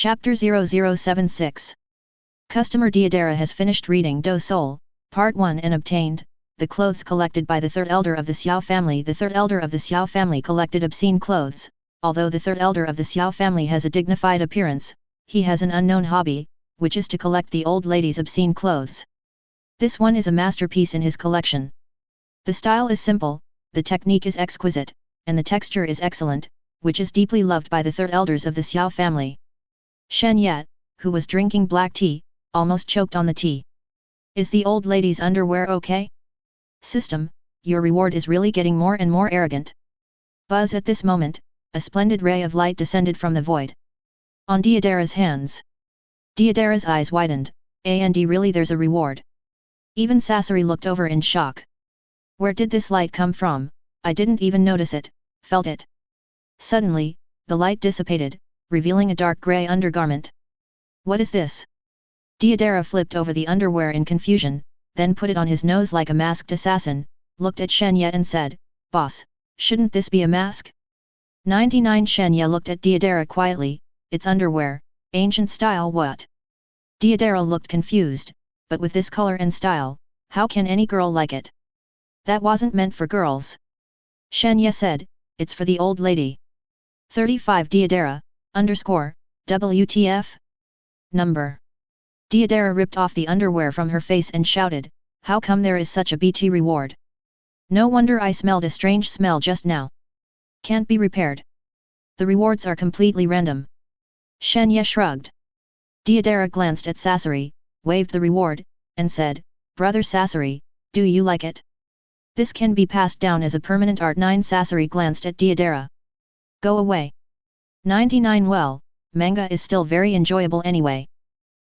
Chapter 0076. Customer Deodara has finished reading Do Sol, Part 1 and obtained the clothes collected by the third elder of the Xiao family. The third elder of the Xiao family collected obscene clothes. Although the third elder of the Xiao family has a dignified appearance, he has an unknown hobby, which is to collect the old lady's obscene clothes. This one is a masterpiece in his collection. The style is simple, the technique is exquisite, and the texture is excellent, which is deeply loved by the third elders of the Xiao family. Shen Ye, who was drinking black tea, almost choked on the tea. Is the old lady's underwear okay? System, your reward is really getting more and more arrogant. Buzz. At this moment, a splendid ray of light descended from the void on Deodara's hands. Deodara's eyes widened. And really there's a reward. Even Sasori looked over in shock. Where did this light come from? I didn't even notice it, felt it. Suddenly, the light dissipated, revealing a dark grey undergarment. What is this? Deodara flipped over the underwear in confusion, then put it on his nose like a masked assassin, looked at Shen Ye and said, "Boss, shouldn't this be a mask?" 99. Shen Ye looked at Deodara quietly. It's underwear, ancient style. What? Deodara looked confused, but with this color and style, how can any girl like it? That wasn't meant for girls. Shen Ye said, it's for the old lady. 35. Deodara, WTF? Number. Deodara ripped off the underwear from her face and shouted, how come there is such a BT reward? No wonder I smelled a strange smell just now. Can't be repaired. The rewards are completely random. Shen Ye shrugged. Deodara glanced at Sasori, waved the reward, and said, Brother Sasori, do you like it? This can be passed down as a permanent art. 9. Sasori glanced at Deodara. Go away. 99. Well, manga is still very enjoyable anyway.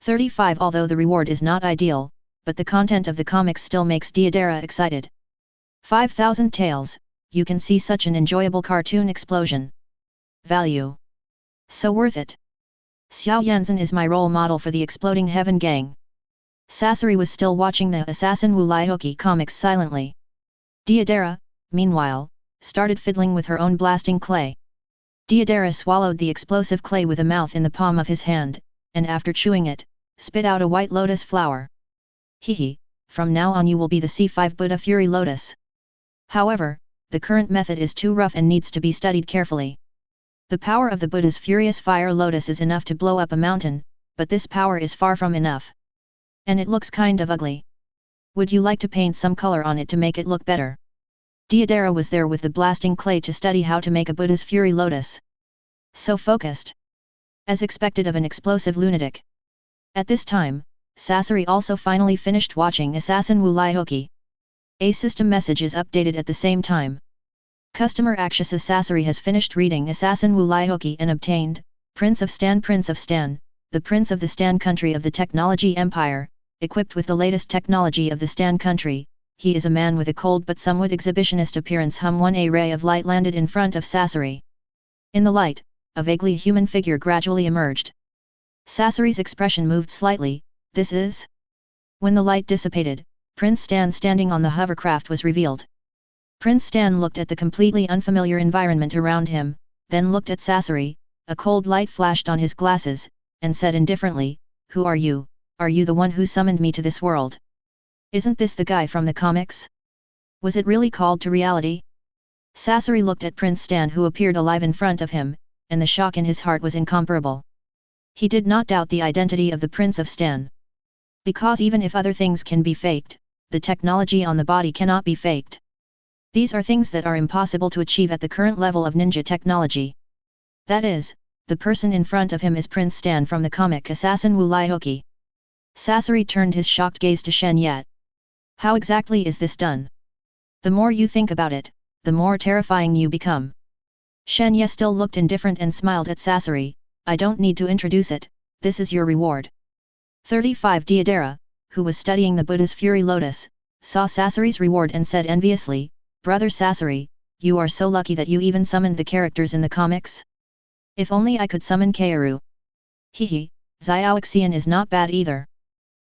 35. Although the reward is not ideal, but the content of the comics still makes Deodara excited. 5,000 taels, you can see such an enjoyable cartoon explosion. Value. So worth it. Xiao Yanzhen is my role model for the Exploding Heaven gang. Sasori was still watching the Assassin Wu Laihoki comics silently. Deodara, meanwhile, started fiddling with her own blasting clay. Deodara swallowed the explosive clay with a mouth in the palm of his hand, and after chewing it, spit out a white lotus flower. Hehe, from now on you will be the C5 Buddha Fury Lotus. However, the current method is too rough and needs to be studied carefully. The power of the Buddha's furious fire lotus is enough to blow up a mountain, but this power is far from enough. And it looks kind of ugly. Would you like to paint some color on it to make it look better? Deodara was there with the blasting clay to study how to make a Buddha's Fury Lotus. So focused. As expected of an explosive lunatic. At this time, Sasori also finally finished watching Assassin Wu Laihoki. A system message is updated at the same time. Customer Akshasa Sasori has finished reading Assassin Wu Laihoki and obtained, Prince of Stan, the Prince of the Stan country of the Technology Empire, equipped with the latest technology of the Stan country. He is a man with a cold but somewhat exhibitionist appearance. A ray of light landed in front of Sasori. In the light, a vaguely human figure gradually emerged. Sasori's expression moved slightly. This is? When the light dissipated, Prince Stan standing on the hovercraft was revealed. Prince Stan looked at the completely unfamiliar environment around him, then looked at Sasori. A cold light flashed on his glasses, and said indifferently, Who are you? Are you the one who summoned me to this world? Isn't this the guy from the comics? Was it really called to reality? Sasori looked at Prince Stan, who appeared alive in front of him, and the shock in his heart was incomparable. He did not doubt the identity of the Prince of Stan. Because even if other things can be faked, the technology on the body cannot be faked. These are things that are impossible to achieve at the current level of ninja technology. That is, the person in front of him is Prince Stan from the comic Assassin Wu Laihoki. Sasori turned his shocked gaze to Shen Ye. How exactly is this done? The more you think about it, the more terrifying you become. Shen Ye still looked indifferent and smiled at Sasori. I don't need to introduce it, this is your reward. 35. Deodara, who was studying the Buddha's Fury Lotus, saw Sasori's reward and said enviously, Brother Sasori, you are so lucky that you even summoned the characters in the comics. If only I could summon Kaoru. Hehe, Xiaoxian is not bad either.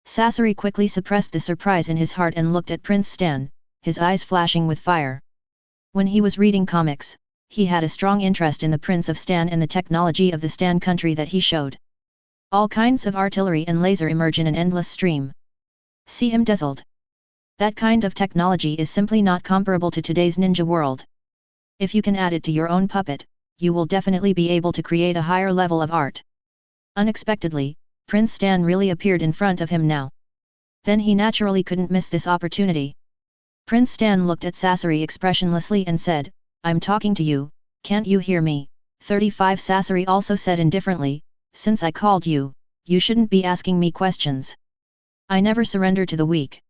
Sasori quickly suppressed the surprise in his heart and looked at Prince Stan, his eyes flashing with fire. When he was reading comics, he had a strong interest in the Prince of Stan and the technology of the Stan country that he showed. All kinds of artillery and laser emerge in an endless stream. See him dazzled. That kind of technology is simply not comparable to today's ninja world. If you can add it to your own puppet, you will definitely be able to create a higher level of art. Unexpectedly, Prince Stan really appeared in front of him now. Then he naturally couldn't miss this opportunity. Prince Stan looked at Sasori expressionlessly and said, "I'm talking to you, can't you hear me?" 35 Sasori also said indifferently, "Since I called you, you shouldn't be asking me questions. I never surrender to the weak."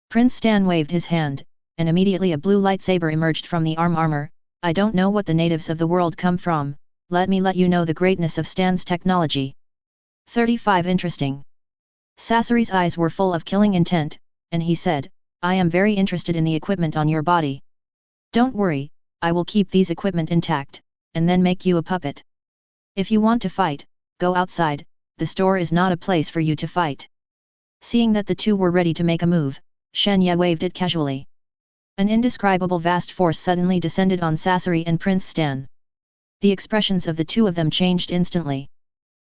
Prince Stan waved his hand, and immediately a blue lightsaber emerged from the armor. "I don't know what the natives of the world come from, let me let you know the greatness of Stan's technology." 35 Interesting. Sasori's eyes were full of killing intent, and he said, "I am very interested in the equipment on your body. Don't worry, I will keep these equipment intact, and then make you a puppet. If you want to fight, go outside, the store is not a place for you to fight." Seeing that the two were ready to make a move, Shen Ye waved it casually. An indescribable vast force suddenly descended on Sasori and Prince Stan. The expressions of the two of them changed instantly.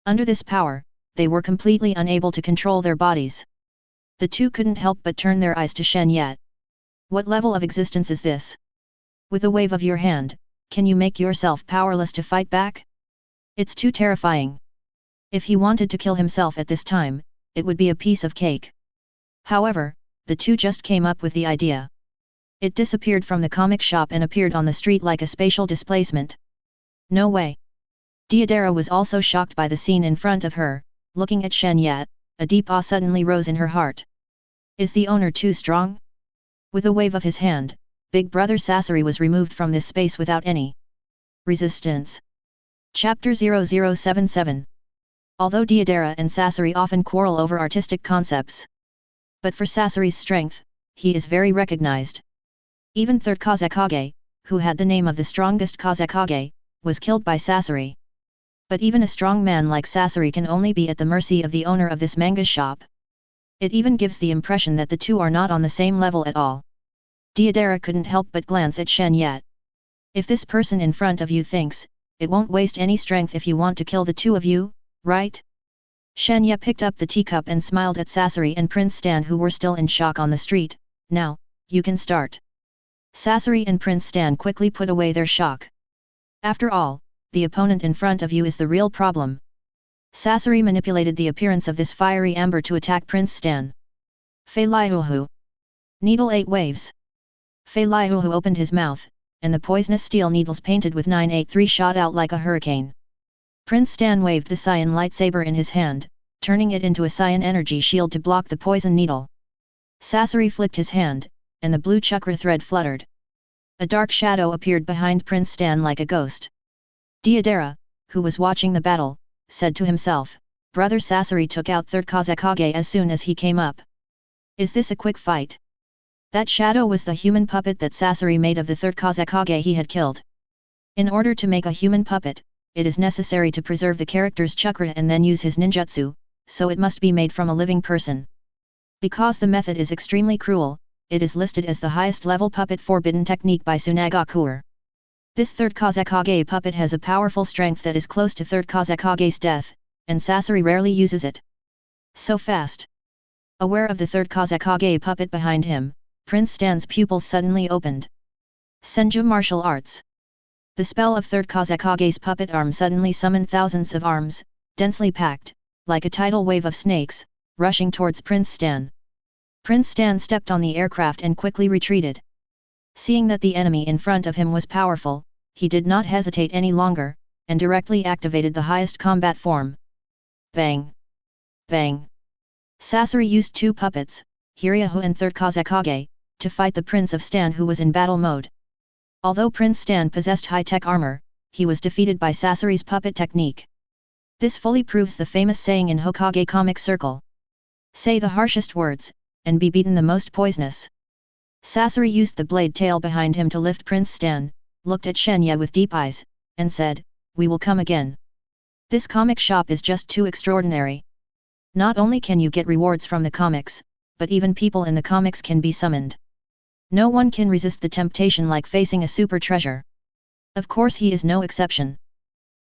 Under this power, they were completely unable to control their bodies. The two couldn't help but turn their eyes to Shen Ye. What level of existence is this? With a wave of your hand, can you make yourself powerless to fight back? It's too terrifying. If he wanted to kill himself at this time, it would be a piece of cake. However, the two just came up with the idea. It disappeared from the comic shop and appeared on the street like a spatial displacement. No way. Deidara was also shocked by the scene in front of her, looking at Shen Ye, a deep awe suddenly rose in her heart. Is the owner too strong? With a wave of his hand, Big Brother Sasori was removed from this space without any resistance. Chapter 0077. Although Deidara and Sasori often quarrel over artistic concepts, but for Sasori's strength, he is very recognized. Even third Kazekage, who had the name of the strongest Kazekage, was killed by Sasori. But even a strong man like Sasori can only be at the mercy of the owner of this manga shop. It even gives the impression that the two are not on the same level at all. Deidara couldn't help but glance at Shen Ye. If this person in front of you thinks, it won't waste any strength if you want to kill the two of you, right? Shen Ye picked up the teacup and smiled at Sasori and Prince Stan who were still in shock on the street. "Now, you can start." Sasori and Prince Stan quickly put away their shock. After all, the opponent in front of you is the real problem. Sasori manipulated the appearance of this fiery amber to attack Prince Stan. Fei Liuhu. Needle 8 waves. Fei Liuhu opened his mouth, and the poisonous steel needles painted with 983 shot out like a hurricane. Prince Stan waved the cyan lightsaber in his hand, turning it into a cyan energy shield to block the poison needle. Sasori flicked his hand, and the blue chakra thread fluttered. A dark shadow appeared behind Prince Stan like a ghost. Deidara, who was watching the battle, said to himself, "Brother Sasori took out third Kazekage as soon as he came up. Is this a quick fight?" That shadow was the human puppet that Sasori made of the third Kazekage he had killed. In order to make a human puppet, it is necessary to preserve the character's chakra and then use his ninjutsu, so it must be made from a living person. Because the method is extremely cruel, it is listed as the highest level puppet forbidden technique by Tsunade. This third Kazekage puppet has a powerful strength that is close to third Kazekage's death, and Sasori rarely uses it so fast. Aware of the third Kazekage puppet behind him, Prince Stan's pupils suddenly opened. Senju Martial Arts. The spell of third Kazekage's puppet arm suddenly summoned thousands of arms, densely packed, like a tidal wave of snakes, rushing towards Prince Stan. Prince Stan stepped on the aircraft and quickly retreated. Seeing that the enemy in front of him was powerful, he did not hesitate any longer, and directly activated the highest combat form. Bang! Bang! Sasori used two puppets, Hiryahu and third Kazekage, to fight the Prince of Stan who was in battle mode. Although Prince Stan possessed high-tech armor, he was defeated by Sasori's puppet technique. This fully proves the famous saying in Hokage comic circle. Say the harshest words, and be beaten the most poisonous. Sasori used the blade tail behind him to lift Prince Stan, looked at Shen Ye with deep eyes, and said, "We will come again. This comic shop is just too extraordinary. Not only can you get rewards from the comics, but even people in the comics can be summoned. No one can resist the temptation like facing a super treasure." Of course he is no exception.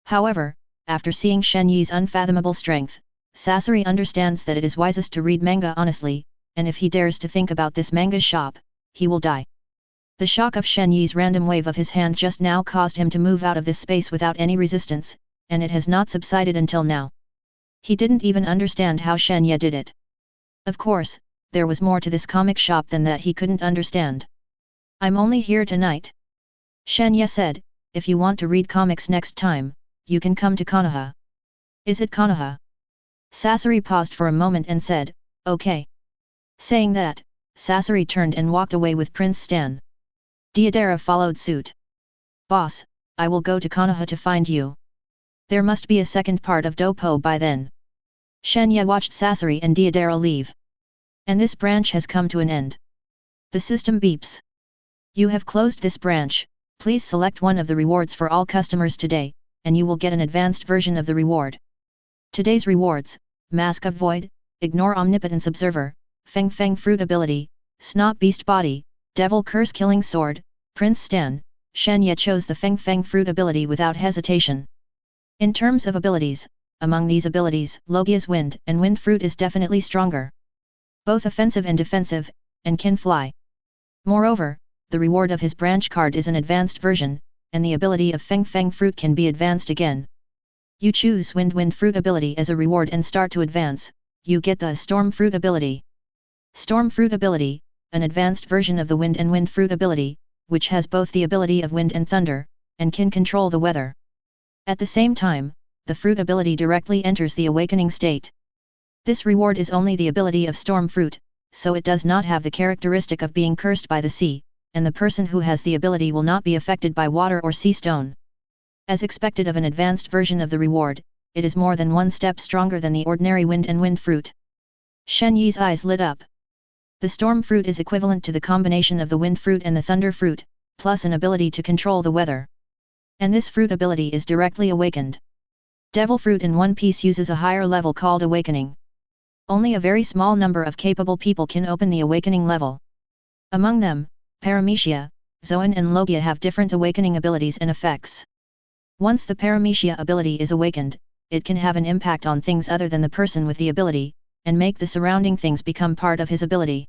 However, after seeing Shen Ye's unfathomable strength, Sasori understands that it is wisest to read manga honestly, and if he dares to think about this manga shop, he will die. The shock of Shen Ye's random wave of his hand just now caused him to move out of this space without any resistance, and it has not subsided until now. He didn't even understand how Shen Ye did it. Of course, there was more to this comic shop than that he couldn't understand. I'm only here tonight. Shen Ye said, if you want to read comics next time, you can come to Konoha. Is it Konoha? Sasori paused for a moment and said, okay. Saying that, Sasori turned and walked away with Prince Stan. Deidara followed suit. Boss, I will go to Konoha to find you. There must be a second part of Dopo by then. Shen Ye watched Sasori and Deidara leave. And this branch has come to an end. The system beeps. You have closed this branch, please select one of the rewards for all customers today, and you will get an advanced version of the reward. Today's rewards: Mask of Void, Ignore Omnipotence Observer, Feng Feng Fruit Ability, Snot Beast Body, Devil Curse Killing Sword. Prince Stan, Shen Ye chose the Feng Feng Fruit ability without hesitation. In terms of abilities, among these abilities, Logia's Wind and Wind Fruit is definitely stronger. Both offensive and defensive, and can fly. Moreover, the reward of his branch card is an advanced version, and the ability of Feng Feng Fruit can be advanced again. You choose Wind Fruit ability as a reward and start to advance, you get the Storm Fruit ability. Storm Fruit ability, an advanced version of the Wind Fruit ability, which has both the ability of wind and thunder, and can control the weather. At the same time, the fruit ability directly enters the awakening state. This reward is only the ability of Storm Fruit, so it does not have the characteristic of being cursed by the sea, and the person who has the ability will not be affected by water or sea stone. As expected of an advanced version of the reward, it is more than one step stronger than the ordinary Wind Fruit. Shen Ye's eyes lit up. The Storm Fruit is equivalent to the combination of the Wind Fruit and the Thunder Fruit, plus an ability to control the weather. And this fruit ability is directly awakened. Devil Fruit in One Piece uses a higher level called Awakening. Only a very small number of capable people can open the Awakening level. Among them, Paramecia, Zoan and Logia have different awakening abilities and effects. Once the Paramecia ability is awakened, it can have an impact on things other than the person with the ability, and make the surrounding things become part of his ability.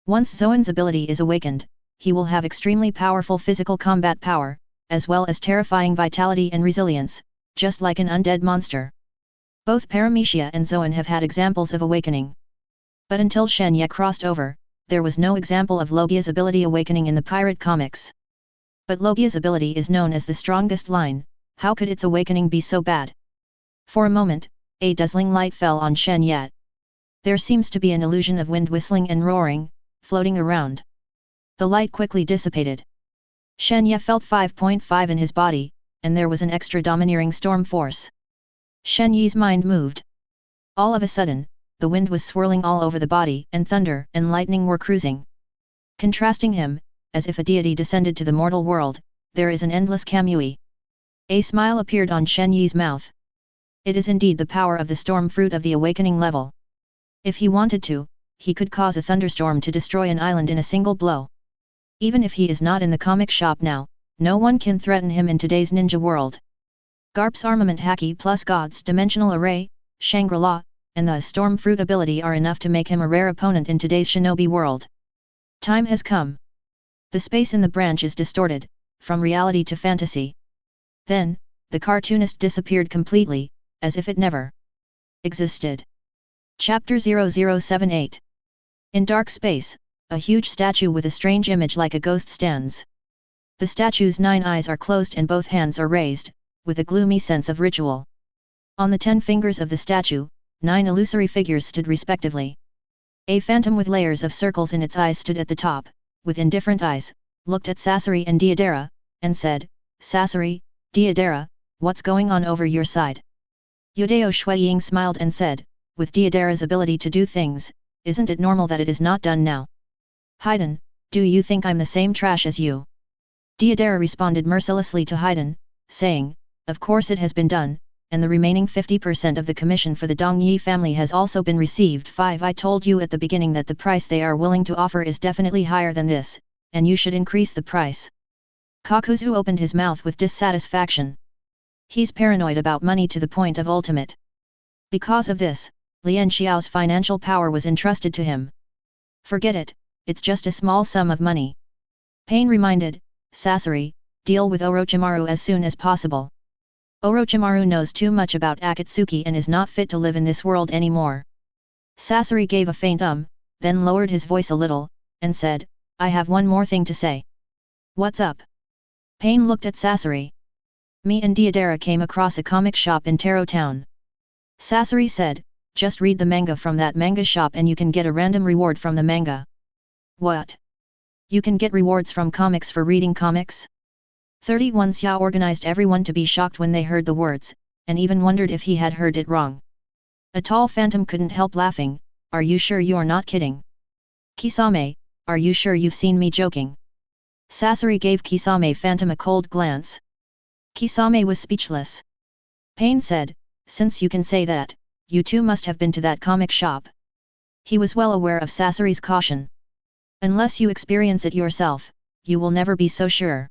Once Zoan's ability is awakened, he will have extremely powerful physical combat power, as well as terrifying vitality and resilience, just like an undead monster. Both Paramecia and Zoan have had examples of awakening. But until Shen Ye crossed over, there was no example of Logia's ability awakening in the pirate comics. But Logia's ability is known as the strongest line, how could its awakening be so bad? For a moment, a dazzling light fell on Shen Ye. There seems to be an illusion of wind whistling and roaring, floating around. The light quickly dissipated. Shen Ye felt 5.5 in his body, and there was an extra domineering storm force. Shen Ye's mind moved. All of a sudden, the wind was swirling all over the body, and thunder and lightning were cruising. Contrasting him, as if a deity descended to the mortal world, there is an endless Kamui. A smile appeared on Shen Ye's mouth. It is indeed the power of the storm fruit of the awakening level. If he wanted to, he could cause a thunderstorm to destroy an island in a single blow. Even if he is not in the comic shop now, no one can threaten him in today's ninja world. Garp's Armament Haki plus God's Dimensional Array, Shangri-La, and the Storm Fruit ability are enough to make him a rare opponent in today's shinobi world. Time has come. The space in the branch is distorted, from reality to fantasy. Then, the cartoonist disappeared completely, as if it never existed. Chapter 0078. In dark space, a huge statue with a strange image like a ghost stands. The statue's 9 eyes are closed and both hands are raised, with a gloomy sense of ritual. On the 10 fingers of the statue, 9 illusory figures stood respectively. A phantom with layers of circles in its eyes stood at the top, with indifferent eyes, looked at Sasori and Deidara, and said, Sasori, Deidara, what's going on over your side? Yudao Shuiying smiled and said, with Deidara's ability to do things, isn't it normal that it is not done now? Haiden, do you think I'm the same trash as you? Deidara responded mercilessly to Haiden, saying, of course it has been done, and the remaining 50% of the commission for the Dongyi family has also been received. 5 I told you at the beginning that the price they are willing to offer is definitely higher than this, and you should increase the price. Kakuzu opened his mouth with dissatisfaction. He's paranoid about money to the point of ultimate. Because of this, Lian Xiao's financial power was entrusted to him. Forget it, it's just a small sum of money. Pain reminded, Sasori, deal with Orochimaru as soon as possible. Orochimaru knows too much about Akatsuki and is not fit to live in this world anymore. Sasori gave a faint then lowered his voice a little, and said, I have one more thing to say. What's up? Pain looked at Sasori. Me and Deidara came across a comic shop in Taro Town. Sasori said, just read the manga from that manga shop and you can get a random reward from the manga. What? You can get rewards from comics for reading comics? 31 Xiao organized everyone to be shocked when they heard the words, and even wondered if he had heard it wrong. A tall phantom couldn't help laughing, are you sure you're not kidding? Kisame, are you sure you've seen me joking? Sasori gave Kisame Phantom a cold glance. Kisame was speechless. Pain said, since you can say that, you too must have been to that comic shop. He was well aware of Sasori's caution. Unless you experience it yourself, you will never be so sure.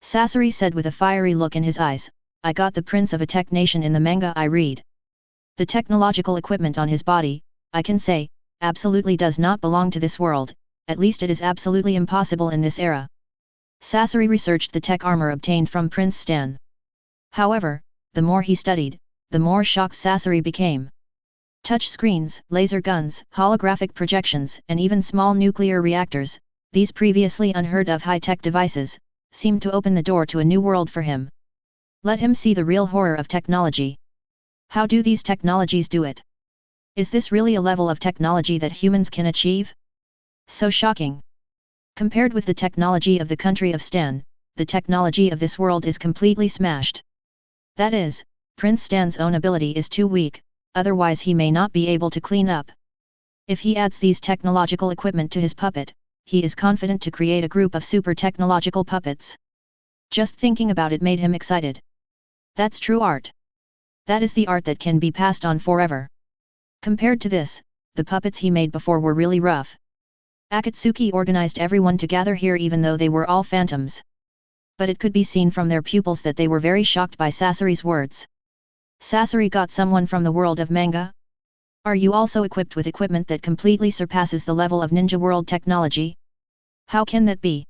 Sasori said with a fiery look in his eyes, I got the Prince of a Tech Nation in the manga I read. The technological equipment on his body, I can say, absolutely does not belong to this world, at least it is absolutely impossible in this era. Sasori researched the tech armor obtained from Prince Stan. However, the more he studied, the more shocked Sasori became. Touch screens, laser guns, holographic projections, and even small nuclear reactors, these previously unheard of high-tech devices, seemed to open the door to a new world for him. Let him see the real horror of technology. How do these technologies do it? Is this really a level of technology that humans can achieve? So shocking. Compared with the technology of the country of Stan, the technology of this world is completely smashed. That is, Prince Stan's own ability is too weak, otherwise he may not be able to clean up. If he adds these technological equipment to his puppet, he is confident to create a group of super technological puppets. Just thinking about it made him excited. That's true art. That is the art that can be passed on forever. Compared to this, the puppets he made before were really rough. Akatsuki organized everyone to gather here even though they were all phantoms. But it could be seen from their pupils that they were very shocked by Sasori's words. Sasori got someone from the world of manga? Are you also equipped with equipment that completely surpasses the level of ninja world technology? How can that be?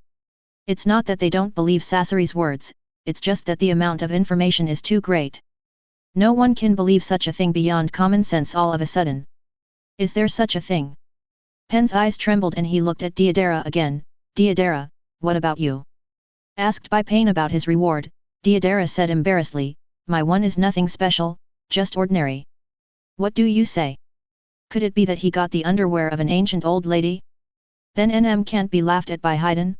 It's not that they don't believe Sasori's words, it's just that the amount of information is too great. No one can believe such a thing beyond common sense all of a sudden. Is there such a thing? Pen's eyes trembled and he looked at Deidara again. Deidara, what about you? Asked by Pain about his reward, Deidara said embarrassedly, my one is nothing special, just ordinary. What do you say? Could it be that he got the underwear of an ancient old lady? Then NM can't be laughed at by Haydn?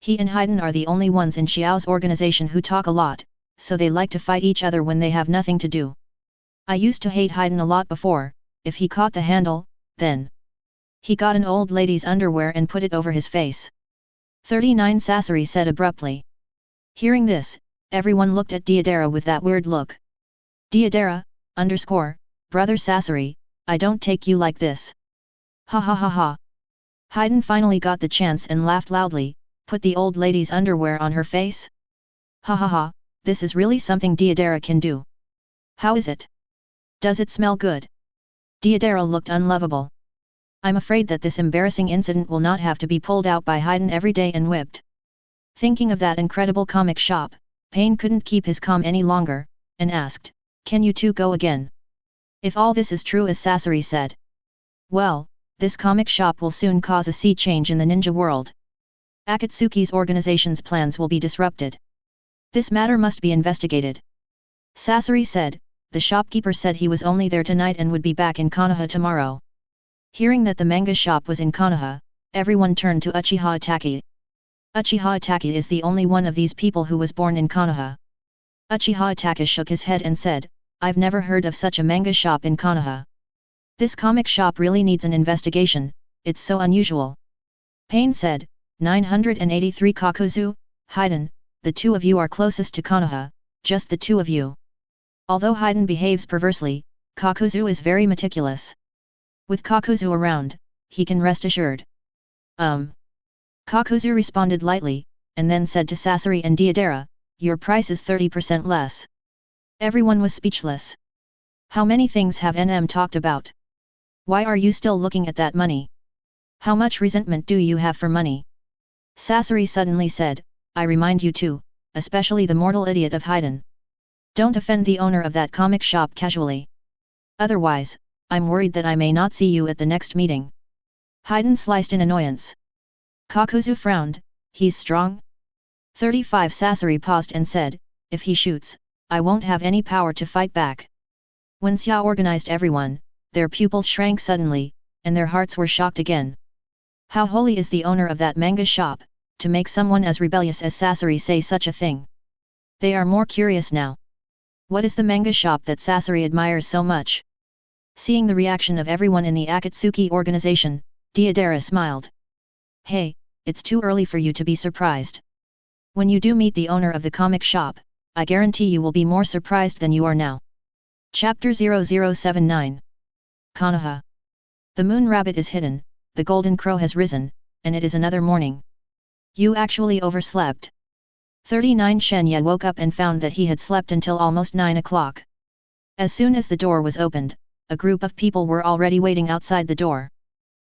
He and Haydn are the only ones in Xiao's organization who talk a lot, so they like to fight each other when they have nothing to do. I used to hate Haydn a lot before, if he caught the handle, then he got an old lady's underwear and put it over his face. 39 Sasori said abruptly. Hearing this, everyone looked at Deidara with that weird look. Deidara, brother Sasori, I don't take you like this. Ha ha ha ha. Haydn finally got the chance and laughed loudly, put the old lady's underwear on her face? Ha ha ha, this is really something Deidara can do. How is it? Does it smell good? Deidara looked unlovable. I'm afraid that this embarrassing incident will not have to be pulled out by Haydn every day and whipped. Thinking of that incredible comic shop, Pain couldn't keep his calm any longer, and asked, can you two go again? If all this is true as Sasori said. Well, this comic shop will soon cause a sea change in the ninja world. Akatsuki's organization's plans will be disrupted. This matter must be investigated. Sasori said, the shopkeeper said he was only there tonight and would be back in Konoha tomorrow. Hearing that the manga shop was in Konoha, everyone turned to Uchiha Itachi. Uchiha Itachi is the only one of these people who was born in Konoha. Uchiha Itachi shook his head and said, I've never heard of such a manga shop in Konoha. This comic shop really needs an investigation, it's so unusual. Pain said, 983 Kakuzu, Haydn, the two of you are closest to Konoha, just the two of you. Although Haydn behaves perversely, Kakuzu is very meticulous. With Kakuzu around, he can rest assured. Kakuzu responded lightly, and then said to Sasori and Deidara, your price is 30% less. Everyone was speechless. How many things have NM talked about? Why are you still looking at that money? How much resentment do you have for money? Sasori suddenly said, I remind you too, especially the mortal idiot of Haydn. Don't offend the owner of that comic shop casually. Otherwise, I'm worried that I may not see you at the next meeting. Haydn sliced in annoyance. Kakuzu frowned, he's strong? 35 Sasori paused and said, if he shoots, I won't have any power to fight back. When Xia organized everyone, their pupils shrank suddenly, and their hearts were shocked again. How holy is the owner of that manga shop, to make someone as rebellious as Sasori say such a thing? They are more curious now. What is the manga shop that Sasori admires so much? Seeing the reaction of everyone in the Akatsuki organization, Deidara smiled. Hey, it's too early for you to be surprised. When you do meet the owner of the comic shop, I guarantee you will be more surprised than you are now. Chapter 0079 Konoha. The moon rabbit is hidden, the golden crow has risen, and it is another morning. You actually overslept. 39 Shen Ye woke up and found that he had slept until almost 9 o'clock. As soon as the door was opened, a group of people were already waiting outside the door.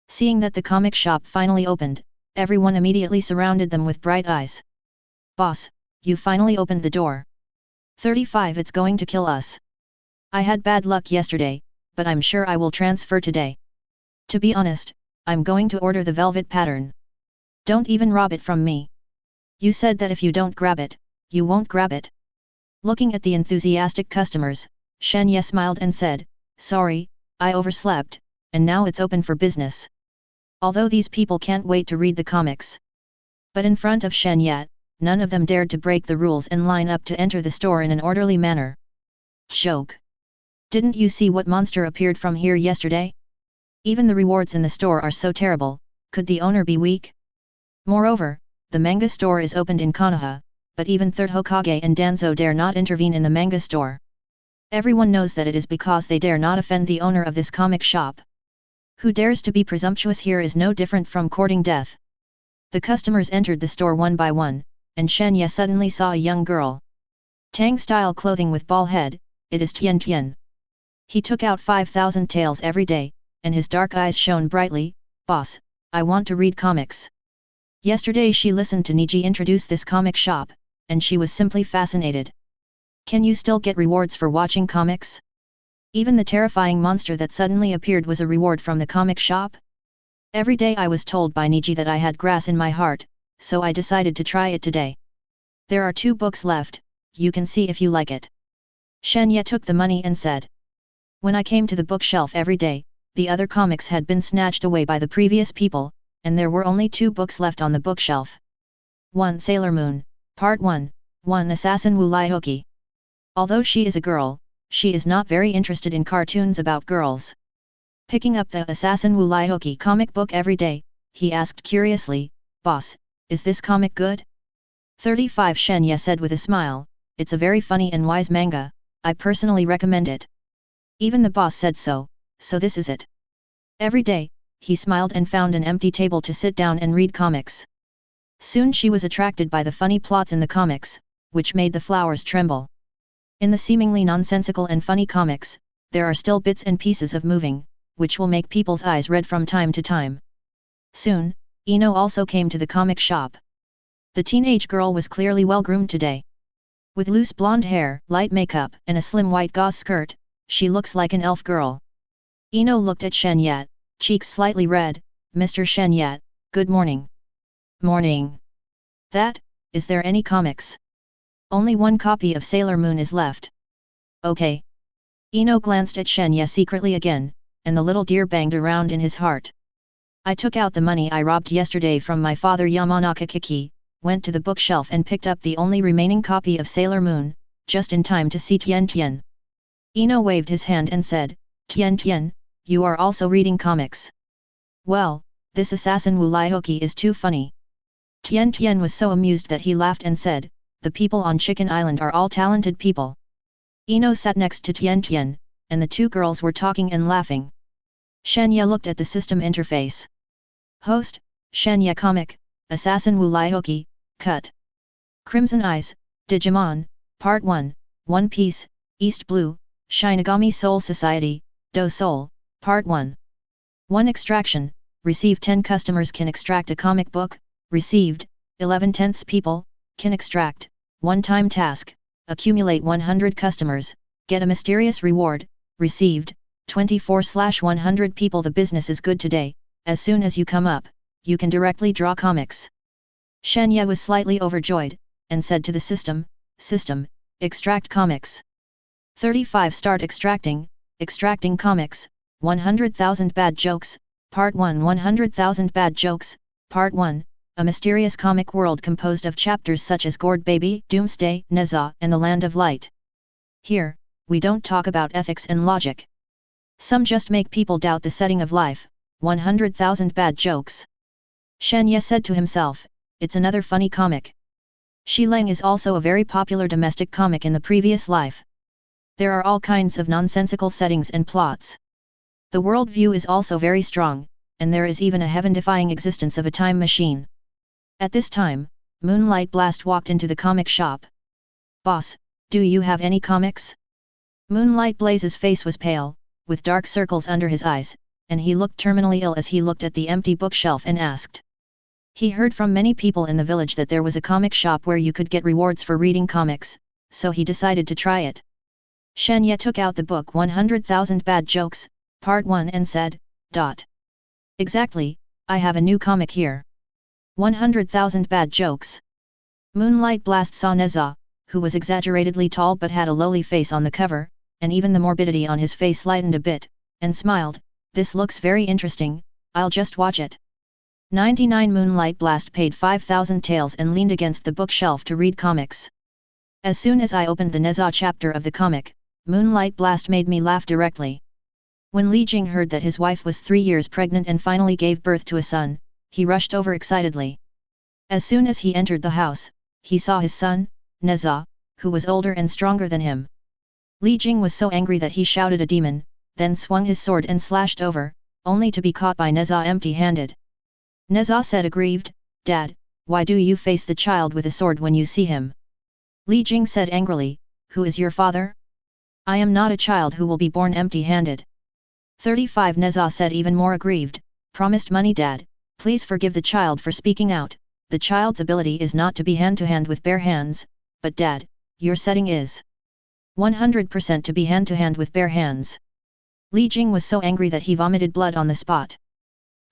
Seeing that the comic shop finally opened, everyone immediately surrounded them with bright eyes. Boss, you finally opened the door. 35 It's going to kill us. I had bad luck yesterday, but I'm sure I will transfer today. To be honest, I'm going to order the velvet pattern. Don't even rob it from me. You said that if you don't grab it, you won't grab it. Looking at the enthusiastic customers, Shen Ye smiled and said, sorry, I overslept, and now it's open for business. Although these people can't wait to read the comics. But in front of Shen Ye, none of them dared to break the rules and line up to enter the store in an orderly manner. Joke. Didn't you see what monster appeared from here yesterday? Even the rewards in the store are so terrible, could the owner be weak? Moreover, the manga store is opened in Konoha, but even Third Hokage and Danzo dare not intervene in the manga store. Everyone knows that it is because they dare not offend the owner of this comic shop. Who dares to be presumptuous here is no different from courting death. The customers entered the store one by one, and Shen Ye suddenly saw a young girl. Tang-style clothing with ball head, it is Tian Tian. He took out 5,000 taels every day, and his dark eyes shone brightly, Boss, I want to read comics. Yesterday she listened to Niji introduce this comic shop, and she was simply fascinated. Can you still get rewards for watching comics? Even the terrifying monster that suddenly appeared was a reward from the comic shop? Every day I was told by Niji that I had grass in my heart, so I decided to try it today. There are 2 books left, you can see if you like it. Shen Ye took the money and said. When I came to the bookshelf every day, the other comics had been snatched away by the previous people, and there were only 2 books left on the bookshelf. 1 Sailor Moon, Part 1, 1 Assassin Wu Lai Hoki. Although she is a girl, she is not very interested in cartoons about girls. Picking up the Assassin Wu Lai Hoki comic book every day, he asked curiously, Boss, is this comic good? 35 Shen Ye said with a smile, it's a very funny and wise manga, I personally recommend it. Even the boss said so, so this is it. Every day, he smiled and found an empty table to sit down and read comics. Soon she was attracted by the funny plots in the comics, which made the flowers tremble. In the seemingly nonsensical and funny comics, there are still bits and pieces of moving, which will make people's eyes red from time to time. Soon, Ino also came to the comic shop. The teenage girl was clearly well groomed today. With loose blonde hair, light makeup, and a slim white gauze skirt, she looks like an elf girl. Ino looked at Shen Ye, cheeks slightly red, Mr. Shen Ye, good morning. Morning. That, is there any comics? Only 1 copy of Sailor Moon is left. Okay. Ino glanced at Shen Ye secretly again, and the little deer banged around in his heart. I took out the money I robbed yesterday from my father Yamanaka Kiki, went to the bookshelf and picked up the only remaining copy of Sailor Moon, just in time to see Tian Tian. Ino waved his hand and said, Tian Tian, you are also reading comics. Well, this Assassin Wu Lai Hoki is too funny. Tian Tian was so amused that he laughed and said, the people on Chicken Island are all talented people. Ino sat next to Tian Tian, and the 2 girls were talking and laughing. Shen Ye looked at the system interface. Host, Shen Ye Comic, Assassin Wu Lai Hoki, Cut. Crimson Eyes, Digimon, Part 1, One Piece, East Blue, Shinigami Soul Society, Do Soul, Part 1. 1 Extraction, receive 10 customers can extract a comic book, received, 11/10 people, can extract, one-time task, accumulate 100 customers, get a mysterious reward, received, 24/100 people. The business is good today, as soon as you come up, you can directly draw comics. Shen Ye was slightly overjoyed, and said to the system, extract comics. 35 Start extracting comics, 100,000 bad jokes, Part 1 100,000 bad jokes, Part 1, a mysterious comic world composed of chapters such as Gourd Baby, Doomsday, Neza, and the Land of Light. Here, we don't talk about ethics and logic. Some just make people doubt the setting of life, 100,000 bad jokes. Shen Ye said to himself, it's another funny comic. Shi Leng is also a very popular domestic comic in the previous life. There are all kinds of nonsensical settings and plots. The world view is also very strong, and there is even a heaven-defying existence of a time machine. At this time, Moonlight Blast walked into the comic shop. Boss, do you have any comics? Moonlight Blaze's face was pale, with dark circles under his eyes, and he looked terminally ill as he looked at the empty bookshelf and asked. He heard from many people in the village that there was a comic shop where you could get rewards for reading comics, so he decided to try it. Shen Ye took out the book 100,000 Bad Jokes, Part 1 and said, Exactly, I have a new comic here. 100,000 Bad Jokes. Moonlight Blast saw Neza, who was exaggeratedly tall but had a lowly face on the cover, and even the morbidity on his face lightened a bit, and smiled, this looks very interesting, I'll just watch it. 99 Moonlight Blast paid 5,000 taels and leaned against the bookshelf to read comics. As soon as I opened the Neza chapter of the comic, Moonlight Blast made me laugh directly. When Li Jing heard that his wife was 3 years pregnant and finally gave birth to a son, he rushed over excitedly. As soon as he entered the house, he saw his son, Neza, who was older and stronger than him. Li Jing was so angry that he shouted a demon, then swung his sword and slashed over, only to be caught by Neza empty-handed. Neza said aggrieved, Dad, why do you face the child with a sword when you see him? Li Jing said angrily, who is your father? I am not a child who will be born empty-handed. 35 Neza said even more aggrieved, promised money Dad, please forgive the child for speaking out, the child's ability is not to be hand-to-hand with bare hands, but Dad, your setting is 100% to be hand-to-hand with bare hands. Li Jing was so angry that he vomited blood on the spot.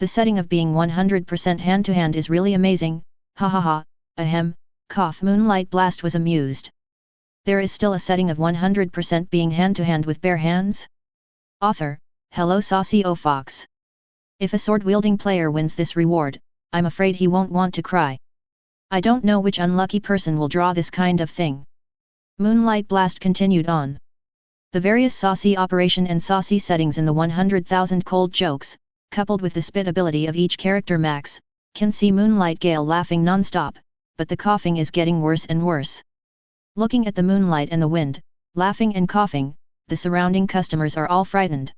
The setting of being 100% hand-to-hand is really amazing, ha ha ha, ahem, cough. Moonlight Blast was amused. There is still a setting of 100% being hand-to-hand with bare hands? Author, hello Saucy O Fox. If a sword-wielding player wins this reward, I'm afraid he won't want to cry. I don't know which unlucky person will draw this kind of thing. Moonlight Blast continued on. The various saucy operation and saucy settings in the 100,000 cold jokes, coupled with the spit ability of each character max, can see Moonlight Gale laughing non-stop, but the coughing is getting worse and worse. Looking at the moonlight and the wind, laughing and coughing, the surrounding customers are all frightened.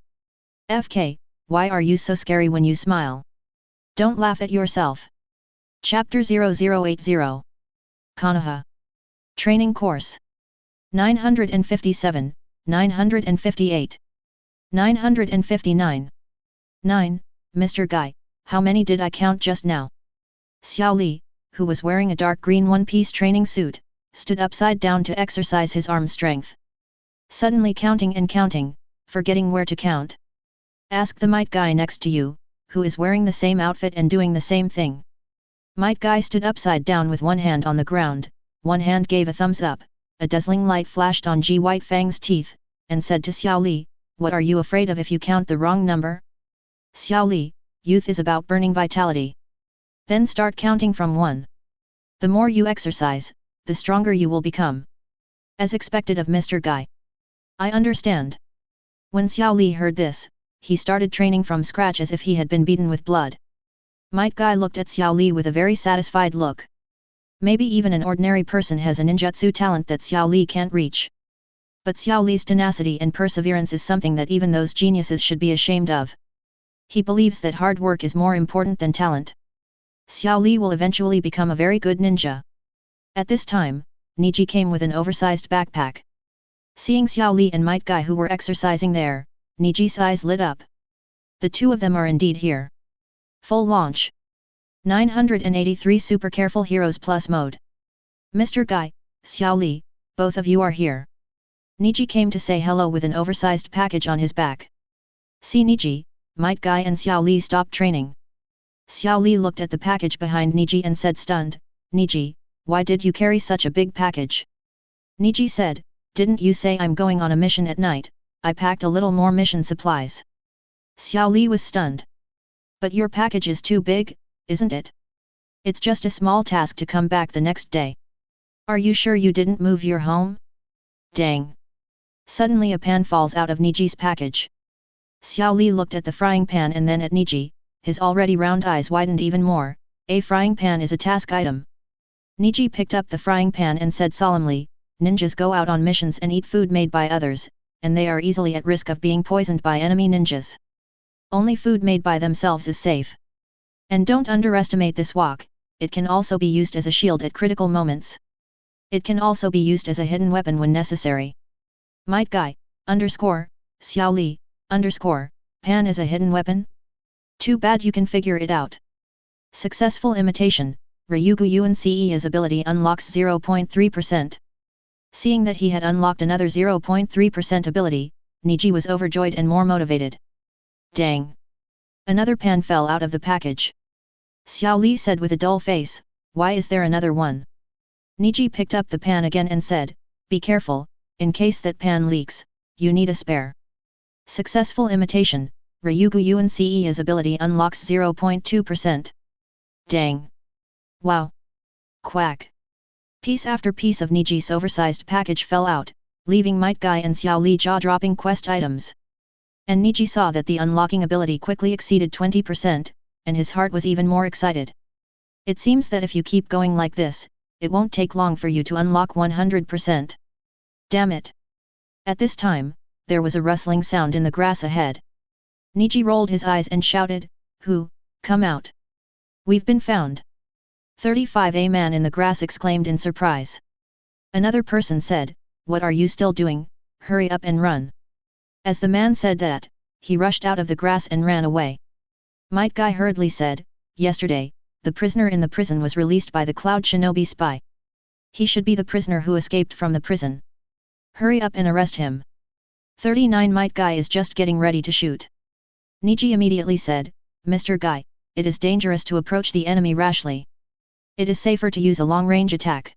FK, why are you so scary when you smile? Don't laugh at yourself. Chapter 0080. Konoha. Training Course. 957, 958. 959. 9, Mr. Guy, how many did I count just now? Xiao Li, who was wearing a dark green one-piece training suit, stood upside down to exercise his arm strength. Suddenly counting and counting, forgetting where to count. Ask the Might Guy next to you, who is wearing the same outfit and doing the same thing. Might Guy stood upside down with one hand on the ground, one hand gave a thumbs up, a dazzling light flashed on Ji White Fang's teeth, and said to Xiao Li, what are you afraid of if you count the wrong number? Xiao Li, youth is about burning vitality. Then start counting from 1. The more you exercise, the stronger you will become. As expected of Mr. Guy. I understand. When Xiao Li heard this, he started training from scratch as if he had been beaten with blood. Might Guy looked at Xiao Li with a very satisfied look. Maybe even an ordinary person has a ninjutsu talent that Xiao Li can't reach. But Xiao Li's tenacity and perseverance is something that even those geniuses should be ashamed of. He believes that hard work is more important than talent. Xiao Li will eventually become a very good ninja. At this time, Niji came with an oversized backpack. Seeing Xiao Li and Might Guy who were exercising there, Niji's eyes lit up. The two of them are indeed here. Full launch. 983 Super Careful Heroes Plus Mode. Mr. Guy, Xiao Li, both of you are here. Niji came to say hello with an oversized package on his back. See Niji, Might Guy and Xiao Li stopped training. Xiao Li looked at the package behind Niji and said stunned, Niji, why did you carry such a big package? Niji said, didn't you say I'm going on a mission at night? I packed a little more mission supplies. Xiao Li was stunned. But your package is too big, isn't it? It's just a small task to come back the next day. Are you sure you didn't move your home? Dang. Suddenly a pan falls out of Niji's package. Xiao Li looked at the frying pan and then at Niji, his already round eyes widened even more. A frying pan is a task item. Niji picked up the frying pan and said solemnly, ninjas go out on missions and eat food made by others, and they are easily at risk of being poisoned by enemy ninjas. Only food made by themselves is safe. And don't underestimate this wok, it can also be used as a shield at critical moments. It can also be used as a hidden weapon when necessary. Might Guy, Xiao Li, pan is a hidden weapon? Too bad you can figure it out. Successful imitation, Ryugu Unce's ability unlocks 0.3%. Seeing that he had unlocked another 0.3% ability, Niji was overjoyed and more motivated. Dang! Another pan fell out of the package. Xiao Li said with a dull face, why is there another one? Niji picked up the pan again and said, be careful, in case that pan leaks, you need a spare. Successful imitation, Ryugu Unce's ability unlocks 0.2%. Dang! Wow! Quack! Piece after piece of Niji's oversized package fell out, leaving Might Guy and Xiao Li jaw-dropping quest items. And Niji saw that the unlocking ability quickly exceeded 20%, and his heart was even more excited. It seems that if you keep going like this, it won't take long for you to unlock 100%. Damn it! At this time, there was a rustling sound in the grass ahead. Niji rolled his eyes and shouted, who, come out! We've been found! 35 A man in the grass exclaimed in surprise. Another person said, what are you still doing, hurry up and run! As the man said that, he rushed out of the grass and ran away. Might Guy hurriedly said, yesterday, the prisoner in the prison was released by the Cloud Shinobi spy. He should be the prisoner who escaped from the prison. Hurry up and arrest him. 39 Might Guy is just getting ready to shoot. Niji immediately said, Mr. Guy, it is dangerous to approach the enemy rashly. It is safer to use a long-range attack.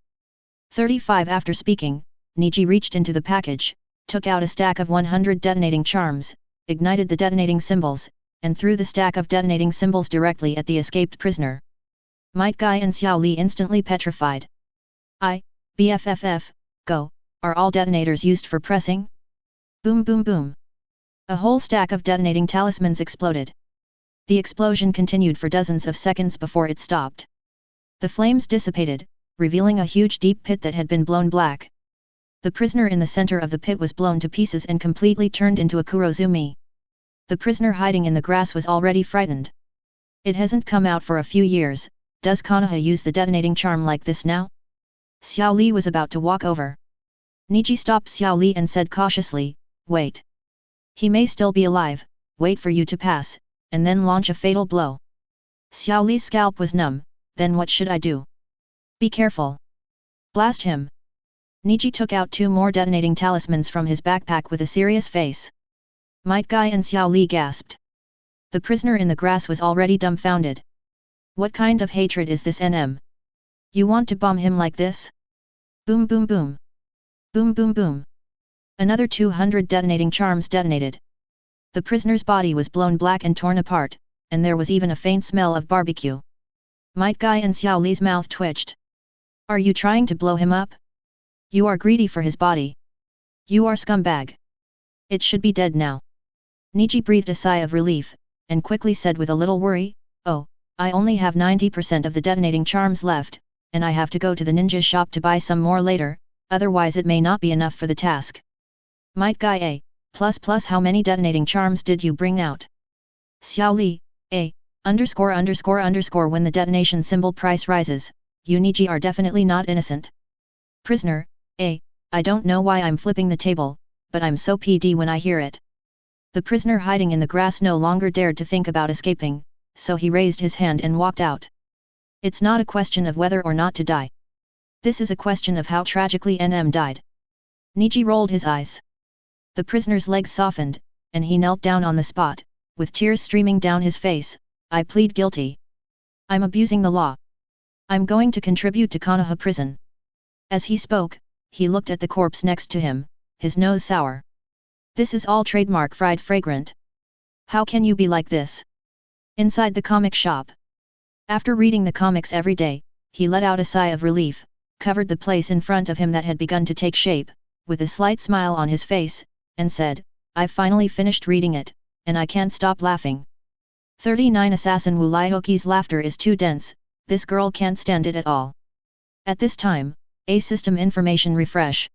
35 After speaking, Niji reached into the package, took out a stack of 100 detonating charms, ignited the detonating symbols, and threw the stack of detonating symbols directly at the escaped prisoner. Might Guy and Xiao Li instantly petrified. BFFF, go, are all detonators used for pressing? Boom boom boom. A whole stack of detonating talismans exploded. The explosion continued for dozens of seconds before it stopped. The flames dissipated, revealing a huge deep pit that had been blown black. The prisoner in the center of the pit was blown to pieces and completely turned into a kurozumi. The prisoner hiding in the grass was already frightened. It hasn't come out for a few years, does Konoha use the detonating charm like this now? Xiao Li was about to walk over. Niji stopped Xiao Li and said cautiously, wait. He may still be alive, wait for you to pass, and then launch a fatal blow. Xiao Li's scalp was numb, then what should I do? Be careful. Blast him. Niji took out 2 more detonating talismans from his backpack with a serious face. Might Guy and Xiao Li gasped. The prisoner in the grass was already dumbfounded. What kind of hatred is this NM? You want to bomb him like this? Boom boom boom. Boom boom boom. Another 200 detonating charms detonated. The prisoner's body was blown black and torn apart, and there was even a faint smell of barbecue. Might Guy and Xiao Li's mouth twitched. Are you trying to blow him up? You are greedy for his body. You are scumbag. It should be dead now. Niji breathed a sigh of relief, and quickly said with a little worry, oh, I only have 90% of the detonating charms left, and I have to go to the ninja shop to buy some more later, otherwise it may not be enough for the task. Might Guy how many detonating charms did you bring out? Xiao Li, when the detonation symbol price rises, you Niji are definitely not innocent. Prisoner, I don't know why I'm flipping the table, but I'm so PD when I hear it. The prisoner hiding in the grass no longer dared to think about escaping, so he raised his hand and walked out. It's not a question of whether or not to die. This is a question of how tragically NM died. Niji rolled his eyes. The prisoner's legs softened, and he knelt down on the spot, with tears streaming down his face. I plead guilty. I'm abusing the law. I'm going to contribute to Konoha prison. As he spoke, he looked at the corpse next to him, his nose sour. This is all trademark fried fragrant. How can you be like this? Inside the comic shop. After reading the comics every day, he let out a sigh of relief, covered the place in front of him that had begun to take shape, with a slight smile on his face, and said, I've finally finished reading it, and I can't stop laughing. 39 Assassin Wu Laihoki's laughter is too dense, this girl can't stand it at all. At this time, a system information refresh.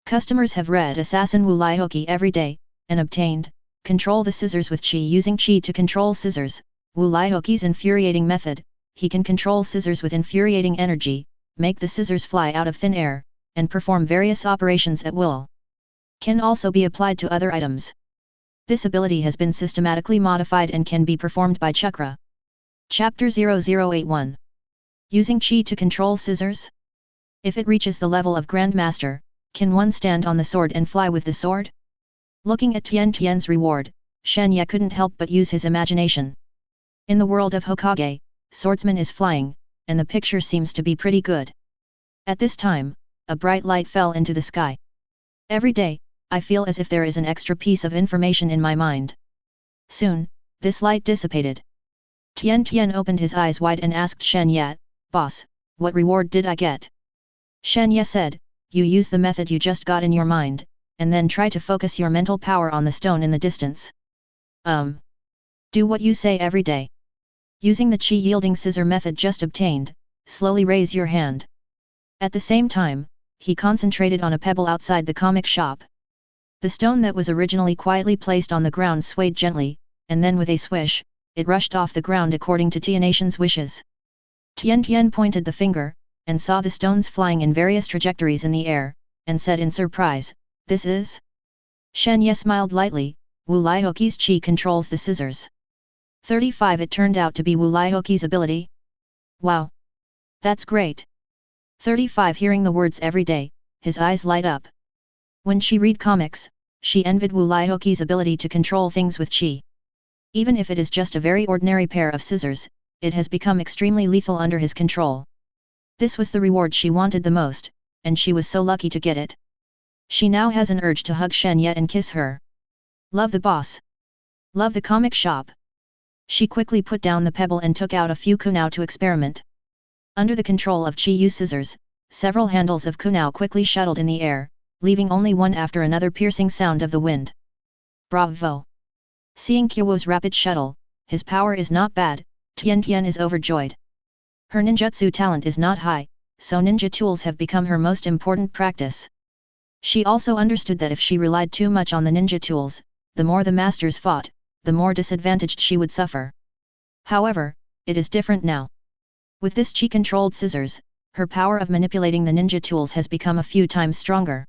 Customers have read Assassin Wu Laihoki every day, and obtained, control the scissors with chi using chi to control scissors, Wu Laihoki's infuriating method, he can control scissors with infuriating energy, make the scissors fly out of thin air, and perform various operations at will. Can also be applied to other items. This ability has been systematically modified and can be performed by Chakra. Chapter 0081. Using Chi to control scissors? If it reaches the level of Grandmaster, can one stand on the sword and fly with the sword? Looking at Tian's reward, Shen Ye couldn't help but use his imagination. In the world of Hokage, swordsman is flying, and the picture seems to be pretty good. At this time, a bright light fell into the sky. Every day, I feel as if there is an extra piece of information in my mind. Soon, this light dissipated. Tian opened his eyes wide and asked Shen Ye, Boss, what reward did I get? Shen Ye said, you use the method you just got in your mind, and then try to focus your mental power on the stone in the distance. Do what you say every day. Using the chi-yielding scissor method just obtained, slowly raise your hand. At the same time, he concentrated on a pebble outside the comic shop. The stone that was originally quietly placed on the ground swayed gently, and then with a swish, it rushed off the ground according to Tian's wishes. Tian pointed the finger, and saw the stones flying in various trajectories in the air, and said in surprise, this is? Shen Ye smiled lightly, Wu Laihoki's chi controls the scissors. 35 It turned out to be Wu Laihoki's ability? Wow! That's great! 35 Hearing the words every day, his eyes light up. When she read comics, she envied Wu Laihoki's ability to control things with chi. Even if it is just a very ordinary pair of scissors, it has become extremely lethal under his control. This was the reward she wanted the most, and she was so lucky to get it. She now has an urge to hug Shen Ye and kiss her. Love the boss. Love the comic shop. She quickly put down the pebble and took out a few kunao to experiment. Under the control of Chi-Yu scissors, several handles of kunao quickly shuttled in the air, leaving only one after another piercing sound of the wind. Bravo! Seeing Kyuwo's rapid shuttle, his power is not bad, Tian is overjoyed. Her ninjutsu talent is not high, so ninja tools have become her most important practice. She also understood that if she relied too much on the ninja tools, the more the masters fought, the more disadvantaged she would suffer. However, it is different now. With this chi-controlled scissors, her power of manipulating the ninja tools has become a few times stronger.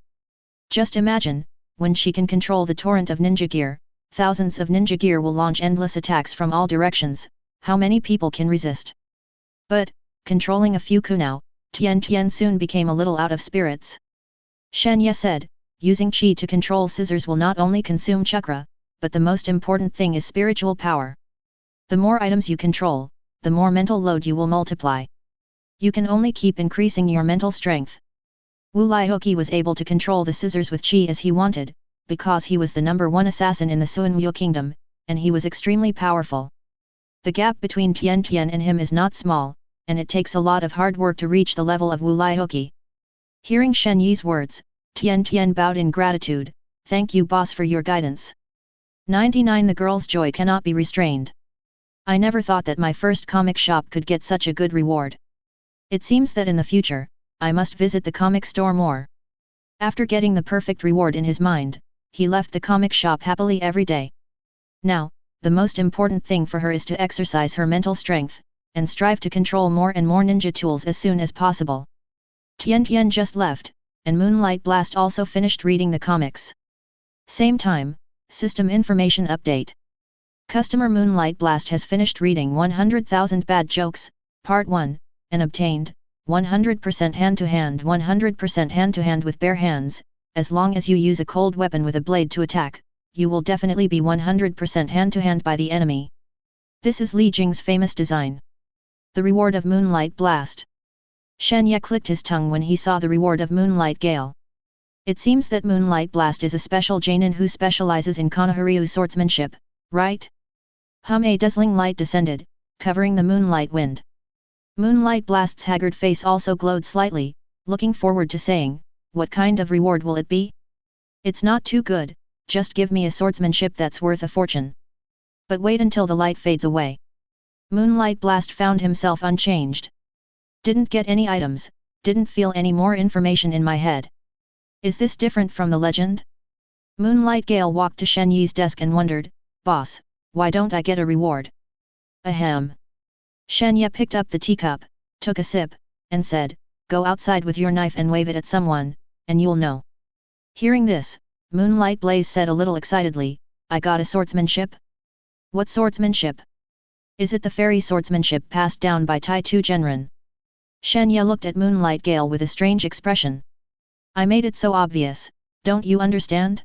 Just imagine, when she can control the torrent of ninja gear, thousands of ninja gear will launch endless attacks from all directions, how many people can resist? But, controlling a few kunao, Tian soon became a little out of spirits. Shen Ye said, using chi to control scissors will not only consume chakra, but the most important thing is spiritual power. The more items you control, the more mental load you will multiply. You can only keep increasing your mental strength. Wu Laihoki was able to control the scissors with chi as he wanted, because he was the #1 assassin in the Suanwoo kingdom, and he was extremely powerful. The gap between Tian and him is not small, and it takes a lot of hard work to reach the level of Wu Laihoki. Hearing Shen Ye's words, Tian bowed in gratitude, thank you boss for your guidance. 99 The girl's joy cannot be restrained. I never thought that my first comic shop could get such a good reward. It seems that in the future, I must visit the comic store more. After getting the perfect reward in his mind, he left the comic shop happily every day. Now, the most important thing for her is to exercise her mental strength, and strive to control more and more ninja tools as soon as possible. Tian just left, and Moonlight Blast also finished reading the comics. Same time, System Information Update. Customer Moonlight Blast has finished reading 100,000 Bad Jokes, Part 1, and obtained 100% hand-to-hand 100% hand-to-hand with bare hands. As long as you use a cold weapon with a blade to attack, you will definitely be 100% hand-to-hand by the enemy. This is Li Jing's famous design. The reward of Moonlight Blast. Shen Ye clicked his tongue when he saw the reward of Moonlight Gale. It seems that Moonlight Blast is a special Jainin who specializes in Konoha swordsmanship, right? A dazzling light descended, covering the moonlight wind. Moonlight Blast's haggard face also glowed slightly, looking forward to saying, "What kind of reward will it be? It's not too good, just give me a swordsmanship that's worth a fortune." But wait until the light fades away. Moonlight Blast found himself unchanged. Didn't get any items, didn't feel any more information in my head. Is this different from the legend? Moonlight Gale walked to Shen Ye's desk and wondered, "Boss, why don't I get a reward?" Ahem. Shen Ye picked up the teacup, took a sip, and said, "Go outside with your knife and wave it at someone, and you'll know." Hearing this, Moonlight Blaze said a little excitedly, "I got a swordsmanship?" "What swordsmanship? Is it the fairy swordsmanship passed down by Tai Tu Genren?" Shen Ye looked at Moonlight Gale with a strange expression. "I made it so obvious, don't you understand?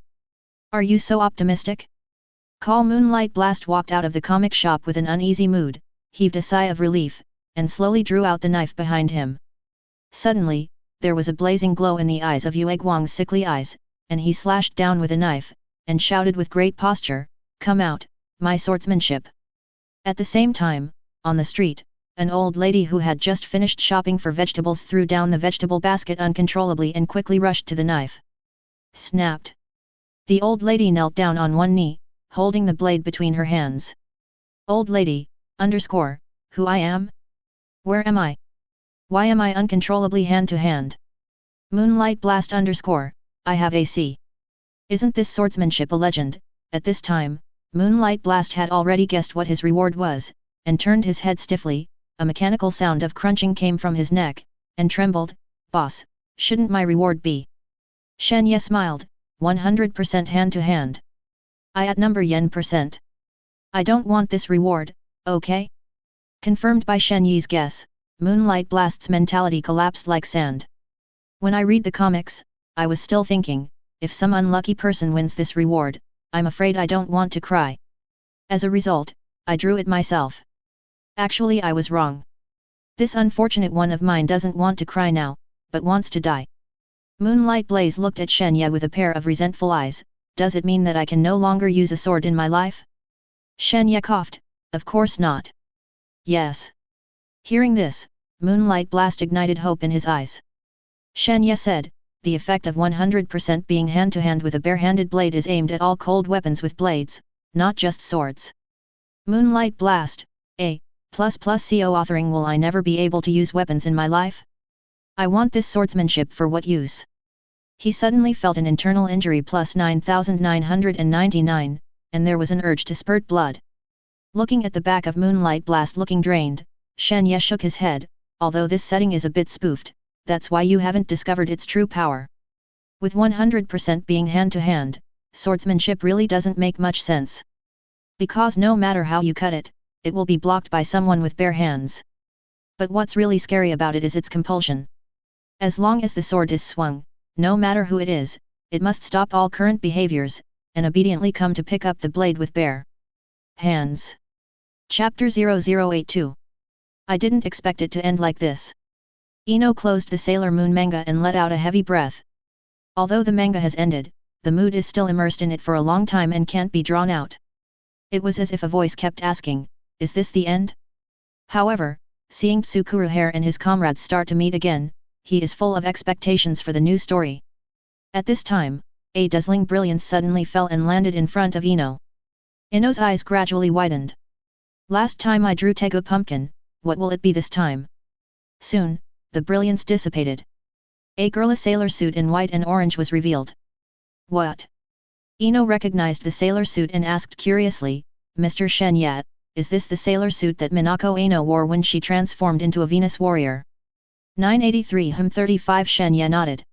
Are you so optimistic?" Moonlight Blast walked out of the comic shop with an uneasy mood, heaved a sigh of relief, and slowly drew out the knife behind him. Suddenly, there was a blazing glow in the eyes of Yue Guang's sickly eyes, and he slashed down with a knife, and shouted with great posture, "Come out, my swordsmanship!" At the same time, on the street, an old lady who had just finished shopping for vegetables threw down the vegetable basket uncontrollably and quickly rushed to the knife. Snapped. The old lady knelt down on one knee, holding the blade between her hands. "Old lady, who I am? Where am I? Why am I uncontrollably hand-to-hand? Moonlight Blast I have AC. Isn't this swordsmanship a legend?" At this time, Moonlight Blast had already guessed what his reward was, and turned his head stiffly. A mechanical sound of crunching came from his neck, and trembled. "Boss, shouldn't my reward be?" Shen Ye smiled, 100% hand-to-hand. "I at number yen%. I don't want this reward, okay?" Confirmed by Shen Ye's guess, Moonlight Blast's mentality collapsed like sand. "When I read the comics, I was still thinking, if some unlucky person wins this reward, I'm afraid I don't want to cry. As a result, I drew it myself. Actually I was wrong. This unfortunate one of mine doesn't want to cry now, but wants to die." Moonlight Blaze looked at Shen Ye with a pair of resentful eyes. "Does it mean that I can no longer use a sword in my life?" Shen Ye coughed, "Of course not." "Yes." Hearing this, Moonlight Blast ignited hope in his eyes. Shen Ye said, "The effect of 100% being hand-to-hand with a bare-handed blade is aimed at all cold weapons with blades, not just swords." Moonlight Blast, ++CO authoring "Will I never be able to use weapons in my life? I want this swordsmanship for what use?" He suddenly felt an internal injury +9999, and there was an urge to spurt blood. Looking at the back of Moonlight Blast looking drained, Shen Ye shook his head, "Although this setting is a bit spoofed, that's why you haven't discovered its true power. With 100% being hand-to-hand, swordsmanship really doesn't make much sense. Because no matter how you cut it, it will be blocked by someone with bare hands. But what's really scary about it is its compulsion. As long as the sword is swung, no matter who it is, it must stop all current behaviors, and obediently come to pick up the blade with bare hands." Chapter 0082. I didn't expect it to end like this. Ino closed the Sailor Moon manga and let out a heavy breath. Although the manga has ended, the mood is still immersed in it for a long time and can't be drawn out. It was as if a voice kept asking, "Is this the end?" However, seeing Tsukuruharu and his comrades start to meet again, he is full of expectations for the new story. At this time, a dazzling brilliance suddenly fell and landed in front of Ino. Ino's eyes gradually widened. "Last time I drew Tegu Pumpkin, what will it be this time?" Soon, the brilliance dissipated. A girl in a sailor suit in white and orange was revealed. "What?" Ino recognized the sailor suit and asked curiously, "Mr. Shen Ye, is this the sailor suit that Minako Ino wore when she transformed into a Venus warrior?" 983 35 Shen Ye nodded.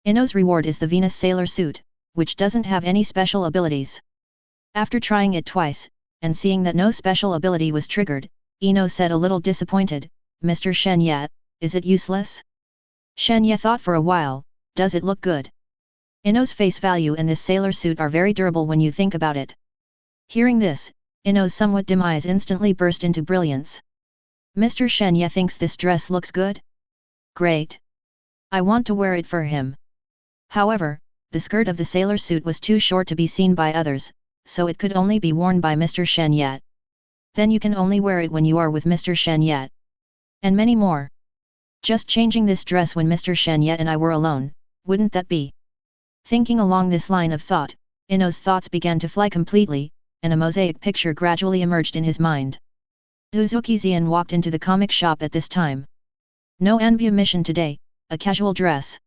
Ino's reward is the Venus Sailor suit, which doesn't have any special abilities. After trying it twice, and seeing that no special ability was triggered, Ino said a little disappointed, "Mr. Shen Ye, is it useless?" Shen Ye thought for a while, "Does it look good?" Ino's face value and this sailor suit are very durable when you think about it. Hearing this, Ino's somewhat dim eyes instantly burst into brilliance. "Mr. Shen Ye thinks this dress looks good? Great! I want to wear it for him." However, the skirt of the sailor suit was too short to be seen by others, so it could only be worn by Mr. Shen Ye. Then you can only wear it when you are with Mr. Shen Ye. And many more. Just changing this dress when Mr. Shen Ye and I were alone, wouldn't that be? Thinking along this line of thought, Ino's thoughts began to fly completely, and a mosaic picture gradually emerged in his mind. Uzuki Xian walked into the comic shop at this time. No envy mission today, a casual dress.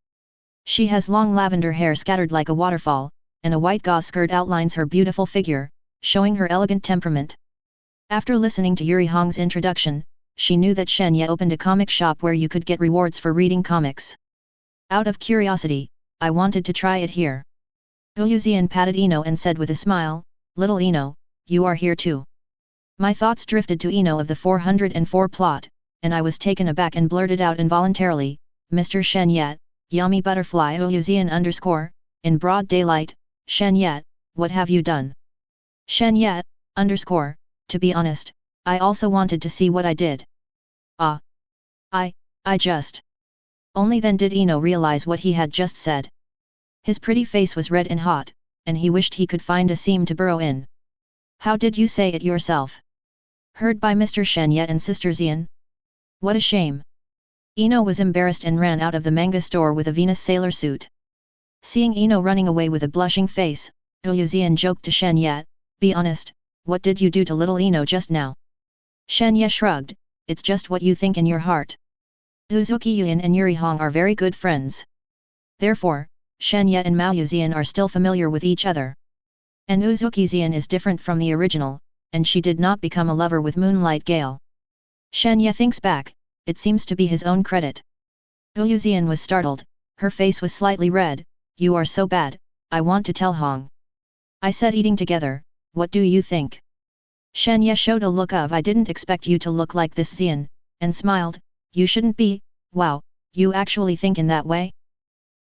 She has long lavender hair scattered like a waterfall, and a white gauze skirt outlines her beautiful figure, showing her elegant temperament. After listening to Yuri Hong's introduction, she knew that Shen Ye opened a comic shop where you could get rewards for reading comics. Out of curiosity, I wanted to try it here. Xian patted Ino and said with a smile, "Little Ino, you are here too." My thoughts drifted to Ino of the 404 plot, and I was taken aback and blurted out involuntarily, "Mr. Shen Ye, Yummy Butterfly Xian_, in broad daylight, Shen Ye, what have you done?" Shen Ye, _, to be honest, I also wanted to see what I did. I just... Only then did Ino realize what he had just said. His pretty face was red and hot, and he wished he could find a seam to burrow in. "How did you say it yourself?" Heard by Mr. Shen Ye and Sister Xian. What a shame. Ino was embarrassed and ran out of the manga store with a Venus sailor suit. Seeing Ino running away with a blushing face, Xian joked to Shen Ye, "Be honest, what did you do to little Ino just now?" Shen Ye shrugged, "It's just what you think in your heart." Uzuki Yuan and Yuri Hong are very good friends. Therefore, Shen Ye and Mao Yuxian are still familiar with each other. And Uzuki Xian is different from the original, and she did not become a lover with Moonlight Gale. Shen Ye thinks back, it seems to be his own credit. Yuxian was startled, her face was slightly red, "You are so bad, I want to tell Hong." I said eating together, "What do you think?" Shen Ye showed a look of "I didn't expect you to look like this Xian," and smiled, "You shouldn't be, wow, you actually think in that way?"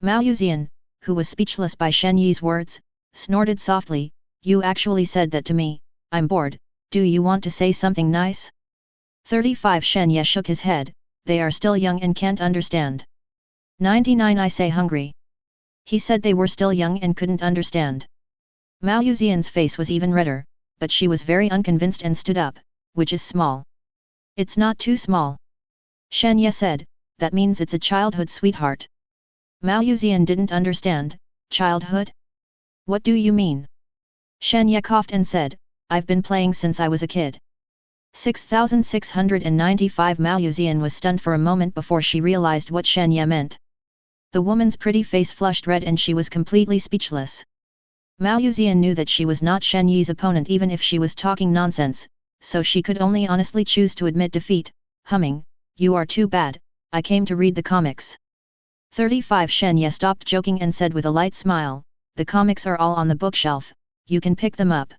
Mao Yuxian, who was speechless by Shen Ye's words, snorted softly, "You actually said that to me, I'm bored, do you want to say something nice?" 35 Shen Ye shook his head, "They are still young and can't understand." 99 I say hungry. He said they were still young and couldn't understand. Mao Yuxian's face was even redder, but she was very unconvinced and stood up, "Which is small?" "It's not too small." Shen Ye said, "That means it's a childhood sweetheart." Mao Yuxian didn't understand, "Childhood? What do you mean?" Shen Ye coughed and said, "I've been playing since I was a kid." 6695 Mao Yuxian was stunned for a moment before she realized what Shen Ye meant. The woman's pretty face flushed red and she was completely speechless. Mao Yuxian knew that she was not Shen Ye's opponent even if she was talking nonsense, so she could only honestly choose to admit defeat, humming, "You are too bad, I came to read the comics." 35 Shen Ye stopped joking and said with a light smile, "The comics are all on the bookshelf, you can pick them up.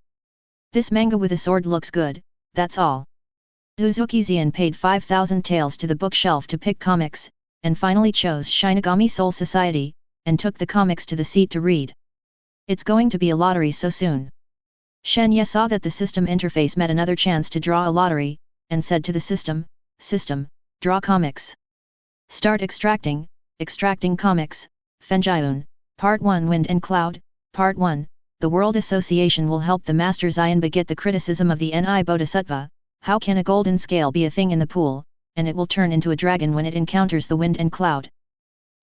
This manga with a sword looks good, that's all." Uzuki Xian paid 5,000 taels to the bookshelf to pick comics, and finally chose Shinigami Soul Society, and took the comics to the seat to read. It's going to be a lottery so soon. Shen Ye saw that the system interface met another chance to draw a lottery, and said to the system, "System, draw comics. Start extracting comics." Fenjiun, Part 1 Wind and Cloud, Part 1, The World Association will help the Master Xianba get the criticism of the Ni Bodhisattva, how can a golden scale be a thing in the pool, and it will turn into a dragon when it encounters the wind and cloud.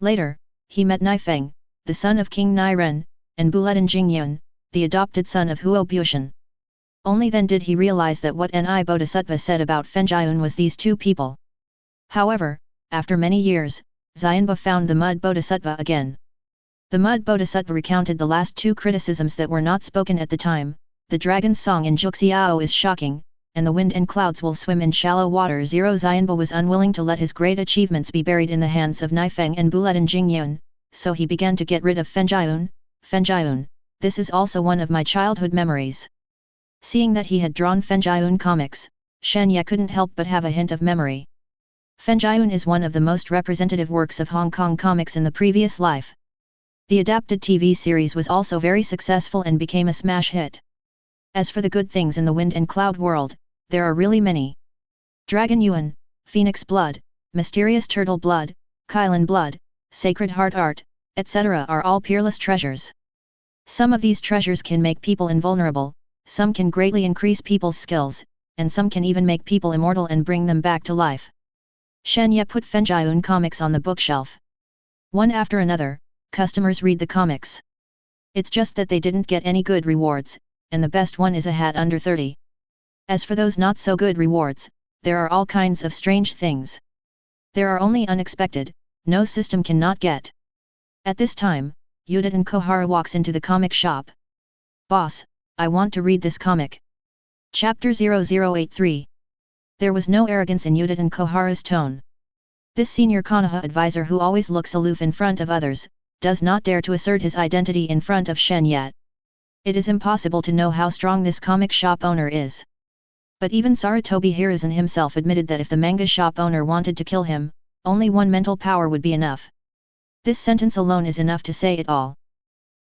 Later, he met Nifeng, the son of King Niren, and Buledan Jingyun, the adopted son of Huo Buishan. Only then did he realize that what Ni Bodhisattva said about Fenjiun was these two people. However, after many years, Xianba found the Mud Bodhisattva again. The Mud Bodhisattva recounted the last two criticisms that were not spoken at the time, "The dragon's song in Juxiao is shocking, and the wind and clouds will swim in shallow water." Xianba was unwilling to let his great achievements be buried in the hands of Nifeng and Buledan Jingyun, so he began to get rid of Fengyun. Fengyun, this is also one of my childhood memories. Seeing that he had drawn Fengyun comics, Shen Ye couldn't help but have a hint of memory. Fengyun is one of the most representative works of Hong Kong comics in the previous life. The adapted TV series was also very successful and became a smash hit. As for the good things in the Wind and Cloud world, there are really many. Dragon Yuan, Phoenix Blood, Mysterious Turtle Blood, Kylan Blood, Sacred Heart Art, etc. are all peerless treasures. Some of these treasures can make people invulnerable, some can greatly increase people's skills, and some can even make people immortal and bring them back to life. Shen Ye put Fengyun comics on the bookshelf. One after another, customers read the comics. It's just that they didn't get any good rewards, and the best one is a hat under 30. As for those not so good rewards, there are all kinds of strange things. There are only unexpected, no system cannot get. At this time, Yudin Kohara walks into the comic shop. Boss, I want to read this comic. Chapter 0083. There was no arrogance in Yudin Kohara's tone. This senior Konoha advisor who always looks aloof in front of others, does not dare to assert his identity in front of Shen Ye. It is impossible to know how strong this comic shop owner is. But even Sarutobi Hiruzen himself admitted that if the manga shop owner wanted to kill him, only one mental power would be enough. This sentence alone is enough to say it all.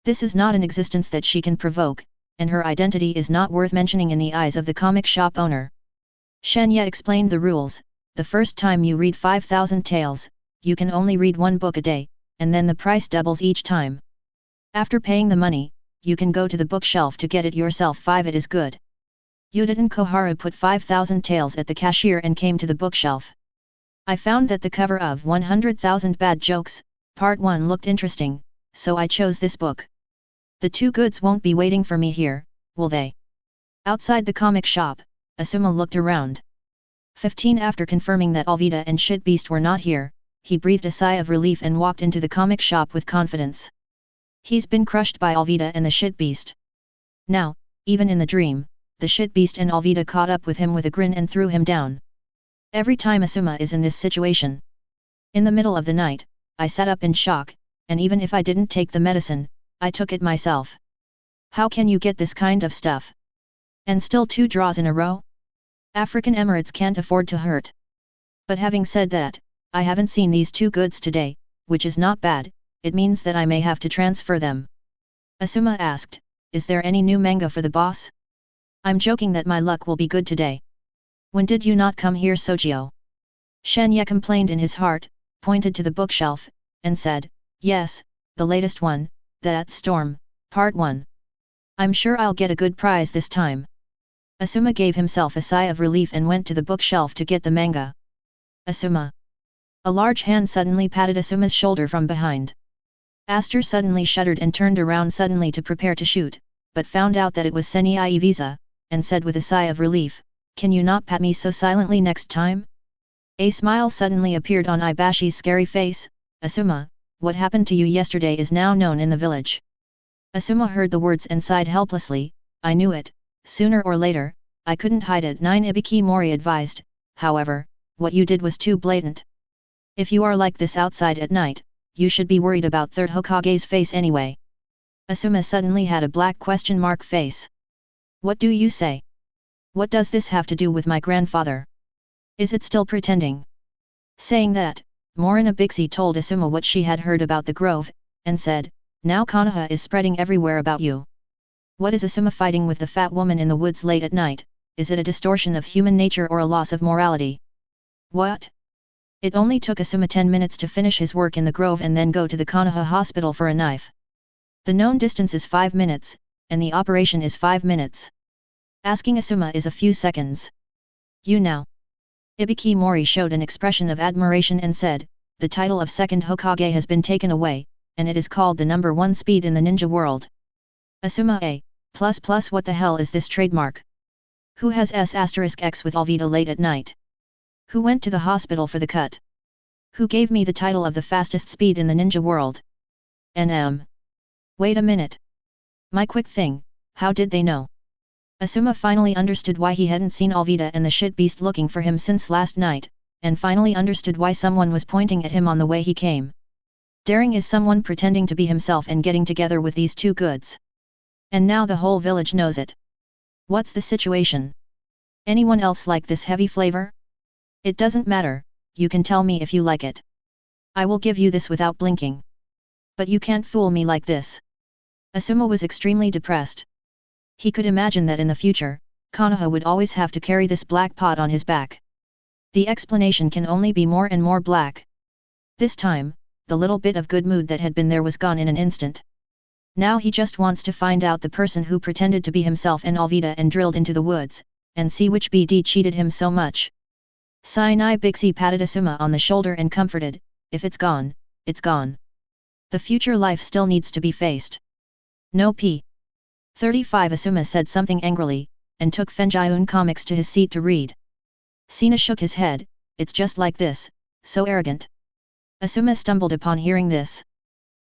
This is not an existence that she can provoke, and her identity is not worth mentioning in the eyes of the comic shop owner. Shen Ye explained the rules. The first time you read 5,000 taels, you can only read one book a day, and then the price doubles each time. After paying the money, you can go to the bookshelf to get it yourself. 5 It is good. Yudin Kohara put 5,000 taels at the cashier and came to the bookshelf. I found that the cover of 100,000 Bad Jokes, Part 1 looked interesting, so I chose this book. The two goods won't be waiting for me here, will they? Outside the comic shop, Asuma looked around. 15 After confirming that Alvida and Shitbeast were not here, he breathed a sigh of relief and walked into the comic shop with confidence. He's been crushed by Alvida and the Shitbeast. Now, even in the dream, the Shitbeast and Alvida caught up with him with a grin and threw him down. Every time Asuma is in this situation. In the middle of the night, I sat up in shock, and even if I didn't take the medicine, I took it myself. How can you get this kind of stuff? And still 2 draws in a row? African Emirates can't afford to hurt. But having said that, I haven't seen these 2 goods today, which is not bad, it means that I may have to transfer them. Asuma asked, is there any new manga for the boss? I'm joking that my luck will be good today. When did you not come here, Sojio? Shen Ye complained in his heart, pointed to the bookshelf, and said, yes, the latest one, that Storm, Part 1. I'm sure I'll get a good prize this time. Asuma gave himself a sigh of relief and went to the bookshelf to get the manga. Asuma. A large hand suddenly patted Asuma's shoulder from behind. Aster suddenly shuddered and turned around suddenly to prepare to shoot, but found out that it was Seni Visa, and said with a sigh of relief, can you not pat me so silently next time? A smile suddenly appeared on Ibashi's scary face. Asuma, what happened to you yesterday is now known in the village. Asuma heard the words and sighed helplessly, I knew it, sooner or later, I couldn't hide it. 9 Ibiki Mori advised, however, what you did was too blatant. If you are like this outside at night, you should be worried about 3rd Hokage's face anyway. Asuma suddenly had a black question mark face. What do you say? What does this have to do with my grandfather? Is it still pretending? Saying that, Morina Bixie told Asuma what she had heard about the grove, and said, now Konoha is spreading everywhere about you. What is Asuma fighting with the fat woman in the woods late at night? Is it a distortion of human nature or a loss of morality? What? It only took Asuma 10 minutes to finish his work in the grove and then go to the Konoha hospital for a knife. The known distance is 5 minutes, and the operation is 5 minutes. Asking Asuma is a few seconds. You now. Ibiki Mori showed an expression of admiration and said, the title of 2nd Hokage has been taken away, and it is called the number 1 speed in the ninja world. Asuma A++ what the hell is this trademark? Who has S*X with Alvida late at night? Who went to the hospital for the cut? Who gave me the title of the fastest speed in the ninja world? NM. Wait a minute. My quick thing, how did they know? Asuma finally understood why he hadn't seen Alvida and the Shitbeast looking for him since last night, and finally understood why someone was pointing at him on the way he came. Daring is someone pretending to be himself and getting together with these two goods. And now the whole village knows it. What's the situation? Anyone else like this heavy flavor? It doesn't matter, you can tell me if you like it. I will give you this without blinking. But you can't fool me like this. Asuma was extremely depressed. He could imagine that in the future, Konoha would always have to carry this black pot on his back. The explanation can only be more and more black. This time, the little bit of good mood that had been there was gone in an instant. Now he just wants to find out the person who pretended to be himself in Alvita and drilled into the woods, and see which BD cheated him so much. Sinai Bixie patted Asuma on the shoulder and comforted, if it's gone, it's gone. The future life still needs to be faced. No p. 35 Asuma said something angrily, and took Fenjiun comics to his seat to read. Sina shook his head, it's just like this, so arrogant. Asuma stumbled upon hearing this.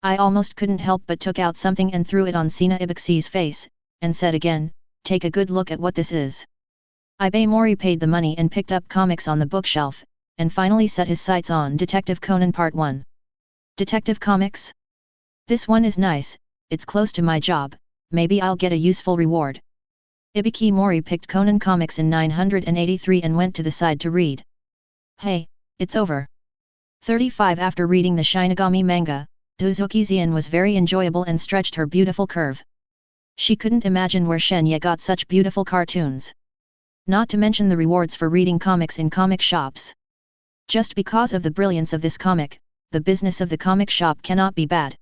I almost couldn't help but took out something and threw it on Sina Ibixi's face, and said again, take a good look at what this is. Ibe Mori paid the money and picked up comics on the bookshelf, and finally set his sights on Detective Conan Part 1. Detective Comics? This one is nice, it's close to my job, maybe I'll get a useful reward. Ibiki Mori picked Conan Comics in 983 and went to the side to read. Hey, it's over. 35 After reading the Shinigami manga, Uzuki Xian was very enjoyable and stretched her beautiful curve. She couldn't imagine where Shen Ye got such beautiful cartoons. Not to mention the rewards for reading comics in comic shops. Just because of the brilliance of this comic, the business of the comic shop cannot be bad.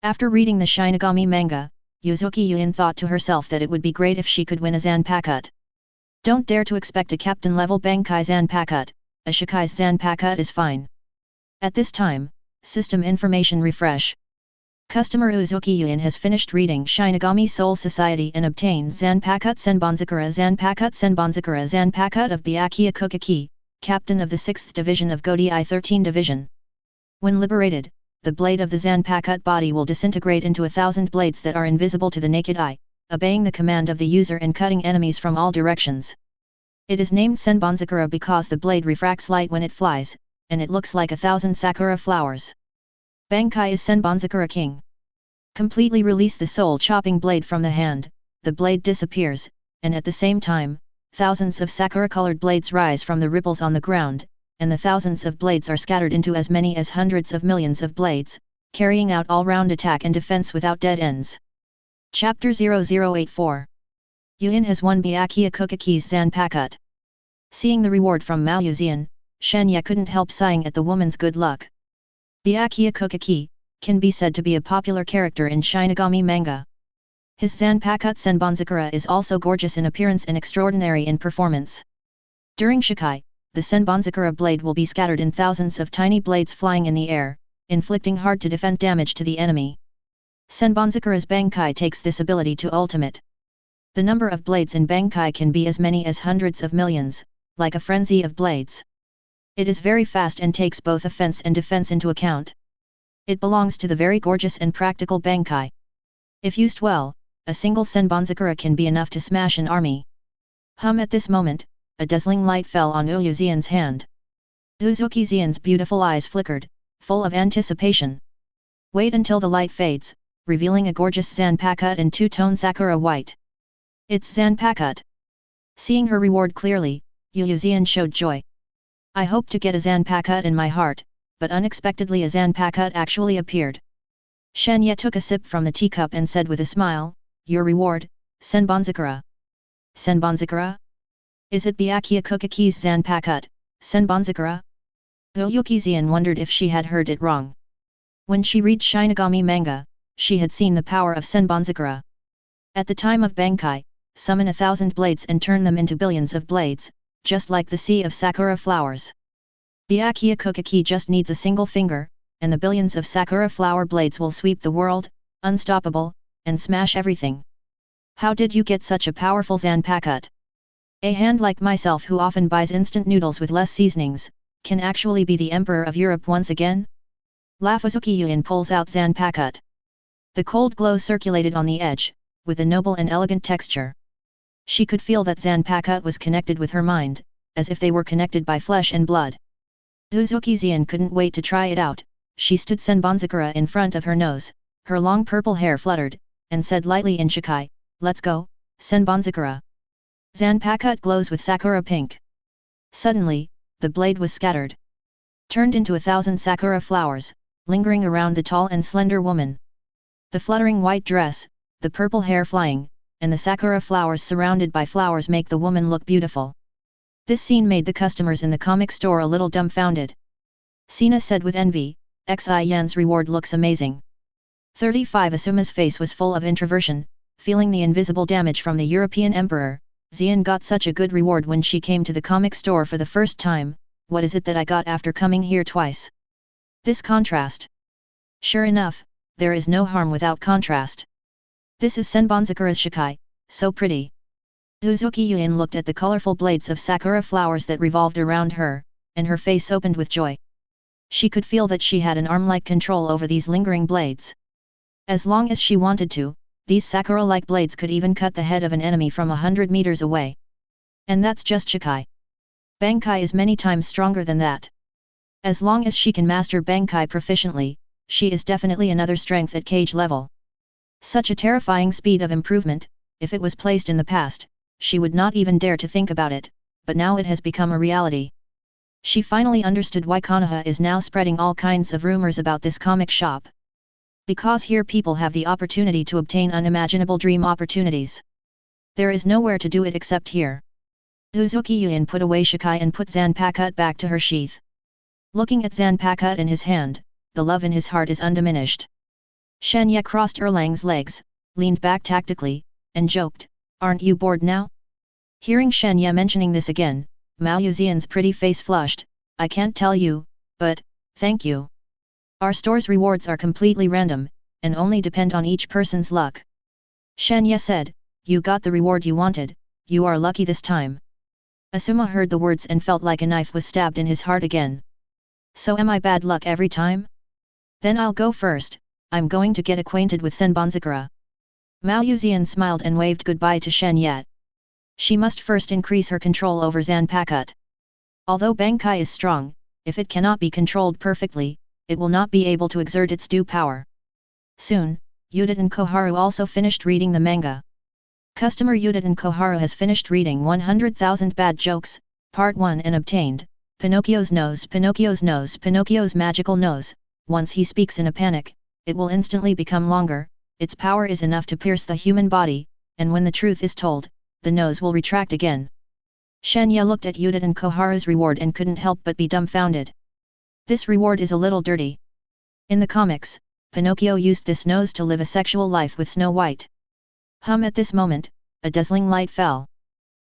After reading the Shinigami manga, Uzuki Xian thought to herself that it would be great if she could win a Zanpakuto. Don't dare to expect a captain-level Bankai Zanpakuto, a Shikai Zanpakuto is fine. At this time, System Information Refresh. Customer Uzuki Xian has finished reading Shinigami Soul Society and obtained Zanpakuto Senbonzakura of Byakuya Kukaki, Captain of the 6th Division of Godi I-13 Division. When liberated, the blade of the Zanpakuto body will disintegrate into 1,000 blades that are invisible to the naked eye, obeying the command of the user and cutting enemies from all directions. It is named Senbonzakura because the blade refracts light when it flies, and it looks like 1,000 sakura flowers. Bankai is Senbonzakura King. Completely release the soul-chopping blade from the hand, the blade disappears, and at the same time, thousands of sakura-colored blades rise from the ripples on the ground, and the thousands of blades are scattered into as many as hundreds of millions of blades, carrying out all-round attack and defense without dead ends. Chapter 0084. Xian has won Byakuya Kukaki's Zanpakuto. Seeing the reward from Mao Yuzian, Shen Ye couldn't help sighing at the woman's good luck. Byakuya Kukaki can be said to be a popular character in Shinigami manga. His Zanpakuto Senbonzakura is also gorgeous in appearance and extraordinary in performance. During Shikai, the Senbonzakura blade will be scattered in thousands of tiny blades flying in the air, inflicting hard-to-defend damage to the enemy. Senbonzakura's Bankai takes this ability to ultimate. The number of blades in Bankai can be as many as hundreds of millions, like a frenzy of blades. It is very fast and takes both offense and defense into account. It belongs to the very gorgeous and practical Bankai. If used well, a single Senbonzakura can be enough to smash an army. At this moment, a dazzling light fell on Uzuki Xian's hand. Uzuki Xian's beautiful eyes flickered, full of anticipation. Wait until the light fades, revealing a gorgeous Zanpakuto in two-tone sakura white. It's Zanpakuto. Seeing her reward clearly, Uzuki Xian showed joy. I hoped to get a Zanpakuto in my heart, but unexpectedly a Zanpakuto actually appeared. Shen Ye took a sip from the teacup and said with a smile, your reward, Senbonzakura. Senbonzakura? Is it Byakuya Kukaki's Zanpakuto, Senbonzakura? Uzuki Xian wondered if she had heard it wrong. When she read Shinigami manga, she had seen the power of Senbonzakura. At the time of Bankai, summon 1,000 blades and turn them into billions of blades, just like the sea of sakura flowers. Byakuya Kukaki just needs a single finger, and the billions of sakura flower blades will sweep the world, unstoppable, and smash everything. How did you get such a powerful Zanpakuto? A hand like myself who often buys instant noodles with less seasonings, can actually be the Emperor of Europe once again? Uzuki Xian pulls out Zanpakuto. The cold glow circulated on the edge, with a noble and elegant texture. She could feel that Zanpakuto was connected with her mind, as if they were connected by flesh and blood. Uzuki Xian couldn't wait to try it out, she stood Senbonzakura in front of her nose, her long purple hair fluttered, and said lightly in Shikai, "Let's go, Senbonzakura." Zanpakut glows with sakura pink. Suddenly, the blade was scattered. Turned into 1,000 sakura flowers, lingering around the tall and slender woman. The fluttering white dress, the purple hair flying, and the sakura flowers surrounded by flowers make the woman look beautiful. This scene made the customers in the comic store a little dumbfounded. Sina said with envy, "Xi Yan's reward looks amazing." 35 Asuma's face was full of introversion, feeling the invisible damage from the European Emperor. Xian got such a good reward when she came to the comic store for the first time. What is it that I got after coming here twice? This contrast. Sure enough, there is no harm without contrast. This is Senbonzakura's Shikai, so pretty. Uzuki Yuin looked at the colorful blades of sakura flowers that revolved around her, and her face opened with joy. She could feel that she had an arm-like control over these lingering blades. As long as she wanted to, these sakura-like blades could even cut the head of an enemy from 100 meters away. And that's just Shikai. Bankai is many times stronger than that. As long as she can master Bankai proficiently, she is definitely another strength at cage level. Such a terrifying speed of improvement, if it was placed in the past, she would not even dare to think about it, but now it has become a reality. She finally understood why Konoha is now spreading all kinds of rumors about this comic shop. Because here people have the opportunity to obtain unimaginable dream opportunities. There is nowhere to do it except here. Uzuki Yuin put away Shikai and put Zanpakut back to her sheath. Looking at Zanpakut in his hand, the love in his heart is undiminished. Shen Ye crossed Erlang's legs, leaned back tactically, and joked, "Aren't you bored now?" Hearing Shen Ye mentioning this again, Mao Yuxian's pretty face flushed, "I can't tell you, but, thank you. Our store's rewards are completely random, and only depend on each person's luck." Shen Ye said, "You got the reward you wanted, you are lucky this time." Asuma heard the words and felt like a knife was stabbed in his heart again. "So am I bad luck every time? Then I'll go first, I'm going to get acquainted with Senbonzakura." Mao Yuxian smiled and waved goodbye to Shen Ye. She must first increase her control over Zanpakut. Although Bankai is strong, if it cannot be controlled perfectly, it will not be able to exert its due power. Soon, Yuditen Koharu also finished reading the manga. Customer Yuditen Koharu has finished reading 100,000 Bad Jokes, Part 1 and obtained, Pinocchio's nose, Pinocchio's nose, Pinocchio's magical nose. Once he speaks in a panic, it will instantly become longer, its power is enough to pierce the human body, and when the truth is told, the nose will retract again. Shen Ye looked at Yuditen Koharu's reward and couldn't help but be dumbfounded. This reward is a little dirty. In the comics, Pinocchio used this nose to live a sexual life with Snow White. At this moment, a dazzling light fell.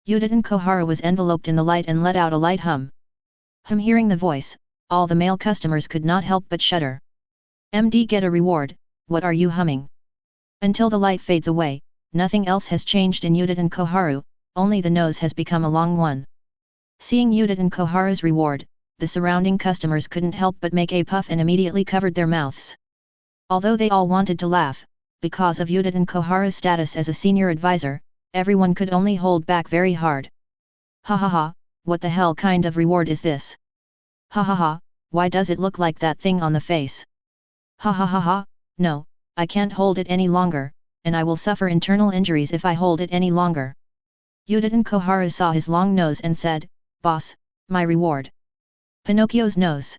Yuditen Koharu was enveloped in the light and let out a light hum. Hearing the voice, all the male customers could not help but shudder. "MD get a reward, what are you humming?" Until the light fades away, nothing else has changed in Yuditen Koharu, only the nose has become a long one. Seeing Yuditen Koharu's reward, the surrounding customers couldn't help but make a puff and immediately covered their mouths. Although they all wanted to laugh, because of Yuditen Koharu's status as a senior advisor, everyone could only hold back very hard. "Ha ha ha, what the hell kind of reward is this? Ha ha ha, why does it look like that thing on the face? Ha ha ha ha, no, I can't hold it any longer, and I will suffer internal injuries if I hold it any longer." Yuditen Koharu saw his long nose and said, "Boss, my reward." Pinocchio's nose.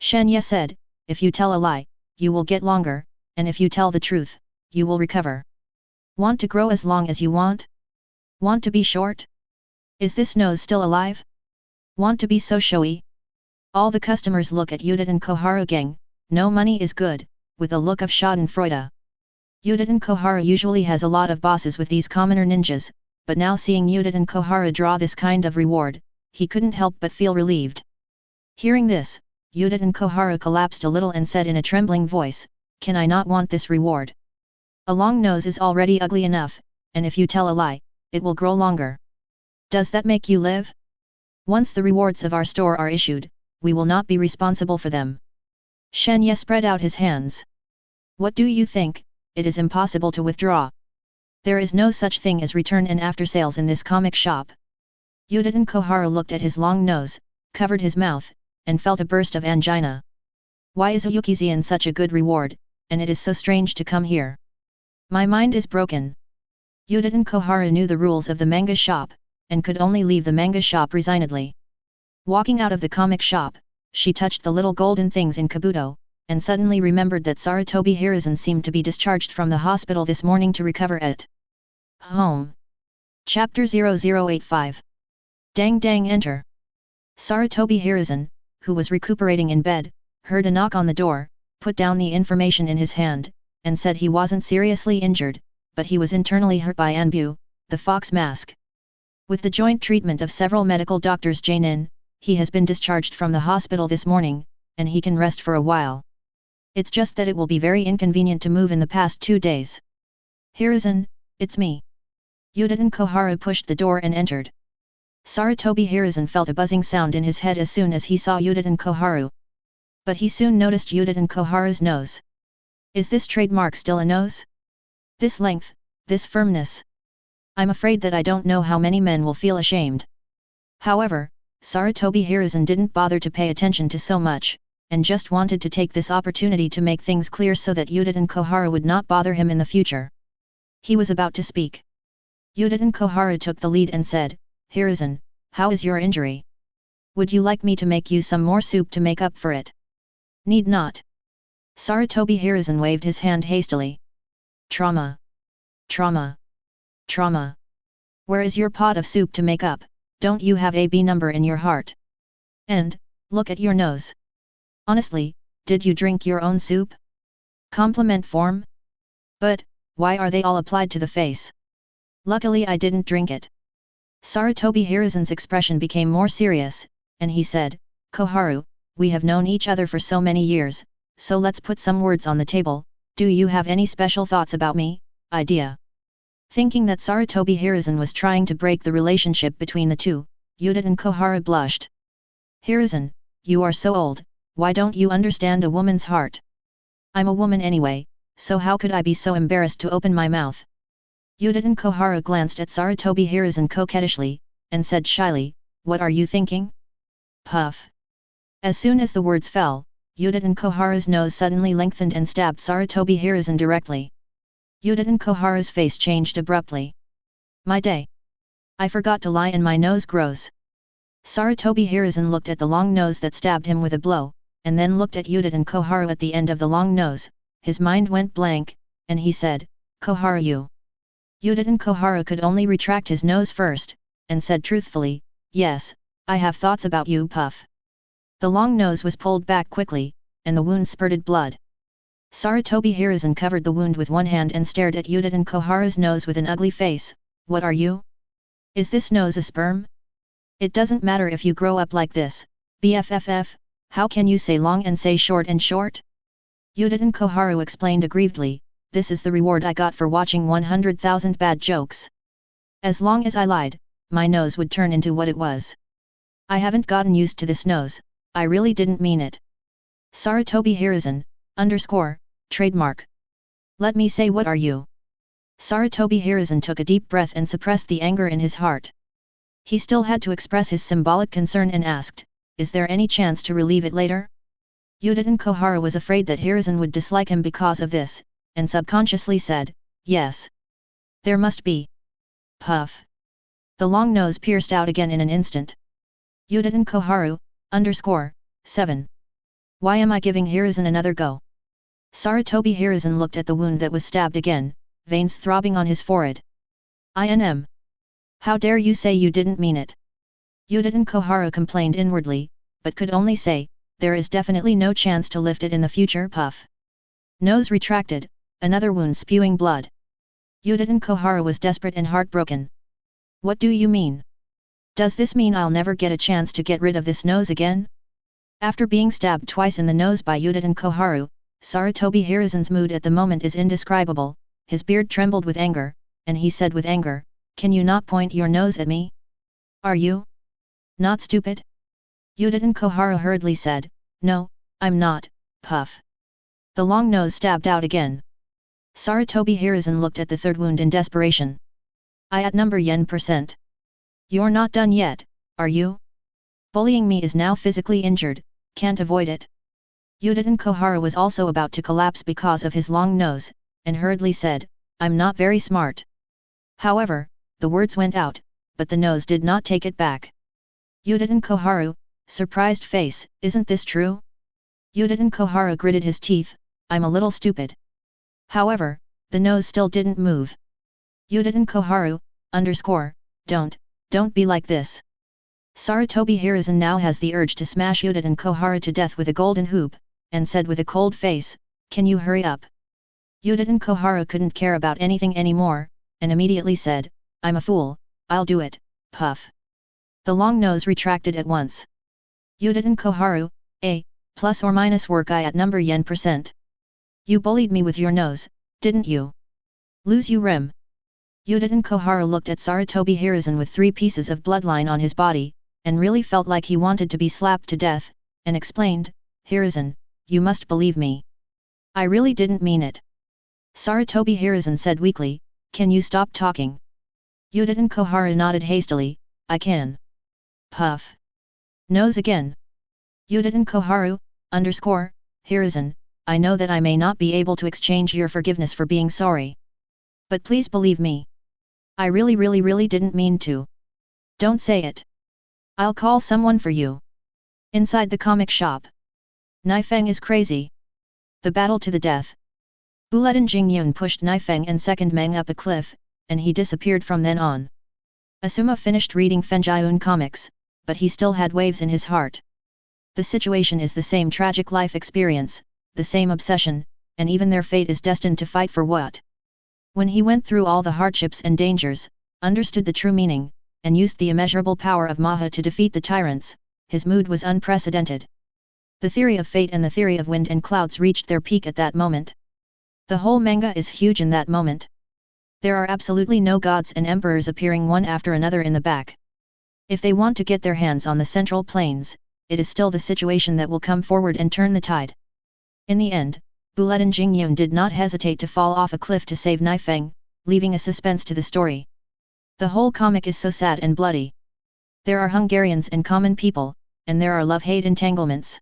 Shen Ye said, "If you tell a lie, you will get longer, and if you tell the truth, you will recover. Want to grow as long as you want? Want to be short? Is this nose still alive? Want to be so showy?" All the customers look at Yuditen Koharu gang, "No money is good," with a look of schadenfreude. Yuditen Koharu usually has a lot of bosses with these commoner ninjas, but now seeing Yuditen Koharu draw this kind of reward, he couldn't help but feel relieved. Hearing this, Yuditen Koharu collapsed a little and said in a trembling voice, "Can I not want this reward? A long nose is already ugly enough, and if you tell a lie, it will grow longer. Does that make you live? Once the rewards of our store are issued, we will not be responsible for them." Shen Ye spread out his hands. "What do you think? It is impossible to withdraw. There is no such thing as return and after sales in this comic shop." Yuditen Koharu looked at his long nose, covered his mouth, and felt a burst of angina. Why is a Yukizian such a good reward, and it is so strange to come here? My mind is broken. Yudin Koharu knew the rules of the manga shop, and could only leave the manga shop resignedly. Walking out of the comic shop, she touched the little golden things in Kabuto, and suddenly remembered that Sarutobi Hiruzen seemed to be discharged from the hospital this morning to recover at home. Chapter 0085. Dang dang enter. Sarutobi Hiruzen, who was recuperating in bed, heard a knock on the door, put down the information in his hand, and said he wasn't seriously injured, but he was internally hurt by Anbu, the fox mask. With the joint treatment of several medical doctors Jainin, he has been discharged from the hospital this morning, and he can rest for a while. It's just that it will be very inconvenient to move in the past 2 days. Hiruzen, it's me. Yudin Koharu pushed the door and entered. Sarutobi Hiruzen felt a buzzing sound in his head as soon as he saw Yudin Koharu. But he soon noticed Yudin Koharu's nose. Is this trademark still a nose? This length, this firmness. I'm afraid that I don't know how many men will feel ashamed. However, Sarutobi Hiruzen didn't bother to pay attention to so much, and just wanted to take this opportunity to make things clear so that Yudin Koharu would not bother him in the future. He was about to speak. Yudin Koharu took the lead and said, Hiruzen, how is your injury? Would you like me to make you some more soup to make up for it? Need not. Sarutobi Hiruzen waved his hand hastily. Trauma. Trauma. Trauma. Where is your pot of soup to make up? Don't you have a B number in your heart? And, look at your nose. Honestly, did you drink your own soup? Compliment form? But, why are they all applied to the face? Luckily I didn't drink it. Sarutobi Hiruzen's expression became more serious, and he said, Koharu, we have known each other for so many years, so let's put some words on the table. Do you have any special thoughts about me? Idea. Thinking that Sarutobi Hiruzen was trying to break the relationship between the two, Yudin Koharu blushed. Hiruzen, you are so old, why don't you understand a woman's heart? I'm a woman anyway, so how could I be so embarrassed to open my mouth? Yudin Koharu glanced at Sarutobi Hiruzen coquettishly, and said shyly, what are you thinking? Puff. As soon as the words fell, Yudin Koharu's nose suddenly lengthened and stabbed Sarutobi Hiruzen directly. Yudin Koharu's face changed abruptly. My day! I forgot to lie and my nose grows. Sarutobi Hiruzen looked at the long nose that stabbed him with a blow, and then looked at Yudin Koharu at the end of the long nose. His mind went blank, and he said, Koharu you. Yudin Koharu could only retract his nose first, and said truthfully, yes, I have thoughts about you puff. The long nose was pulled back quickly, and the wound spurted blood. Sarutobi Hiruzen covered the wound with one hand and stared at Yudin Koharu's nose with an ugly face. What are you? Is this nose a sperm? It doesn't matter if you grow up like this, BFFF, how can you say long and say short and short? Yudin Koharu explained aggrievedly, this is the reward I got for watching 100,000 bad jokes. As long as I lied, my nose would turn into what it was. I haven't gotten used to this nose, I really didn't mean it. Sarutobi Hiruzen, trademark. Let me say what are you? Sarutobi Hiruzen took a deep breath and suppressed the anger in his heart. He still had to express his symbolic concern and asked, is there any chance to relieve it later? Yudin Koharu was afraid that Hiruzen would dislike him because of this, and subconsciously said, yes. There must be. Puff. The long nose pierced out again in an instant. Yudin Koharu, 7. Why am I giving Hiruzen another go? Sarutobi Hiruzen looked at the wound that was stabbed again, veins throbbing on his forehead. INM. How dare you say you didn't mean it? Yudin Koharu complained inwardly, but could only say, there is definitely no chance to lift it in the future puff. Nose retracted, another wound spewing blood. Yudin Koharu was desperate and heartbroken. What do you mean? Does this mean I'll never get a chance to get rid of this nose again? After being stabbed twice in the nose by Yudin Koharu, Sarutobi Hiruzen's mood at the moment is indescribable. His beard trembled with anger, and he said with anger, can you not point your nose at me? Are you not stupid? Yudin Koharu hurriedly said, no, I'm not, puff. The long nose stabbed out again. Sarutobi Hiruzen looked at the third wound in desperation. I at number %. You're not done yet, are you? Bullying me is now physically injured, can't avoid it. Yudin Koharu was also about to collapse because of his long nose, and hurriedly said, "I'm not very smart." However, the words went out, but the nose did not take it back. Yudin Koharu, surprised face, "Isn't this true?" Yudin Koharu gritted his teeth, "I'm a little stupid." However, the nose still didn't move. Yudin Koharu, don't be like this. Sarutobi Hiruzen now has the urge to smash Yudin Koharu to death with a golden hoop, and said with a cold face, "Can you hurry up?" Yudin Koharu couldn't care about anything anymore, and immediately said, "I'm a fool, I'll do it," puff. The long nose retracted at once. Yudin Koharu, plus or minus work I at number yen %. You bullied me with your nose, didn't you? Lose you rim. Yudin Koharu looked at Sarutobi Hiruzen with 3 pieces of bloodline on his body, and really felt like he wanted to be slapped to death, and explained, "Hiruzen, you must believe me. I really didn't mean it." Sarutobi Hiruzen said weakly, "Can you stop talking?" Yudin Koharu nodded hastily, "I can." Puff. Nose again. Yudin Koharu, Hiruzen, I know that I may not be able to exchange your forgiveness for being sorry. But please believe me. I really didn't mean to. Don't say it. I'll call someone for you. Inside the comic shop. Naifeng is crazy. The battle to the death. Bulletin Jingyun pushed Naifeng and second Meng up a cliff, and he disappeared from then on. Asuma finished reading Fenjiun comics, but he still had waves in his heart. The situation is the same tragic life experience, the same obsession, and even their fate is destined to fight for what? When he went through all the hardships and dangers, understood the true meaning, and used the immeasurable power of Maha to defeat the tyrants, his mood was unprecedented. The theory of fate and the theory of wind and clouds reached their peak at that moment. The whole manga is huge in that moment. There are absolutely no gods and emperors appearing one after another in the back. If they want to get their hands on the central planes, it is still the situation that will come forward and turn the tide. In the end, Bulletin Jingyun did not hesitate to fall off a cliff to save Naifeng, leaving a suspense to the story. The whole comic is so sad and bloody. There are Hungarians and common people, and there are love-hate entanglements.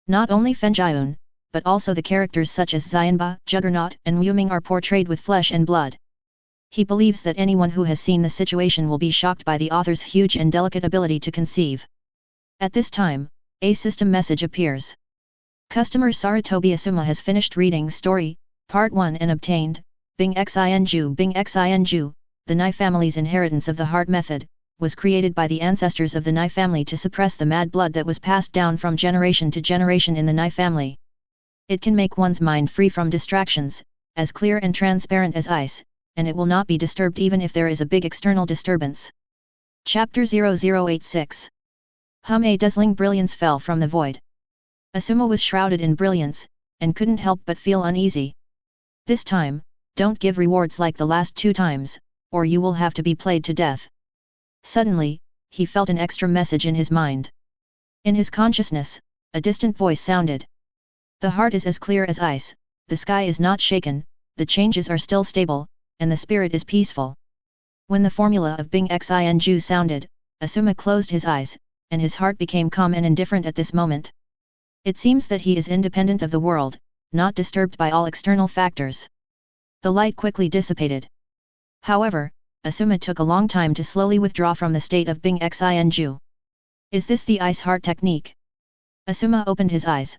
Not only Fenjiun, but also the characters such as Xianba, Juggernaut and Wuming are portrayed with flesh and blood. He believes that anyone who has seen the situation will be shocked by the author's huge and delicate ability to conceive. At this time, a system message appears. Customer Sarutobi Asuma has finished reading story, part 1 and obtained, Bing Xinju, the Nai family's inheritance of the heart method, was created by the ancestors of the Nai family to suppress the mad blood that was passed down from generation to generation in the Nai family. It can make one's mind free from distractions, as clear and transparent as ice, and it will not be disturbed even if there is a big external disturbance. Chapter 0086. A dazzling brilliance fell from the void. Asuma was shrouded in brilliance, and couldn't help but feel uneasy. This time, don't give rewards like the last 2 times, or you will have to be played to death. Suddenly, he felt an extra message in his mind. In his consciousness, a distant voice sounded. The heart is as clear as ice, the sky is not shaken, the changes are still stable, and the spirit is peaceful. When the formula of Bing Xinju sounded, Asuma closed his eyes, and his heart became calm and indifferent at this moment. It seems that he is independent of the world, not disturbed by all external factors. The light quickly dissipated. However, Asuma took a long time to slowly withdraw from the state of Bing Xinju. Is this the ice heart technique? Asuma opened his eyes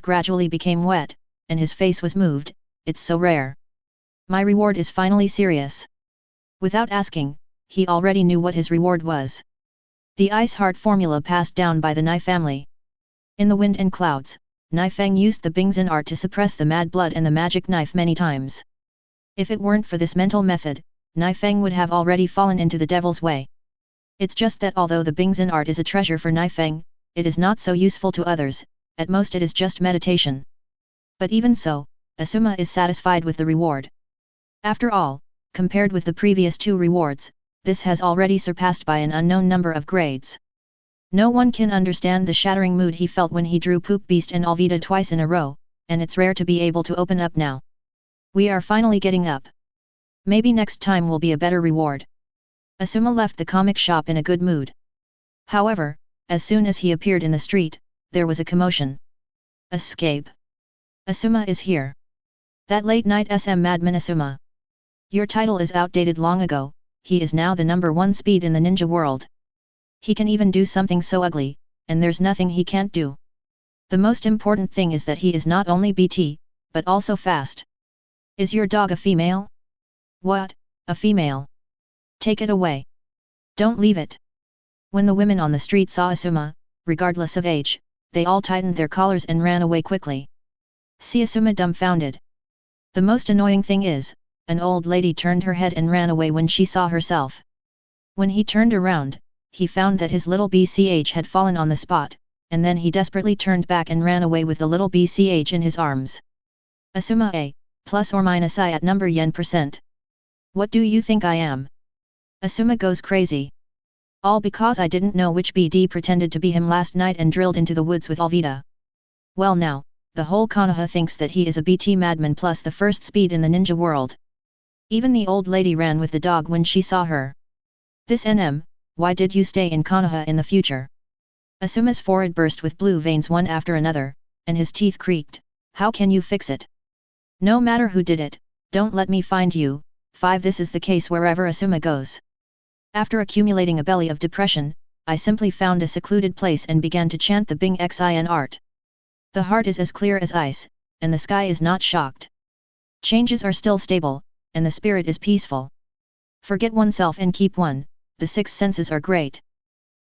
gradually became wet, and his face was moved. It's so rare. My reward is finally serious. Without asking, he already knew what his reward was. The ice heart formula passed down by the Nai family. In the wind and clouds, Naifeng used the Bingzhen art to suppress the mad blood and the magic knife many times. If it weren't for this mental method, Naifeng would have already fallen into the devil's way. It's just that although the Bingzhen art is a treasure for Naifeng, it is not so useful to others, at most it is just meditation. But even so, Asuma is satisfied with the reward. After all, compared with the previous 2 rewards, this has already surpassed by an unknown number of grades. No one can understand the shattering mood he felt when he drew Poop Beast and Alvida twice in a row, and it's rare to be able to open up now. We are finally getting up. Maybe next time will be a better reward. Asuma left the comic shop in a good mood. However, as soon as he appeared in the street, there was a commotion. Escape. Asuma is here. That late night SM madman Asuma. Your title is outdated long ago, he is now the number 1 speed in the ninja world. He can even do something so ugly, and there's nothing he can't do. The most important thing is that he is not only BT, but also fast. Is your dog a female? What, a female? Take it away. Don't leave it. When the women on the street saw Asuma, regardless of age, they all tightened their collars and ran away quickly. See Asuma dumbfounded. The most annoying thing is, an old lady turned her head and ran away when she saw herself. When he turned around, he found that his little BCH had fallen on the spot, and then he desperately turned back and ran away with the little BCH in his arms. Asuma A, plus or minus I at number yen %. What do you think I am? Asuma goes crazy. All because I didn't know which BD pretended to be him last night and drilled into the woods with Alvita. Well now, the whole Konoha thinks that he is a BT madman plus the first speed in the ninja world. Even the old lady ran with the dog when she saw her. This NM, why did you stay in Konoha in the future? Asuma's forehead burst with blue veins one after another, and his teeth creaked. How can you fix it? No matter who did it, don't let me find you. 5 This is the case wherever Asuma goes. After accumulating a belly of depression, I simply found a secluded place and began to chant the Bing Xin art. The heart is as clear as ice, and the sky is not shocked. Changes are still stable, and the spirit is peaceful. Forget oneself and keep one, the 6 senses are great.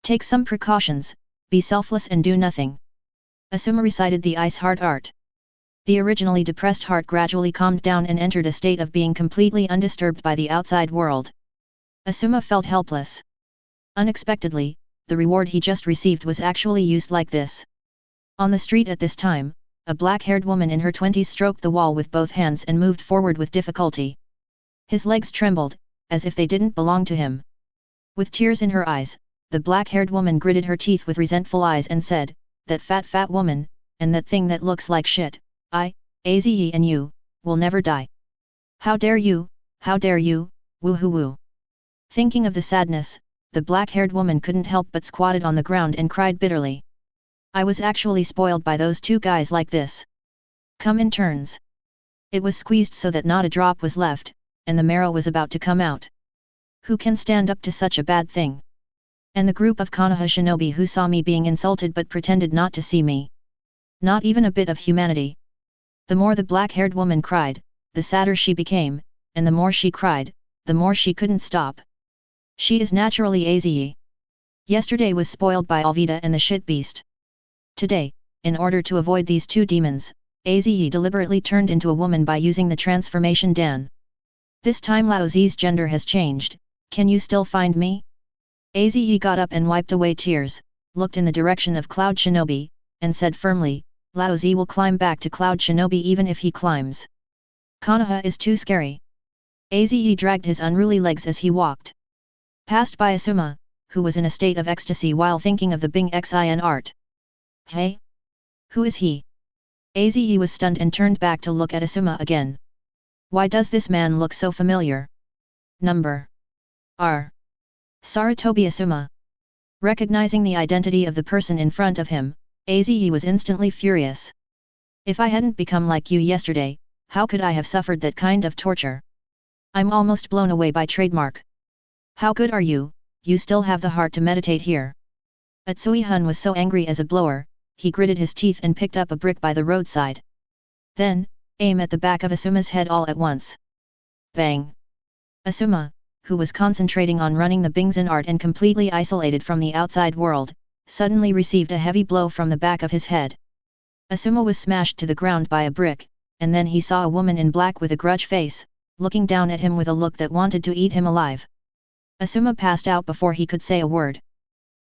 Take some precautions, be selfless and do nothing. Asuma recited the ice heart art. The originally depressed heart gradually calmed down and entered a state of being completely undisturbed by the outside world. Asuma felt helpless. Unexpectedly, the reward he just received was actually used like this. On the street at this time, a black-haired woman in her 20s stroked the wall with both hands and moved forward with difficulty. His legs trembled, as if they didn't belong to him. With tears in her eyes, the black-haired woman gritted her teeth with resentful eyes and said, "That fat woman, and that thing that looks like shit, Aze and you, will never die. How dare you, woo-hoo-woo." Thinking of the sadness, the black-haired woman couldn't help but squatted on the ground and cried bitterly. I was actually spoiled by those 2 guys like this. Come in turns. It was squeezed so that not a drop was left, and the marrow was about to come out. Who can stand up to such a bad thing? And the group of Konoha shinobi who saw me being insulted but pretended not to see me. Not even a bit of humanity. The more the black-haired woman cried, the sadder she became, and the more she cried, the more she couldn't stop. She is naturally Aze. Yesterday was spoiled by Alvita and the shit beast. Today, in order to avoid these 2 demons, Aze deliberately turned into a woman by using the transformation Dan. This time Lao Zi's gender has changed. Can you still find me? Aze got up and wiped away tears, looked in the direction of Cloud Shinobi, and said firmly, Lao Z will climb back to Cloud Shinobi even if he climbs. Konoha is too scary. Aze dragged his unruly legs as he walked. Passed by Asuma, who was in a state of ecstasy while thinking of the Bing Xin art. Hey? Who is he? Aze was stunned and turned back to look at Asuma again. Why does this man look so familiar? Number R. Sarutobi Asuma. Recognizing the identity of the person in front of him, Aze was instantly furious. If I hadn't become like you yesterday, how could I have suffered that kind of torture? I'm almost blown away by trademark. How good are you, you still have the heart to meditate here. Atsui-hun was so angry as a blower, he gritted his teeth and picked up a brick by the roadside. Then, aim at the back of Asuma's head all at once. Bang! Asuma, who was concentrating on running the Bingzin art and completely isolated from the outside world, suddenly received a heavy blow from the back of his head. Asuma was smashed to the ground by a brick, and then he saw a woman in black with a grudge face, looking down at him with a look that wanted to eat him alive. Asuma passed out before he could say a word.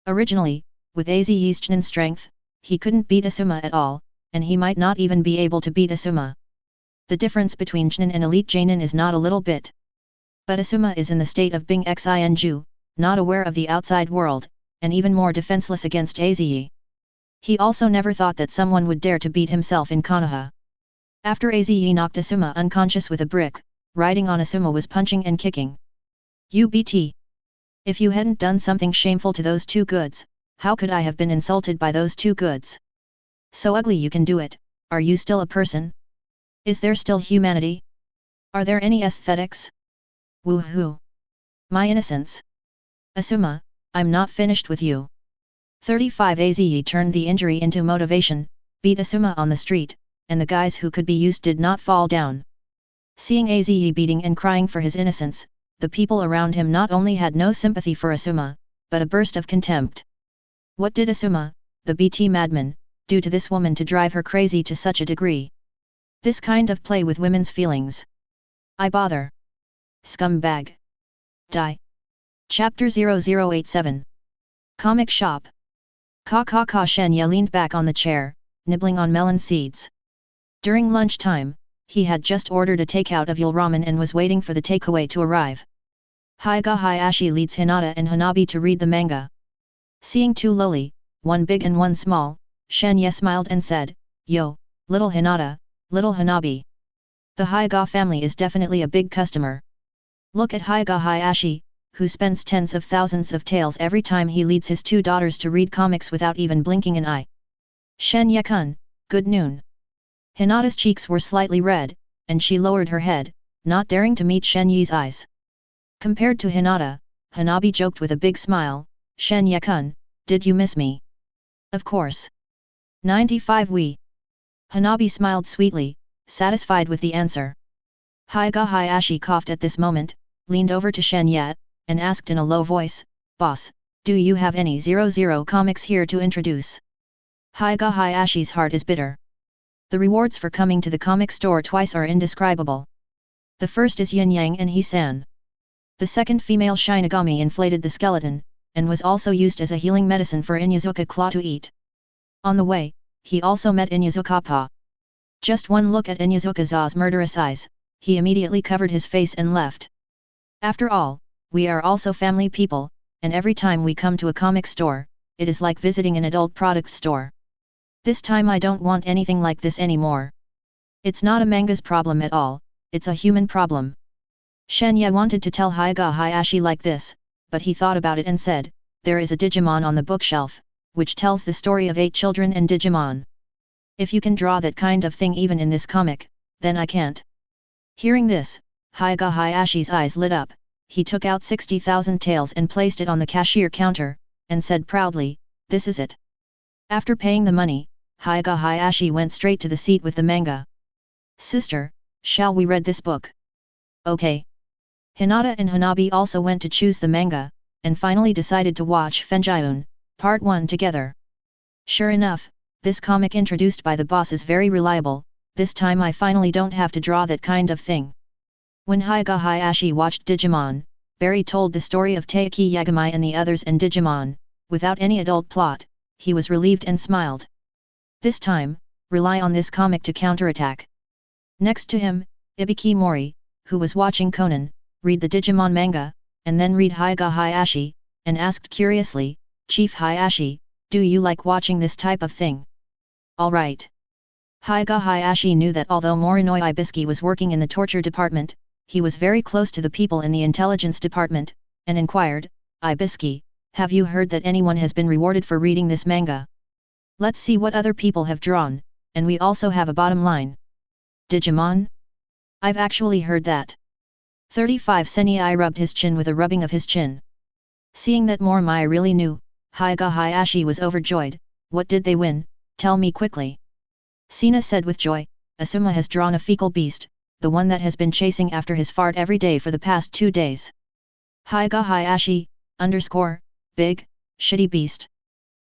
Originally, with Aze's Chunin strength, he couldn't beat Asuma at all, and he might not even be able to beat Asuma. The difference between Chunin and Elite Jainin is not a little bit. But Asuma is in the state of Bing Xin, not aware of the outside world, and even more defenseless against Aze. He also never thought that someone would dare to beat himself in Konoha. After Aze knocked Asuma unconscious with a brick, riding on Asuma was punching and kicking. UBT. If you hadn't done something shameful to those 2 goods, how could I have been insulted by those 2 goods? So ugly you can do it, Are you still a person? Is there still humanity? Are there any aesthetics? Woohoo! My innocence! Asuma, I'm not finished with you. 35 Aze turned the injury into motivation, beat Asuma on the street, and the guys who could be used did not fall down. Seeing Aze beating and crying for his innocence, the people around him not only had no sympathy for Asuma, but a burst of contempt. What did Asuma, the BT madman, do to this woman to drive her crazy to such a degree? This kind of play with women's feelings. I bother. Scumbag. Die. Chapter 0087. Comic Shop. Shen Ye leaned back on the chair, nibbling on melon seeds. During lunchtime, he had just ordered a takeout of eel ramen and was waiting for the takeaway to arrive. Hyuga Hayashi leads Hinata and Hanabi to read the manga. Seeing two loli, one big and one small, Shen Ye smiled and said, "Yo, little Hinata, little Hanabi. The Hyuga family is definitely a big customer. Look at Hyuga Hayashi, who spends tens of thousands of taels every time he leads his two daughters to read comics without even blinking an eye. Shen Ye-kun, good noon." Hinata's cheeks were slightly red, and she lowered her head, not daring to meet Shen Ye's eyes. Compared to Hinata, Hanabi joked with a big smile, "Shen Ye-kun, did you miss me?" "Of course. 95 we." Hanabi smiled sweetly, satisfied with the answer. Hyuga Hayashi coughed at this moment, leaned over to Shen Ye, and asked in a low voice, "Boss, do you have any 00 comics here to introduce?" Hyuga Hayashi's heart is bitter. The rewards for coming to the comic store twice are indescribable. The first is Yin Yang and He-san. The second female Shinigami inflated the skeleton, and was also used as a healing medicine for Inyazuka Claw to eat. On the way, he also met Inyazuka Pa. Just one look at Inyazuka-za's murderous eyes, he immediately covered his face and left. After all, we are also family people, and every time we come to a comic store, it is like visiting an adult products store. This time I don't want anything like this anymore. It's not a manga's problem at all, it's a human problem. Shen Ye wanted to tell Hyuga Hayashi like this, but he thought about it and said, "There is a Digimon on the bookshelf, which tells the story of 8 children and Digimon. If you can draw that kind of thing even in this comic, then I can't." Hearing this, Hyuga Hayashi's eyes lit up, he took out 60,000 taels and placed it on the cashier counter, and said proudly, "This is it." After paying the money, Hyuga Hayashi went straight to the seat with the manga. "Sister, shall we read this book?" "Okay." Hinata and Hanabi also went to choose the manga, and finally decided to watch Fenjiun, Part 1 together. Sure enough, this comic introduced by the boss is very reliable, this time I finally don't have to draw that kind of thing. When Hyuga Hayashi watched Digimon, Barry told the story of Taiki Yagami and the others and Digimon, without any adult plot, he was relieved and smiled. This time, rely on this comic to counterattack. Next to him, Ibiki Mori, who was watching Conan, read the Digimon manga, and then read Hyuga Hayashi, and asked curiously, "Chief Hayashi, do you like watching this type of thing?" "Alright." Hyuga Hayashi knew that although Morinoi Ibisky was working in the torture department, he was very close to the people in the intelligence department, and inquired, "Ibisky, have you heard that anyone has been rewarded for reading this manga? Let's see what other people have drawn, and we also have a bottom line." "Digimon? I've actually heard that." 35 Senii rubbed his chin with a rubbing of his chin. Seeing that Morimai really knew, Hyuga Hayashi was overjoyed. "What did they win? Tell me quickly." Sina said with joy, "Asuma has drawn a fecal beast, the one that has been chasing after his fart every day for the past 2 days. Hyuga Hayashi, big, shitty beast."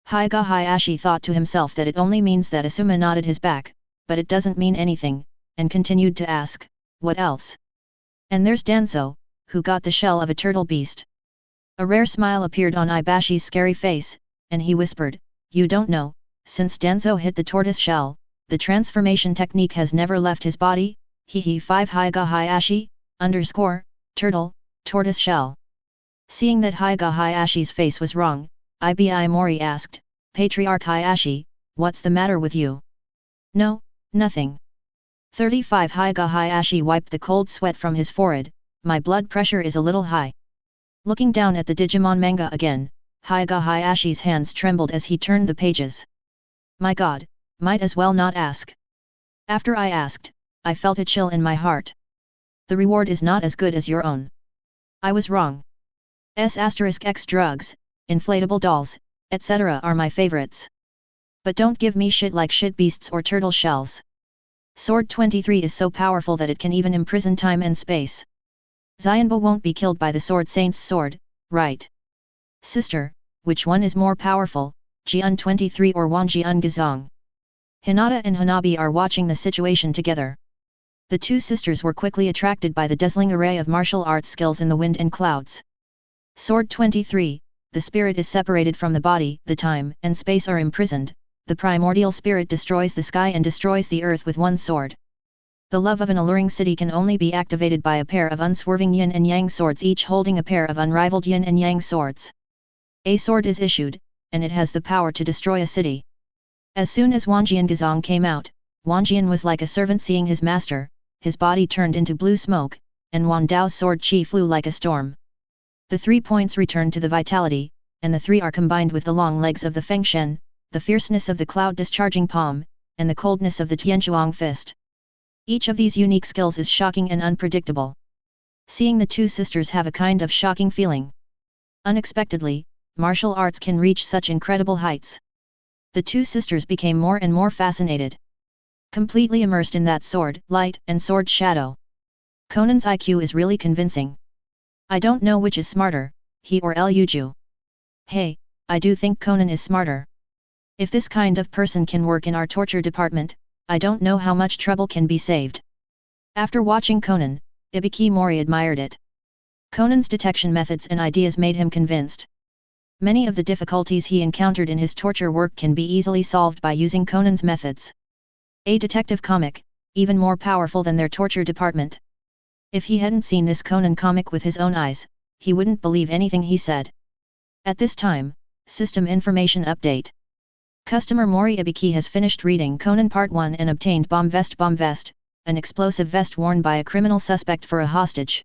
Hyuga Hayashi thought to himself that it only means that Asuma nodded his back, but it doesn't mean anything, and continued to ask, "What else?" "And there's Danzo, who got the shell of a turtle beast." A rare smile appeared on Ibashi's scary face, and he whispered, "You don't know, since Danzo hit the tortoise shell, the transformation technique has never left his body." Hehe 5 Hyuga Hayashi, turtle, tortoise shell. Seeing that Hyuga Hayashi's face was wrong, Ibi Mori asked, "Patriarch Hayashi, what's the matter with you?" "No, nothing." 35 Hyuga Hayashi wiped the cold sweat from his forehead, "My blood pressure is a little high." Looking down at the Digimon manga again, Hyuga Hayashi's hands trembled as he turned the pages. "My god, might as well not ask." After I asked, I felt a chill in my heart. The reward is not as good as your own. I was wrong. X drugs, inflatable dolls, etc. are my favorites. But don't give me shit like shit beasts or turtle shells. Sword 23 is so powerful that it can even imprison time and space. Xianbo won't be killed by the Sword Saint's sword, right? Sister, which one is more powerful, Jian 23 or Wangjian Gazong? Hinata and Hanabi are watching the situation together. The two sisters were quickly attracted by the dazzling array of martial arts skills in the wind and clouds. Sword 23, the spirit is separated from the body, the time and space are imprisoned, the primordial spirit destroys the sky and destroys the earth with one sword. The love of an alluring city can only be activated by a pair of unswerving yin and yang swords, each holding a pair of unrivaled yin and yang swords. A sword is issued, and it has the power to destroy a city. As soon as Wangjian Gazong came out, Wangjian was like a servant seeing his master, his body turned into blue smoke, and Wan Dao's sword chi flew like a storm. The 3 points return to the vitality, and the 3 are combined with the long legs of the Feng Shen, the fierceness of the cloud discharging palm, and the coldness of the Tianzhuang fist. Each of these unique skills is shocking and unpredictable. Seeing the two sisters have a kind of shocking feeling. Unexpectedly, martial arts can reach such incredible heights. The two sisters became more and more fascinated. Completely immersed in that sword, light, and sword shadow. Conan's IQ is really convincing. I don't know which is smarter, he or Liu Ju. Hey, I do think Conan is smarter. If this kind of person can work in our torture department, I don't know how much trouble can be saved. After watching Conan, Ibiki Mori admired it. Conan's detection methods and ideas made him convinced. Many of the difficulties he encountered in his torture work can be easily solved by using Conan's methods. A detective comic, even more powerful than their torture department. If he hadn't seen this Conan comic with his own eyes, he wouldn't believe anything he said. At this time, System Information Update. Customer Mori Ibiki has finished reading Conan Part 1 and obtained bomb vest, an explosive vest worn by a criminal suspect for a hostage.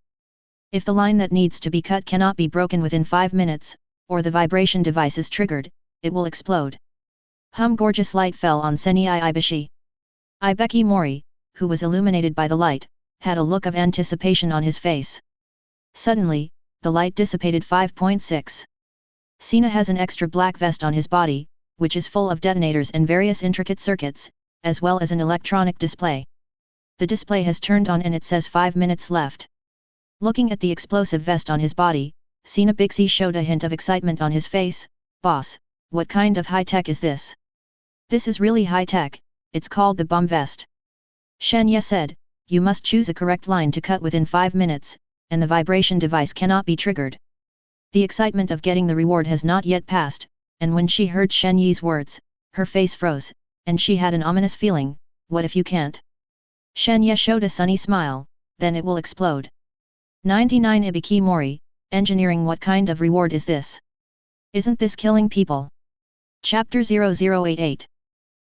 If the line that needs to be cut cannot be broken within 5 minutes, or the vibration device is triggered, it will explode. Gorgeous light fell on Shen Ye Ibishi. Ibeki Mori, who was illuminated by the light, had a look of anticipation on his face. Suddenly, the light dissipated. 5.6. Sina has an extra black vest on his body, which is full of detonators and various intricate circuits, as well as an electronic display. The display has turned on and it says 5 minutes left. Looking at the explosive vest on his body, Sina Bixi showed a hint of excitement on his face. Boss, what kind of high-tech is this? This is really high-tech, it's called the bomb vest. Shen Ye said, you must choose a correct line to cut within 5 minutes, and the vibration device cannot be triggered. The excitement of getting the reward has not yet passed, and when she heard Shen Ye's words, her face froze, and she had an ominous feeling, what if you can't? Shen Ye showed a sunny smile, then it will explode. 99 Ibiki Mori, engineering. What kind of reward is this? Isn't this killing people? Chapter 0088.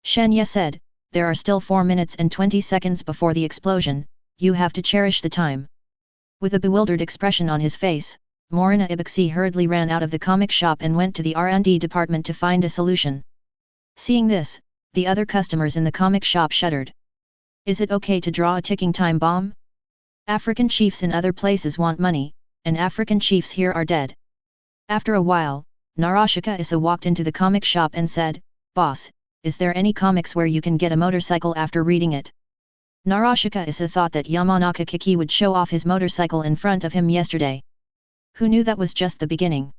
Shen Ye said, there are still 4 minutes and 20 seconds before the explosion, you have to cherish the time. With a bewildered expression on his face, Morina Ibixi hurriedly ran out of the comic shop and went to the R&D department to find a solution. Seeing this, the other customers in the comic shop shuddered. Is it okay to draw a ticking time bomb? African chiefs in other places want money, and African chiefs here are dead. After a while, Narashika Issa walked into the comic shop and said, Boss, is there any comics where you can get a motorcycle after reading it? Narashika Issa thought that Yamanaka Kiki would show off his motorcycle in front of him yesterday. Who knew that was just the beginning?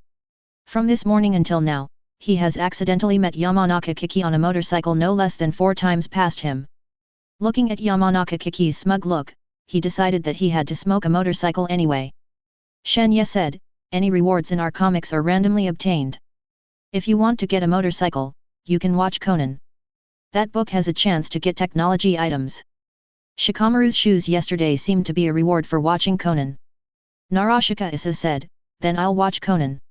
From this morning until now, he has accidentally met Yamanaka Kiki on a motorcycle no less than 4 times past him. Looking at Yamanaka Kiki's smug look, he decided that he had to smoke a motorcycle anyway. Shen Ye said, any rewards in our comics are randomly obtained. If you want to get a motorcycle, you can watch Conan. That book has a chance to get technology items. Shikamaru's shoes yesterday seemed to be a reward for watching Conan. Narashika Issa said, then I'll watch Conan.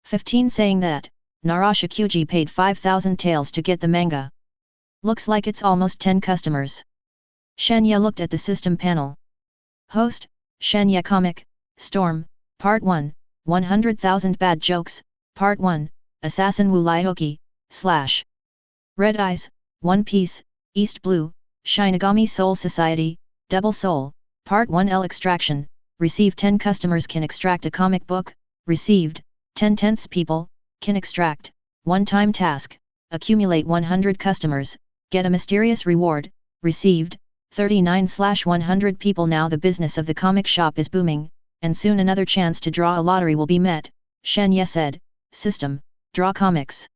15 Saying that, Narashikyuji paid 5,000 taels to get the manga. Looks like it's almost 10 customers. Shen Ye looked at the system panel. Host, Shen Ye Comic, Storm, Part 1, 100,000 Bad Jokes, Part 1, Assassin Wu Laihoki, / Red Eyes, One Piece, East Blue, Shinigami Soul Society, Double Soul, Part 1L Extraction, receive 10 customers can extract a comic book, received, 10/10 people, can extract, one-time task, accumulate 100 customers, get a mysterious reward, received, 39/100 people. Now the business of the comic shop is booming, and soon another chance to draw a lottery will be met, Shen Ye said. System, draw comics.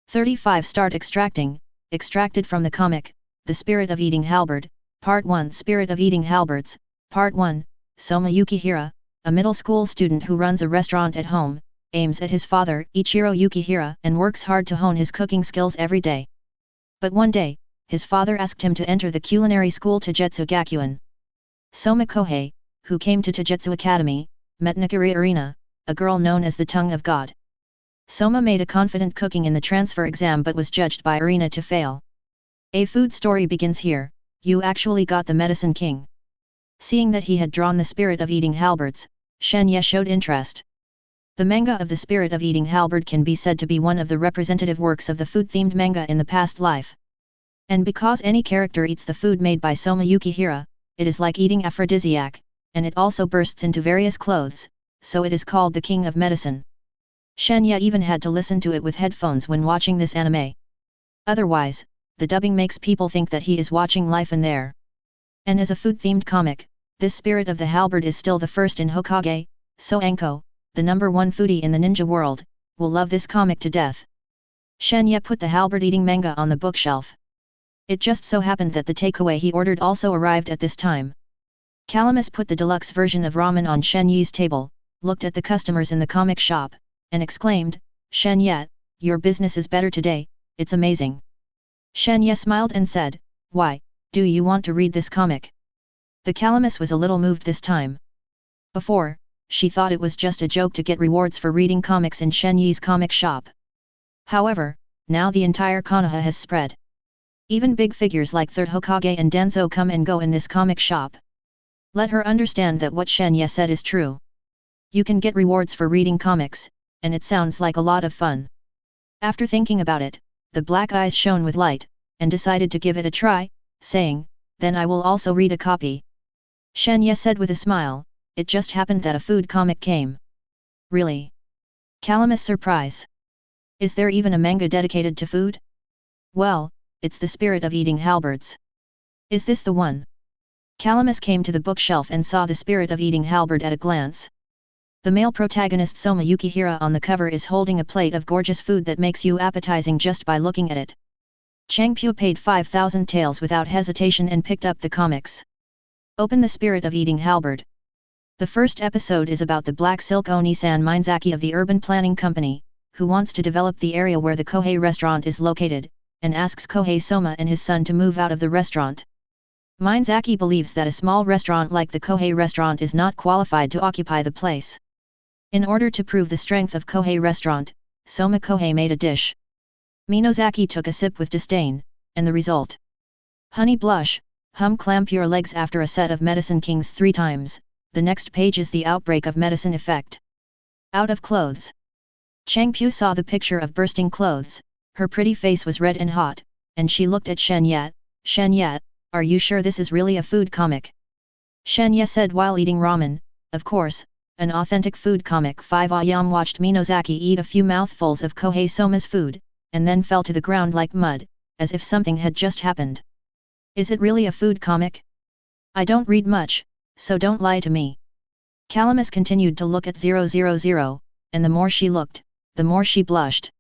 35 Start extracting, extracted from the comic, The Spirit of Eating Halberd, Part 1 Spirit of Eating Halberds, Part 1, Soma Yukihira, a middle school student who runs a restaurant at home, aims at his father, Ichiro Yukihira, and works hard to hone his cooking skills every day. But one day, his father asked him to enter the culinary school Taijutsu Gakuin. Soma Kohei, who came to Taijutsu Academy, met Nakiri Arena, a girl known as the Tongue of God. Soma made a confident cooking in the transfer exam but was judged by Arena to fail. A food story begins here. You actually got the Medicine King. Seeing that he had drawn the Spirit of Eating Halberds, Shen Ye showed interest. The manga of the Spirit of Eating Halberd can be said to be one of the representative works of the food-themed manga in the past life. And because any character eats the food made by Soma Yukihira, it is like eating aphrodisiac, and it also bursts into various clothes, so it is called the King of Medicine. Shen Ye even had to listen to it with headphones when watching this anime. Otherwise, the dubbing makes people think that he is watching Life and There. And as a food-themed comic, this Spirit of the Halberd is still the first in Hokage, so Anko, the #1 foodie in the ninja world, will love this comic to death. Shen Ye put the halberd-eating manga on the bookshelf. It just so happened that the takeaway he ordered also arrived at this time. Calamus put the deluxe version of ramen on Shen Ye's table, looked at the customers in the comic shop, and exclaimed, "Shen Ye, your business is better today, it's amazing." Shen Ye smiled and said, "Why, do you want to read this comic?" The Calamus was a little moved this time. Before, she thought it was just a joke to get rewards for reading comics in Shen Ye's comic shop. However, now the entire Konoha has spread. Even big figures like Third Hokage and Danzo come and go in this comic shop. Let her understand that what Shen Ye said is true. You can get rewards for reading comics, and it sounds like a lot of fun. After thinking about it, the black eyes shone with light, and decided to give it a try, saying, "Then I will also read a copy." Shen Ye said with a smile, "It just happened that a food comic came." "Really?" Calamus' surprise. "Is there even a manga dedicated to food?" "Well, it's the Spirit of Eating Halberds." "Is this the one?" Calamus came to the bookshelf and saw the Spirit of Eating Halberd at a glance. The male protagonist Soma Yukihira on the cover is holding a plate of gorgeous food that makes you appetizing just by looking at it. Changpyo paid 5,000 taels without hesitation and picked up the comics. Open the Spirit of Eating Halberd. The first episode is about the Black Silk Oni-san Minezaki of the Urban Planning Company, who wants to develop the area where the Kohei restaurant is located, and asks Kohei Soma and his son to move out of the restaurant. Minezaki believes that a small restaurant like the Kohei restaurant is not qualified to occupy the place. In order to prove the strength of Kohei restaurant, Soma Kohei made a dish. Minozaki took a sip with disdain, and the result. Honey blush, clamp your legs after a set of Medicine Kings 3 times, the next page is the outbreak of medicine effect. Out of clothes. Changpyo saw the picture of bursting clothes, her pretty face was red and hot, and she looked at Shen Ye. "Shen Ye, are you sure this is really a food comic?" Shen Ye said while eating ramen, "Of course, an authentic food comic." 5 Ayam watched Minozaki eat a few mouthfuls of Kohei Soma's food, and then fell to the ground like mud, as if something had just happened. "Is it really a food comic? I don't read much, so don't lie to me." Calamus continued to look at 000, and the more she looked, the more she blushed.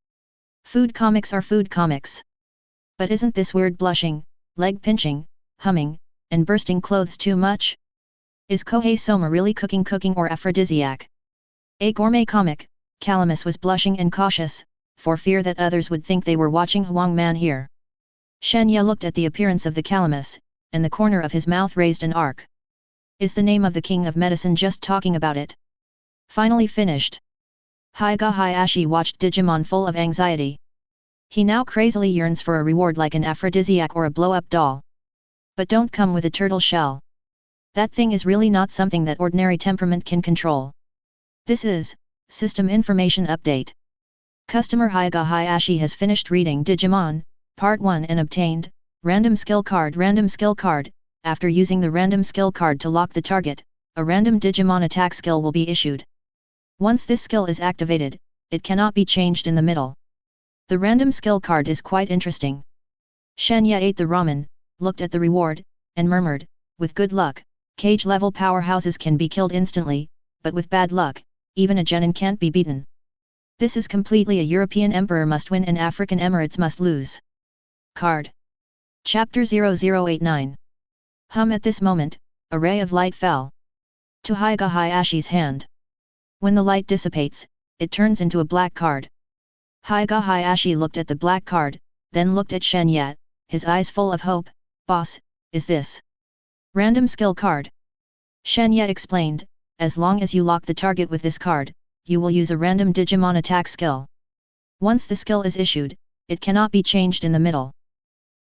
Food comics are food comics. But isn't this weird blushing, leg pinching, humming, and bursting clothes too much? Is Kohei Soma really cooking or aphrodisiac? A gourmet comic, Calamus was blushing and cautious, for fear that others would think they were watching Huang Man here. Shen Ye looked at the appearance of the Calamus, and the corner of his mouth raised an arc. Is the name of the King of Medicine just talking about it? Finally finished. Hyuga Hayashi watched Digimon full of anxiety. He now crazily yearns for a reward like an aphrodisiac or a blow-up doll. But don't come with a turtle shell. That thing is really not something that ordinary temperament can control. This is System Information Update. Customer Hyuga Hayashi has finished reading Digimon, Part 1 and obtained, Random skill card. Random skill card. After using the random skill card to lock the target, a random Digimon attack skill will be issued. Once this skill is activated, it cannot be changed in the middle. The random skill card is quite interesting. Shen Ye ate the ramen, looked at the reward, and murmured, with good luck, cage-level powerhouses can be killed instantly, but with bad luck, even a genin can't be beaten. This is completely a European emperor must win and African Emirates must lose. Card. Chapter 0089. At this moment, a ray of light fell to Hyuga Hayashi's hand. When the light dissipates, it turns into a black card. Hyuga Hayashi looked at the black card, then looked at Shen Ye, his eyes full of hope. Boss, is this random skill card? Shen Ye explained, as long as you lock the target with this card, you will use a random Digimon attack skill. Once the skill is issued, it cannot be changed in the middle.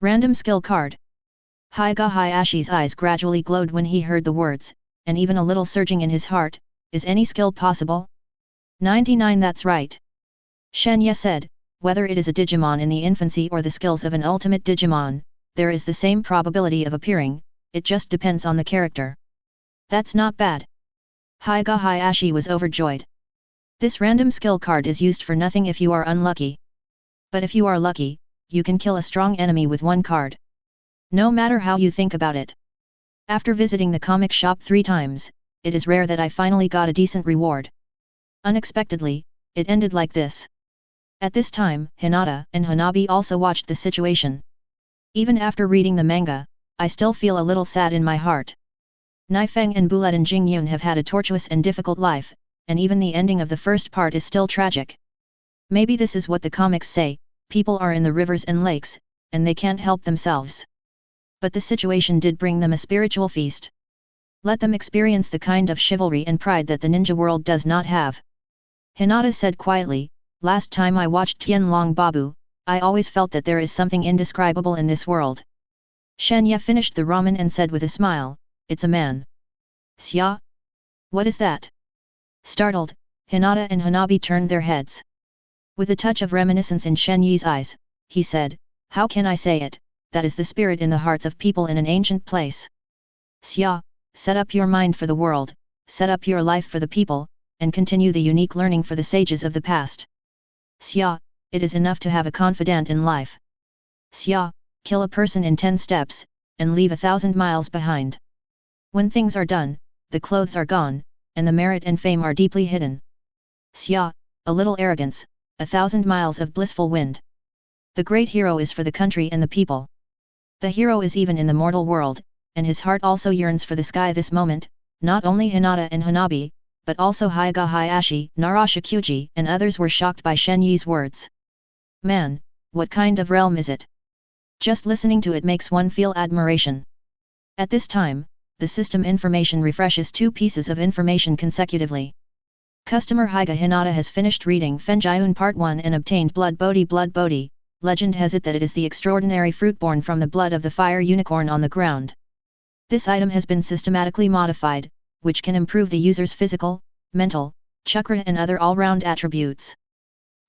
Random skill card. Hyuga Hayashi's eyes gradually glowed when he heard the words, and even a little surging in his heart, is any skill possible? 99. That's right. Shen Ye said, whether it is a Digimon in the infancy or the skills of an ultimate Digimon, there is the same probability of appearing, it just depends on the character. That's not bad. Hyuga Hayashi was overjoyed. This random skill card is used for nothing if you are unlucky. But if you are lucky, you can kill a strong enemy with one card. No matter how you think about it. After visiting the comic shop 3 times, it is rare that I finally got a decent reward. Unexpectedly, it ended like this. At this time, Hinata and Hanabi also watched the situation. Even after reading the manga, I still feel a little sad in my heart. Naifeng and Buletin Jingyun have had a tortuous and difficult life, and even the ending of the first part is still tragic. Maybe this is what the comics say, people are in the rivers and lakes, and they can't help themselves. But the situation did bring them a spiritual feast. Let them experience the kind of chivalry and pride that the ninja world does not have. Hinata said quietly, last time I watched Tianlong Babu, I always felt that there is something indescribable in this world. Shen Ye finished the ramen and said with a smile, it's a man. Xia? What is that? Startled, Hinata and Hanabi turned their heads. With a touch of reminiscence in Shen Ye's eyes, he said, how can I say it, that is the spirit in the hearts of people in an ancient place. Xia, set up your mind for the world, set up your life for the people, and continue the unique learning for the sages of the past. Xia, it is enough to have a confidant in life. Xia, kill a person in 10 steps, and leave 1,000 miles behind. When things are done, the clothes are gone, and the merit and fame are deeply hidden. Xia, a little arrogance, 1,000 miles of blissful wind. The great hero is for the country and the people. The hero is even in the mortal world, and his heart also yearns for the sky this moment. Not only Hinata and Hanabi, but also Hyuga Hayashi, Narashakuji and others were shocked by Shen Ye's words. Man, what kind of realm is it? Just listening to it makes one feel admiration. At this time, the system information refreshes 2 pieces of information consecutively. Customer Hyuga Hinata has finished reading Fenjiun Part 1 and obtained Blood Bodhi. Blood Bodhi, legend has it that it is the extraordinary fruit born from the blood of the fire unicorn on the ground. This item has been systematically modified, which can improve the user's physical, mental, chakra and other all-round attributes.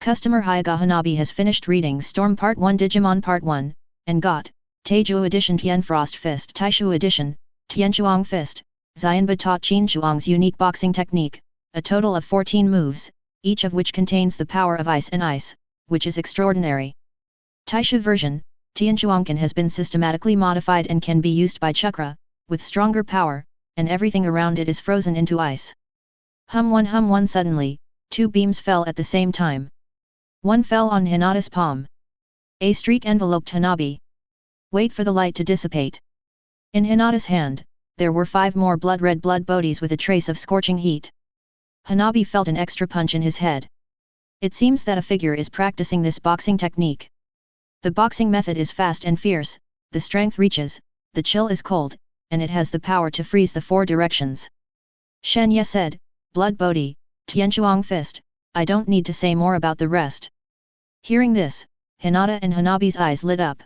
Customer Hyuga Hanabi has finished reading Storm Part 1 Digimon Part 1, and got Taiju Edition Tianfrost Fist Taishu Edition, Tianchuang Fist, Xianba taught Qinchuang's unique boxing technique, a total of 14 moves, each of which contains the power of ice and ice, which is extraordinary. Taishu version, Tianchuangkan has been systematically modified and can be used by chakra, with stronger power, and everything around it is frozen into ice. Hum one suddenly, 2 beams fell at the same time. One fell on Hinata's palm. A streak enveloped Hanabi. Wait for the light to dissipate. In Hinata's hand, there were 5 more blood-red blood bodhis with a trace of scorching heat. Hanabi felt an extra punch in his head. It seems that a figure is practicing this boxing technique. The boxing method is fast and fierce, the strength reaches, the chill is cold, and it has the power to freeze the 4 directions. Shen Ye said, Blood Bodhi, Tianchuang Fist, I don't need to say more about the rest. Hearing this, Hinata and Hanabi's eyes lit up.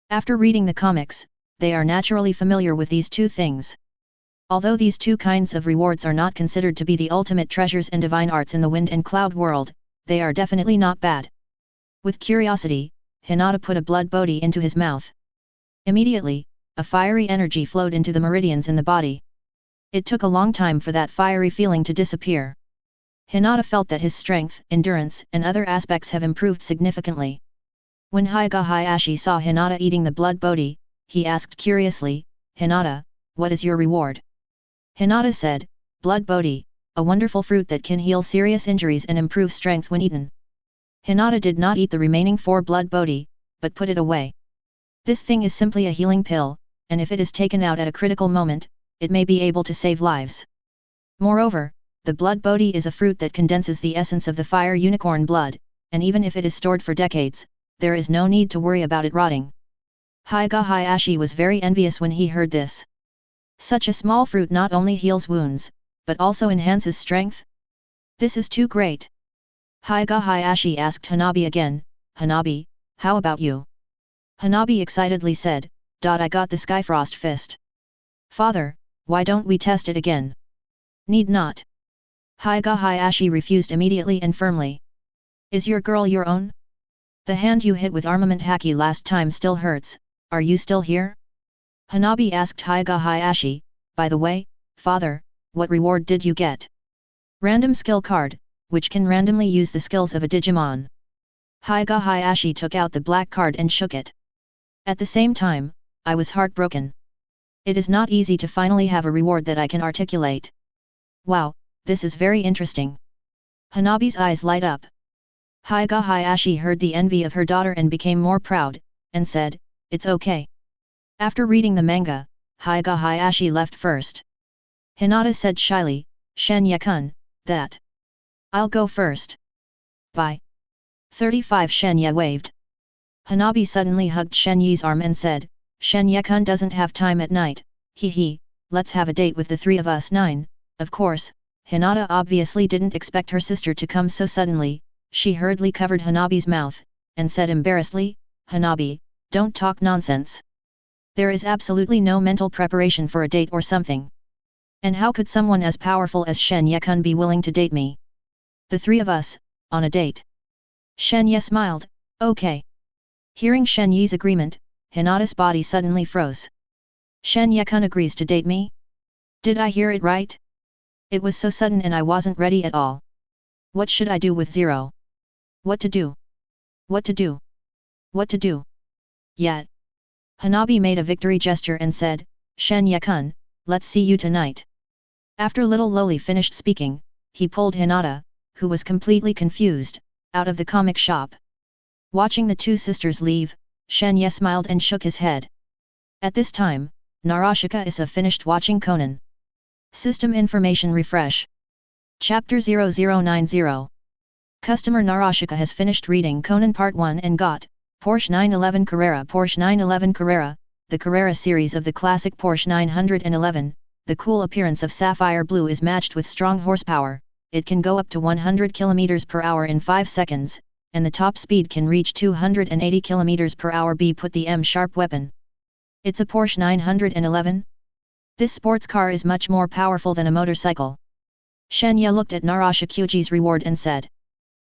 After reading the comics, they are naturally familiar with these 2 things. Although these 2 kinds of rewards are not considered to be the ultimate treasures and divine arts in the wind and cloud world, they are definitely not bad. With curiosity, Hinata put a blood bodhi into his mouth. Immediately, a fiery energy flowed into the meridians in the body. It took a long time for that fiery feeling to disappear. Hinata felt that his strength, endurance, and other aspects have improved significantly. When Hyuga Hayashi saw Hinata eating the blood bodhi, he asked curiously, "Hinata, what is your reward?" Hinata said, "Blood bodhi, a wonderful fruit that can heal serious injuries and improve strength when eaten." Hinata did not eat the remaining 4 blood bodhi, but put it away. This thing is simply a healing pill, and if it is taken out at a critical moment, it may be able to save lives. Moreover, the blood bodhi is a fruit that condenses the essence of the fire unicorn blood, and even if it is stored for decades, there is no need to worry about it rotting. Hyuga Hayashi was very envious when he heard this. Such a small fruit not only heals wounds, but also enhances strength? This is too great. Hyuga Hayashi asked Hanabi again, "Hanabi, how about you?" Hanabi excitedly said, "I got the Skyfrost fist." "Father, why don't we test it again?" "Need not." Hyuga Hayashi refused immediately and firmly. "Is your girl your own? The hand you hit with armament haki last time still hurts, are you still here?" Hanabi asked Hyuga Hayashi, "By the way, father, what reward did you get?" "Random skill card, which can randomly use the skills of a Digimon." Hyuga Hayashi took out the black card and shook it. At the same time, I was heartbroken. It is not easy to finally have a reward that I can articulate. Wow, this is very interesting. Hanabi's eyes light up. Hyuga Hayashi heard the envy of her daughter and became more proud, and said, "It's okay." After reading the manga, Hyuga Hayashi left first. Hinata said shyly, "Shen Ye-kun, that. I'll go first." Bye. 35 Shen Ye waved. Hanabi suddenly hugged Shen Ye's arm and said, "Shen Ye-kun doesn't have time at night, hee, let's have a date with the 3 of us 9, of course." Hinata obviously didn't expect her sister to come so suddenly. She hurriedly covered Hanabi's mouth, and said embarrassedly, "Hanabi, don't talk nonsense. There is absolutely no mental preparation for a date or something. And how could someone as powerful as Shen Ye-kun be willing to date me? The 3 of us, on a date?" Shen Ye smiled, "Okay." Hearing Shen Ye's agreement, Hinata's body suddenly froze. "Shen Ye-kun agrees to date me? Did I hear it right? It was so sudden and I wasn't ready at all. What should I do with 0? What to do? What to do? What to do? Yet." Hanabi made a victory gesture and said, "Shen Ye-kun, let's see you tonight." After little Loli finished speaking, he pulled Hinata, who was completely confused, out of the comic shop. Watching the 2 sisters leave, Shen Ye smiled and shook his head. At this time, Narashika Issa finished watching Conan. System information refresh. Chapter 0090. Customer Narashika has finished reading Conan Part 1 and got Porsche 911 Carrera. Porsche 911 Carrera, the Carrera series of the classic Porsche 911. The cool appearance of sapphire blue is matched with strong horsepower. It can go up to 100 km per hour in 5 seconds, and the top speed can reach 280 km per hour. Put the M-sharp weapon. It's a Porsche 911? This sports car is much more powerful than a motorcycle. Shen Ye looked at Narashikuji's reward and said,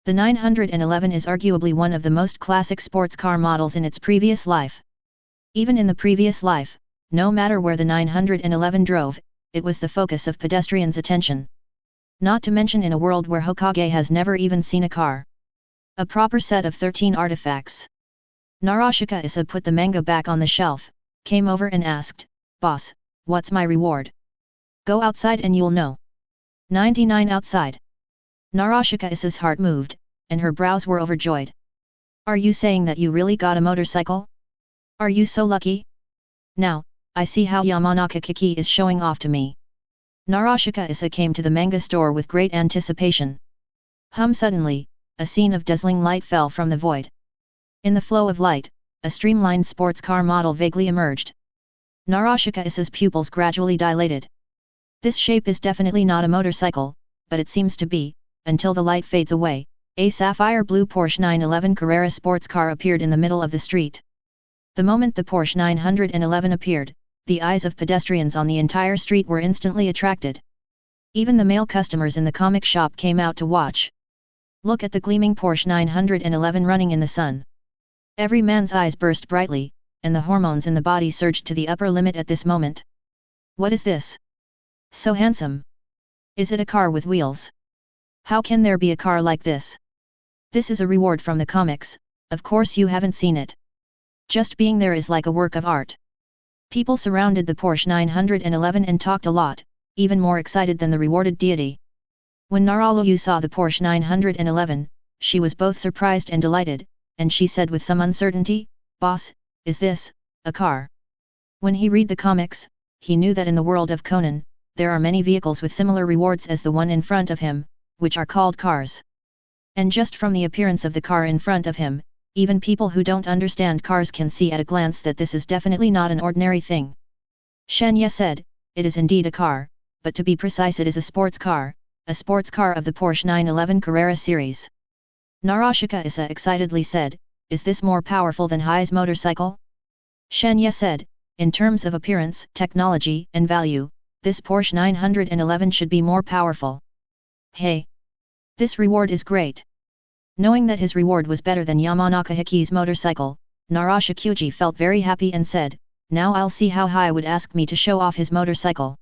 "The 911 is arguably one of the most classic sports car models in its previous life. Even in the previous life, no matter where the 911 drove, it was the focus of pedestrians' attention. Not to mention in a world where Hokage has never even seen a car. A proper set of 13 artifacts." Narashika Issa put the manga back on the shelf, came over and asked, "Boss, what's my reward?" "Go outside and you'll know." 99 outside. Narashika Issa's heart moved, and her brows were overjoyed. "Are you saying that you really got a motorcycle? Are you so lucky? Now, I see how Yamanaka Kiki is showing off to me." Narashika Issa came to the manga store with great anticipation. Suddenly, a scene of dazzling light fell from the void. In the flow of light, a streamlined sports car model vaguely emerged. Narashika Issa's pupils gradually dilated. This shape is definitely not a motorcycle, but it seems to be, until the light fades away. A sapphire blue Porsche 911 Carrera sports car appeared in the middle of the street. The moment the Porsche 911 appeared, the eyes of pedestrians on the entire street were instantly attracted. Even the male customers in the comic shop came out to watch. Look at the gleaming Porsche 911 running in the sun. Every man's eyes burst brightly, and the hormones in the body surged to the upper limit at this moment. What is this? So handsome. Is it a car with wheels? How can there be a car like this? This is a reward from the comics, of course you haven't seen it. Just being there is like a work of art. People surrounded the Porsche 911 and talked a lot, even more excited than the rewarded deity. When Naruto saw the Porsche 911, she was both surprised and delighted, and she said with some uncertainty, "Boss, is this a car?" When he read the comics, he knew that in the world of Conan, there are many vehicles with similar rewards as the one in front of him, which are called cars. And just from the appearance of the car in front of him, even people who don't understand cars can see at a glance that this is definitely not an ordinary thing. Shen Ye said, "It is indeed a car, but to be precise it is a sports car of the Porsche 911 Carrera series." Narashika-isa excitedly said, "Is this more powerful than Hi's motorcycle?" Shen Ye said, "In terms of appearance, technology, and value, this Porsche 911 should be more powerful." Hey! This reward is great. Knowing that his reward was better than Yamanaka Hiki's motorcycle, Narashikuji felt very happy and said, "Now I'll see how Hi would ask me to show off his motorcycle."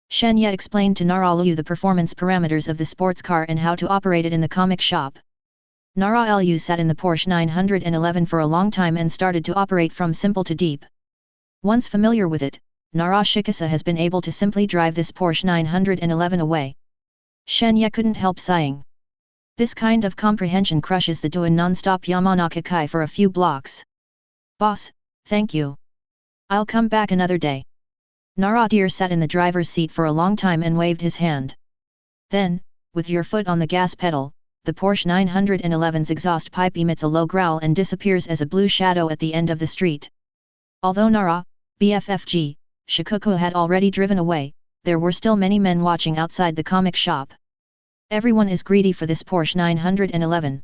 Shen Ye explained to Naruto the performance parameters of the sports car and how to operate it in the comic shop. Naruto sat in the Porsche 911 for a long time and started to operate from simple to deep. Once familiar with it, Narashika has been able to simply drive this Porsche 911 away. Shen Ye couldn't help sighing. This kind of comprehension crushes the doin non-stop Yamanaka Kai for a few blocks. "Boss, thank you. I'll come back another day." Naruto sat in the driver's seat for a long time and waved his hand. Then, with your foot on the gas pedal, the Porsche 911's exhaust pipe emits a low growl and disappears as a blue shadow at the end of the street. Although Nara, BFFG, Shikoku had already driven away, there were still many men watching outside the comic shop. Everyone is greedy for this Porsche 911.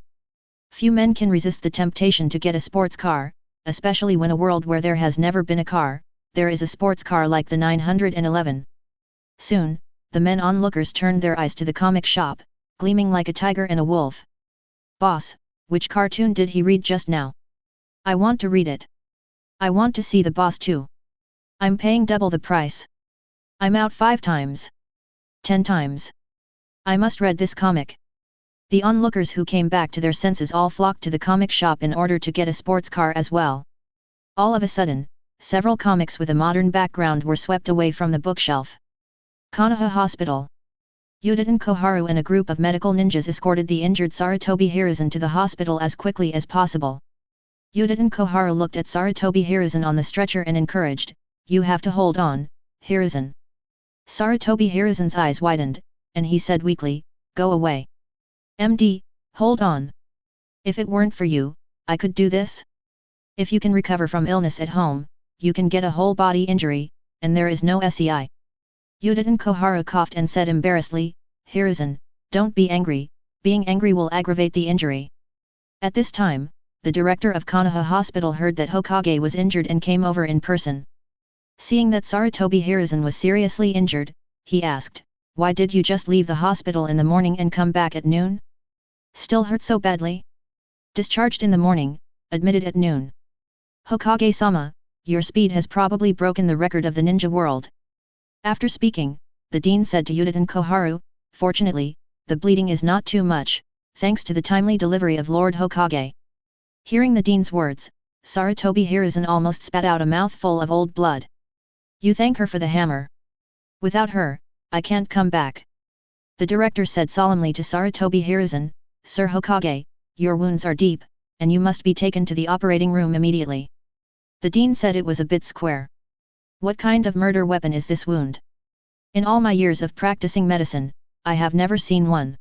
Few men can resist the temptation to get a sports car, especially when a world where there has never been a car, there is a sports car like the 911. Soon, the men onlookers turned their eyes to the comic shop, gleaming like a tiger and a wolf. "Boss, which cartoon did he read just now? I want to read it. I want to see the boss too. I'm paying double the price. I'm out 5 times. 10 times. I must read this comic." The onlookers who came back to their senses all flocked to the comic shop in order to get a sports car as well. All of a sudden, several comics with a modern background were swept away from the bookshelf. Konoha Hospital. Yudin Koharu and a group of medical ninjas escorted the injured Sarutobi Hiruzen to the hospital as quickly as possible. Yudin Koharu looked at Sarutobi Hiruzen on the stretcher and encouraged, "You have to hold on, Hiruzen." Sarutobi Hiruzen's eyes widened, and he said weakly, "Go away. MD, hold on. If it weren't for you, I could do this? If you can recover from illness at home, you can get a whole body injury, and there is no SEI." Yudin Koharu coughed and said embarrassedly, "Hiruzen, don't be angry, being angry will aggravate the injury." At this time, the director of Konoha Hospital heard that Hokage was injured and came over in person. Seeing that Sarutobi Hiruzen was seriously injured, he asked, "Why did you just leave the hospital in the morning and come back at noon? Still hurt so badly?" "Discharged in the morning, admitted at noon." "Hokage-sama, your speed has probably broken the record of the ninja world." After speaking, the dean said to Yudin Koharu, "Fortunately, the bleeding is not too much, thanks to the timely delivery of Lord Hokage." Hearing the dean's words, Sarutobi Hiruzen almost spat out a mouthful of old blood. "You thank her for the hammer. Without her, I can't come back." The director said solemnly to Sarutobi Hiruzen, "Sir Hokage, your wounds are deep, and you must be taken to the operating room immediately." The dean said it was a bit square. "What kind of murder weapon is this wound? In all my years of practicing medicine, I have never seen one."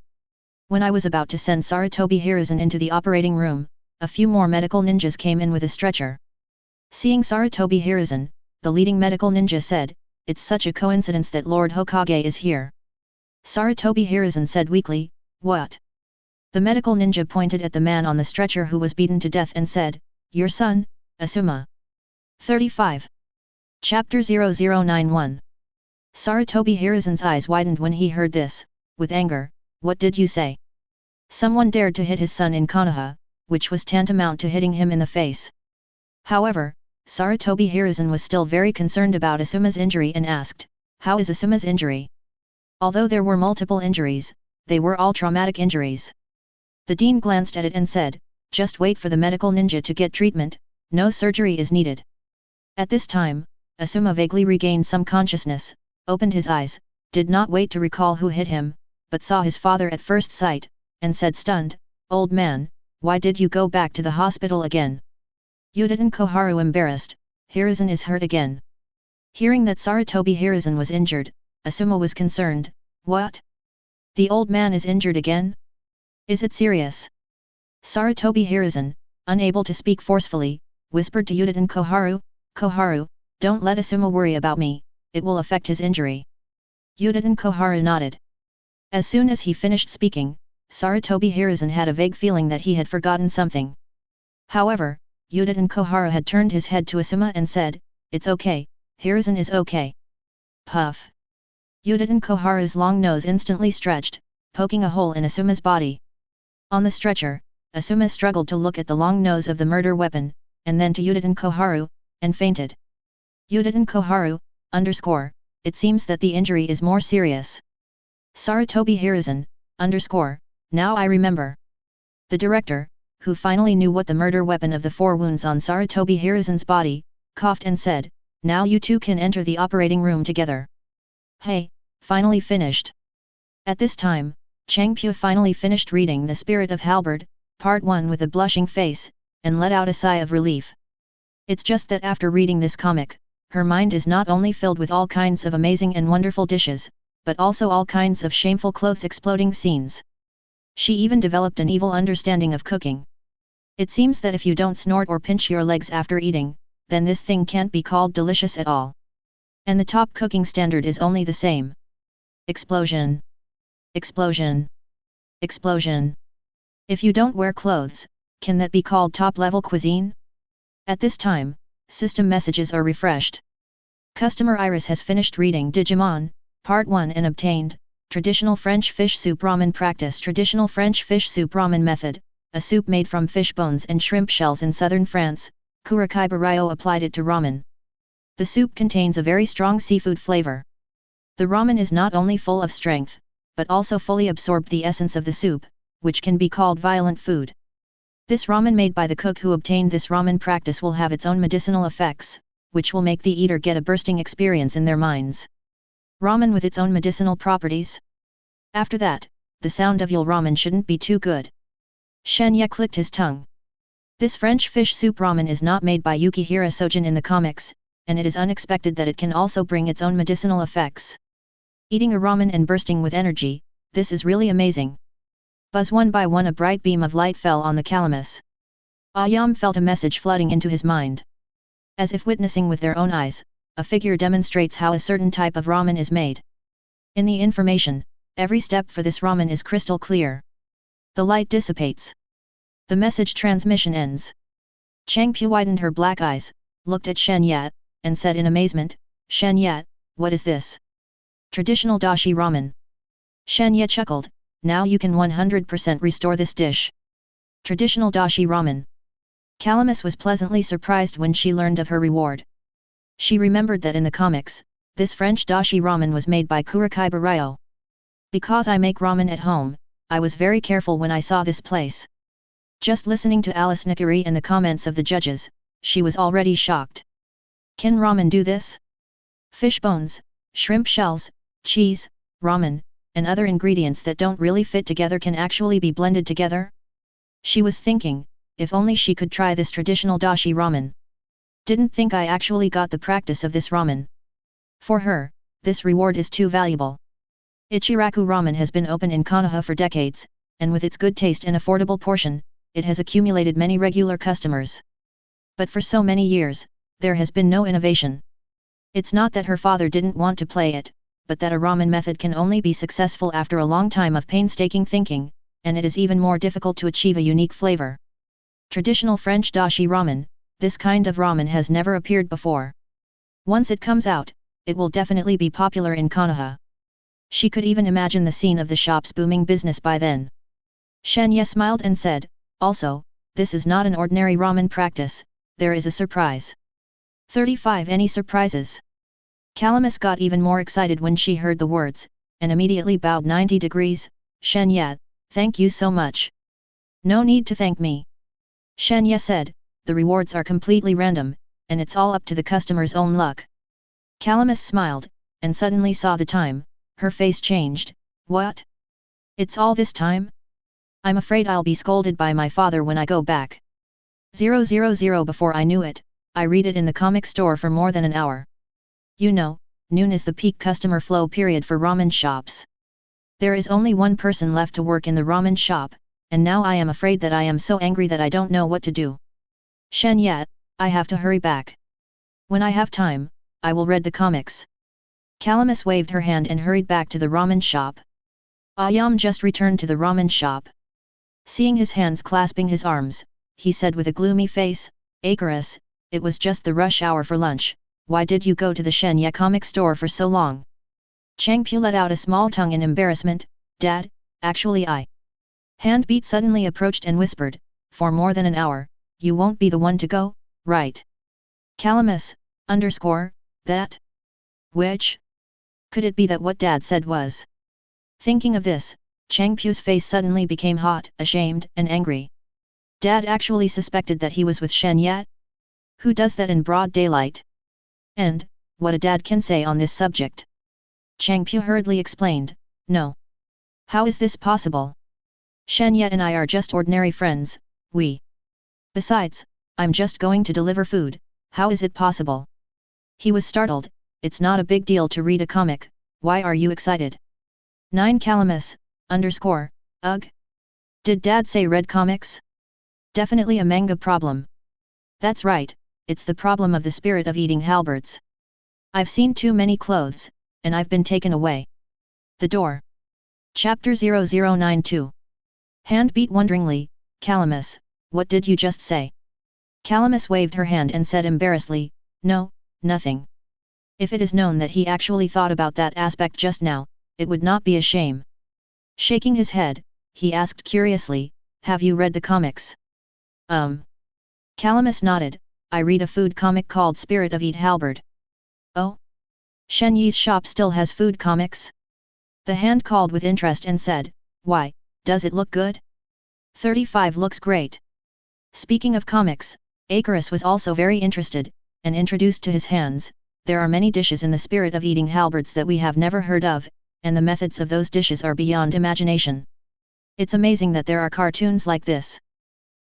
When I was about to send Sarutobi Hiruzen into the operating room, a few more medical ninjas came in with a stretcher. Seeing Sarutobi Hiruzen, the leading medical ninja said, "It's such a coincidence that Lord Hokage is here." Sarutobi Hiruzen said weakly, "What?" The medical ninja pointed at the man on the stretcher who was beaten to death and said, "Your son, Asuma." 35. Chapter 0091. Sarutobi Hiruzen's eyes widened when he heard this, with anger. "What did you say?" Someone dared to hit his son in Konoha, which was tantamount to hitting him in the face. However, Sarutobi Hiruzen was still very concerned about Asuma's injury and asked, "How is Asuma's injury?" Although there were multiple injuries, they were all traumatic injuries. The dean glanced at it and said, "Just wait for the medical ninja to get treatment, no surgery is needed." At this time, Asuma vaguely regained some consciousness, opened his eyes, did not wait to recall who hit him, but saw his father at first sight, and said stunned, "Old man, why did you go back to the hospital again?" Yudin Koharu embarrassed, "Hiruzen is hurt again." Hearing that Sarutobi Hiruzen was injured, Asuma was concerned, "What? The old man is injured again? Is it serious?" Sarutobi Hiruzen, unable to speak forcefully, whispered to Yudin Koharu, "Koharu, don't let Asuma worry about me, it will affect his injury." Yudin Koharu nodded. As soon as he finished speaking, Sarutobi Hiruzen had a vague feeling that he had forgotten something. However, Yudin Koharu had turned his head to Asuma and said, "It's okay, Hiruzen is okay." Puff. Yudin Koharu's long nose instantly stretched, poking a hole in Asuma's body. On the stretcher, Asuma struggled to look at the long nose of the murder weapon, and then to Yudin Koharu, and fainted. Yudin Koharu, it seems that the injury is more serious. Sarutobi Hiruzen, now I remember. The director, who finally knew what the murder weapon of the 4 wounds on Sarutobi Hiruzen's body, coughed and said, "Now you two can enter the operating room together." Hey, finally finished. At this time, Changpu finally finished reading The Spirit of Halberd, Part 1 with a blushing face, and let out a sigh of relief. It's just that after reading this comic, her mind is not only filled with all kinds of amazing and wonderful dishes, but also all kinds of shameful clothes exploding scenes. She even developed an evil understanding of cooking. It seems that if you don't snort or pinch your legs after eating, then this thing can't be called delicious at all. And the top cooking standard is only the same. Explosion. Explosion. Explosion. If you don't wear clothes, can that be called top-level cuisine? At this time, system messages are refreshed. Customer Iris has finished reading Digimon, Part 1 and obtained, Traditional French Fish Soup Ramen Practice. Traditional French Fish Soup Ramen Method, a soup made from fish bones and shrimp shells in southern France. Kurokai Barayo applied it to ramen. The soup contains a very strong seafood flavor. The ramen is not only full of strength, but also fully absorbed the essence of the soup, which can be called violent food. This ramen made by the cook who obtained this ramen practice will have its own medicinal effects, which will make the eater get a bursting experience in their minds. Ramen with its own medicinal properties? After that, the sound of your ramen shouldn't be too good. Shen Ye clicked his tongue. This French fish soup ramen is not made by Yukihira Sojin in the comics, and it is unexpected that it can also bring its own medicinal effects. Eating a ramen and bursting with energy, this is really amazing. Buzz one by one a bright beam of light fell on the calamus. Ayam felt a message flooding into his mind. As if witnessing with their own eyes, a figure demonstrates how a certain type of ramen is made. In the information, every step for this ramen is crystal clear. The light dissipates. The message transmission ends. Changpu widened her black eyes, looked at Shen Ye, and said in amazement, "Shen Ye, what is this?" Traditional dashi ramen. Shen Ye chuckled, "Now you can 100% restore this dish." Traditional dashi ramen. Calamus was pleasantly surprised when she learned of her reward. She remembered that in the comics, this French dashi ramen was made by Kurokai Barayo. Because I make ramen at home, I was very careful when I saw this place. Just listening to Alice Nikari and the comments of the judges, she was already shocked. Can ramen do this? Fish bones, shrimp shells, cheese, ramen, and other ingredients that don't really fit together can actually be blended together? She was thinking, if only she could try this traditional dashi ramen. Didn't think I actually got the practice of this ramen. For her, this reward is too valuable. Ichiraku ramen has been open in Konoha for decades, and with its good taste and affordable portion, it has accumulated many regular customers. But for so many years, there has been no innovation. It's not that her father didn't want to play it, but that a ramen method can only be successful after a long time of painstaking thinking, and it is even more difficult to achieve a unique flavor. Traditional French dashi ramen, this kind of ramen has never appeared before. Once it comes out, it will definitely be popular in Konoha. She could even imagine the scene of the shop's booming business by then. Shen Ye smiled and said, "Also, this is not an ordinary ramen practice, there is a surprise." 35 Any surprises? Calamus got even more excited when she heard the words, and immediately bowed 90 degrees, Shen Ye, thank you so much. No need to thank me. Shen Ye said, the rewards are completely random, and it's all up to the customer's own luck. Calamus smiled, and suddenly saw the time, her face changed, what? It's all this time? I'm afraid I'll be scolded by my father when I go back. 000 Before I knew it, I read it in the comic store for more than an hour. You know, noon is the peak customer flow period for ramen shops. There is only one person left to work in the ramen shop, and now I am afraid that I am so angry that I don't know what to do. Shen Ye, I have to hurry back. When I have time, I will read the comics. Calamus waved her hand and hurried back to the ramen shop. Ayam just returned to the ramen shop. Seeing his hands clasping his arms, he said with a gloomy face, Icarus, it was just the rush hour for lunch, why did you go to the Shen Ye comic store for so long? Changpu let out a small tongue in embarrassment, Dad, actually I. Handbeat suddenly approached and whispered, for more than an hour, you won't be the one to go, right? Calamus, that? Which? Could it be that what Dad said was? Thinking of this, Changpu's face suddenly became hot, ashamed, and angry. Dad actually suspected that he was with Shen Ye? Who does that in broad daylight? And, what a dad can say on this subject? Changpu hurriedly explained, no. How is this possible? Shen Ye and I are just ordinary friends, Besides, I'm just going to deliver food, how is it possible? He was startled, it's not a big deal to read a comic, why are you excited? 9 Calamus, ugh. Did Dad say read comics? Definitely a manga problem. That's right, it's the problem of the spirit of eating halberds. I've seen too many clothes, and I've been taken away. The door. Chapter 0092. Hand beat wonderingly, Calamus, what did you just say? Calamus waved her hand and said embarrassedly, no, nothing. If it is known that he actually thought about that aspect just now, it would not be a shame. Shaking his head, he asked curiously, have you read the comics? Calamus nodded, I read a food comic called Spirit of Eat Halberd. Oh? Shen Ye's shop still has food comics? The hand called with interest and said, why, does it look good? 35 looks great. Speaking of comics, Icarus was also very interested, and introduced to his hands, there are many dishes in the spirit of eating halberds that we have never heard of, and the methods of those dishes are beyond imagination. It's amazing that there are cartoons like this.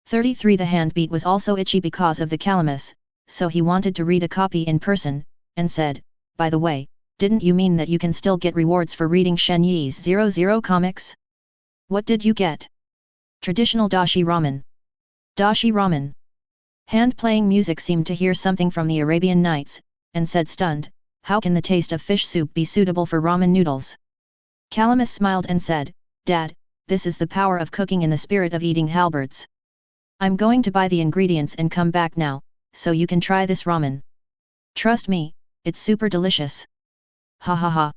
33 The handbeat was also itchy because of the Calamus, so he wanted to read a copy in person, and said, by the way, didn't you mean that you can still get rewards for reading Shen Ye's 00 comics? What did you get? Traditional dashi ramen. Dashi ramen. Hand playing music seemed to hear something from the Arabian Nights, and said stunned, how can the taste of fish soup be suitable for ramen noodles? Calamus smiled and said, Dad, this is the power of cooking in the spirit of eating halberds. I'm going to buy the ingredients and come back now, so you can try this ramen. Trust me, it's super delicious. Ha ha ha.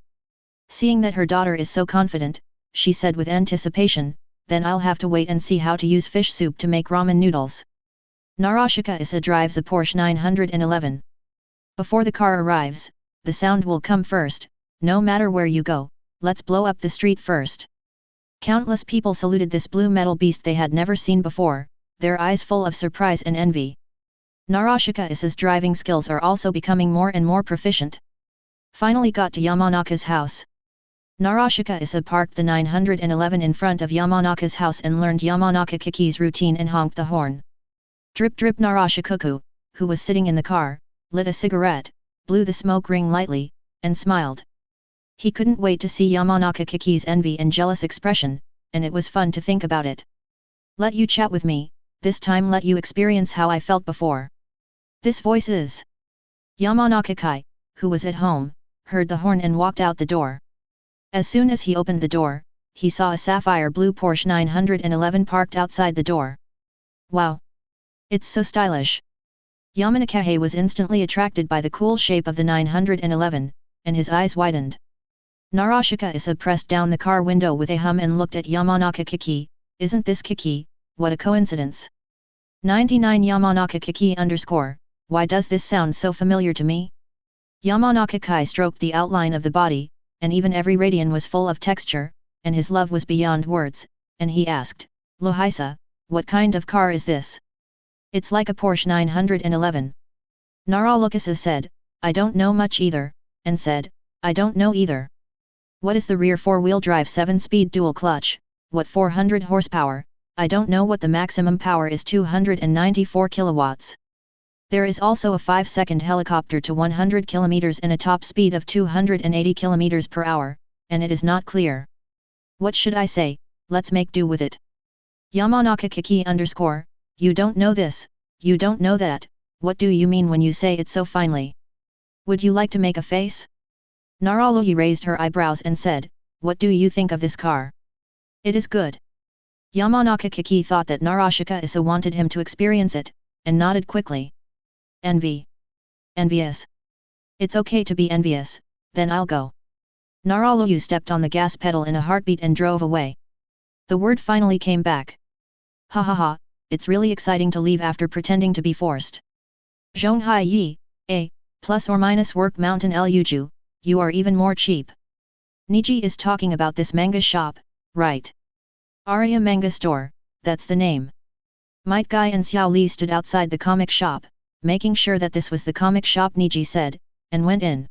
Seeing that her daughter is so confident, she said with anticipation, then I'll have to wait and see how to use fish soup to make ramen noodles. Narashika Isa drives a Porsche 911. Before the car arrives, the sound will come first, no matter where you go, let's blow up the street first. Countless people saluted this blue metal beast they had never seen before, their eyes full of surprise and envy. Narashika Isa's driving skills are also becoming more and more proficient. Finally got to Yamanaka's house. Narashika Isa parked the 911 in front of Yamanaka's house and learned Yamanaka Kiki's routine and honked the horn. Drip drip Narashikuku, who was sitting in the car, lit a cigarette, blew the smoke ring lightly, and smiled. He couldn't wait to see Yamanaka Kiki's envy and jealous expression, and it was fun to think about it. Let you chat with me, this time let you experience how I felt before. This voice is Yamanaka Kai, who was at home, heard the horn and walked out the door. As soon as he opened the door, he saw a sapphire blue Porsche 911 parked outside the door. Wow! It's so stylish! Yamanaka was instantly attracted by the cool shape of the 911, and his eyes widened. Narashika Isa pressed down the car window with a hum and looked at Yamanaka Kiki, isn't this Kiki, what a coincidence! 99 Yamanaka Kiki _ why does this sound so familiar to me? Yamanaka Kai stroked the outline of the body, and even every radian was full of texture, and his love was beyond words, and he asked, Lohisa, what kind of car is this? It's like a Porsche 911. Naralukasa said, I don't know much either, and said, I don't know either. What is the rear four-wheel drive 7-speed dual clutch, what 400 horsepower, I don't know what the maximum power is 294 kilowatts. There is also a 5-second helicopter to 100 kilometers and a top speed of 280 kilometers per hour, and it is not clear. What should I say, let's make do with it. Yamanaka Kiki _ you don't know this, you don't know that, what do you mean when you say it so finely? Would you like to make a face? Naraloyi raised her eyebrows and said, what do you think of this car? It is good. Yamanaka Kiki thought that Narashika Isa wanted him to experience it, and nodded quickly. Envy. Envious. It's okay to be envious, then I'll go. Naraloyu stepped on the gas pedal in a heartbeat and drove away. The word finally came back. Ha ha ha, it's really exciting to leave after pretending to be forced. Zhonghai Yi, A, plus or minus work mountain Luju, you are even more cheap. Niji is talking about this manga shop, right? Arya Manga Store, that's the name. Might Guy and Xiao Li stood outside the comic shop, making sure that this was the comic shop Niji said, and went in.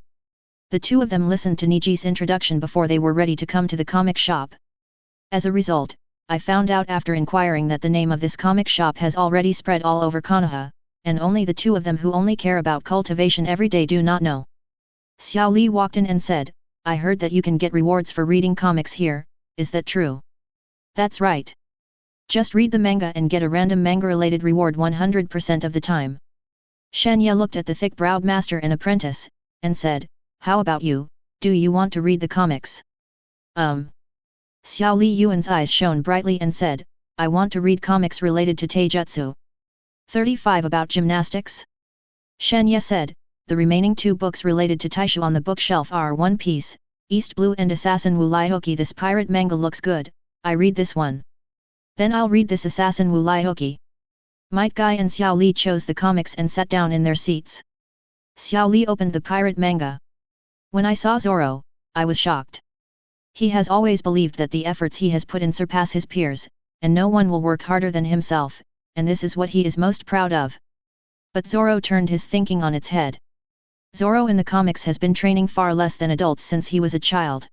The two of them listened to Niji's introduction before they were ready to come to the comic shop. As a result, I found out after inquiring that the name of this comic shop has already spread all over Konoha, and only the two of them who only care about cultivation every day do not know. Xiao Li walked in and said, I heard that you can get rewards for reading comics here, is that true? That's right. Just read the manga and get a random manga-related reward 100% of the time. Shen Ye looked at the thick-browed master and apprentice, and said, how about you, do you want to read the comics? Xiao Li Yuan's eyes shone brightly and said, I want to read comics related to Taijutsu. 35 about gymnastics? Shen Ye said, the remaining 2 books related to Taishu on the bookshelf are One Piece, East Blue and Assassin Wu Laihoki. This pirate manga looks good, I read this one. Then I'll read this Assassin Wu Laihoki. Might Guy and Xiao Li chose the comics and sat down in their seats. Xiao Li opened the pirate manga. When I saw Zoro, I was shocked. He has always believed that the efforts he has put in surpass his peers, and no one will work harder than himself, and this is what he is most proud of. But Zoro turned his thinking on its head. Zoro in the comics has been training far less than adults since he was a child.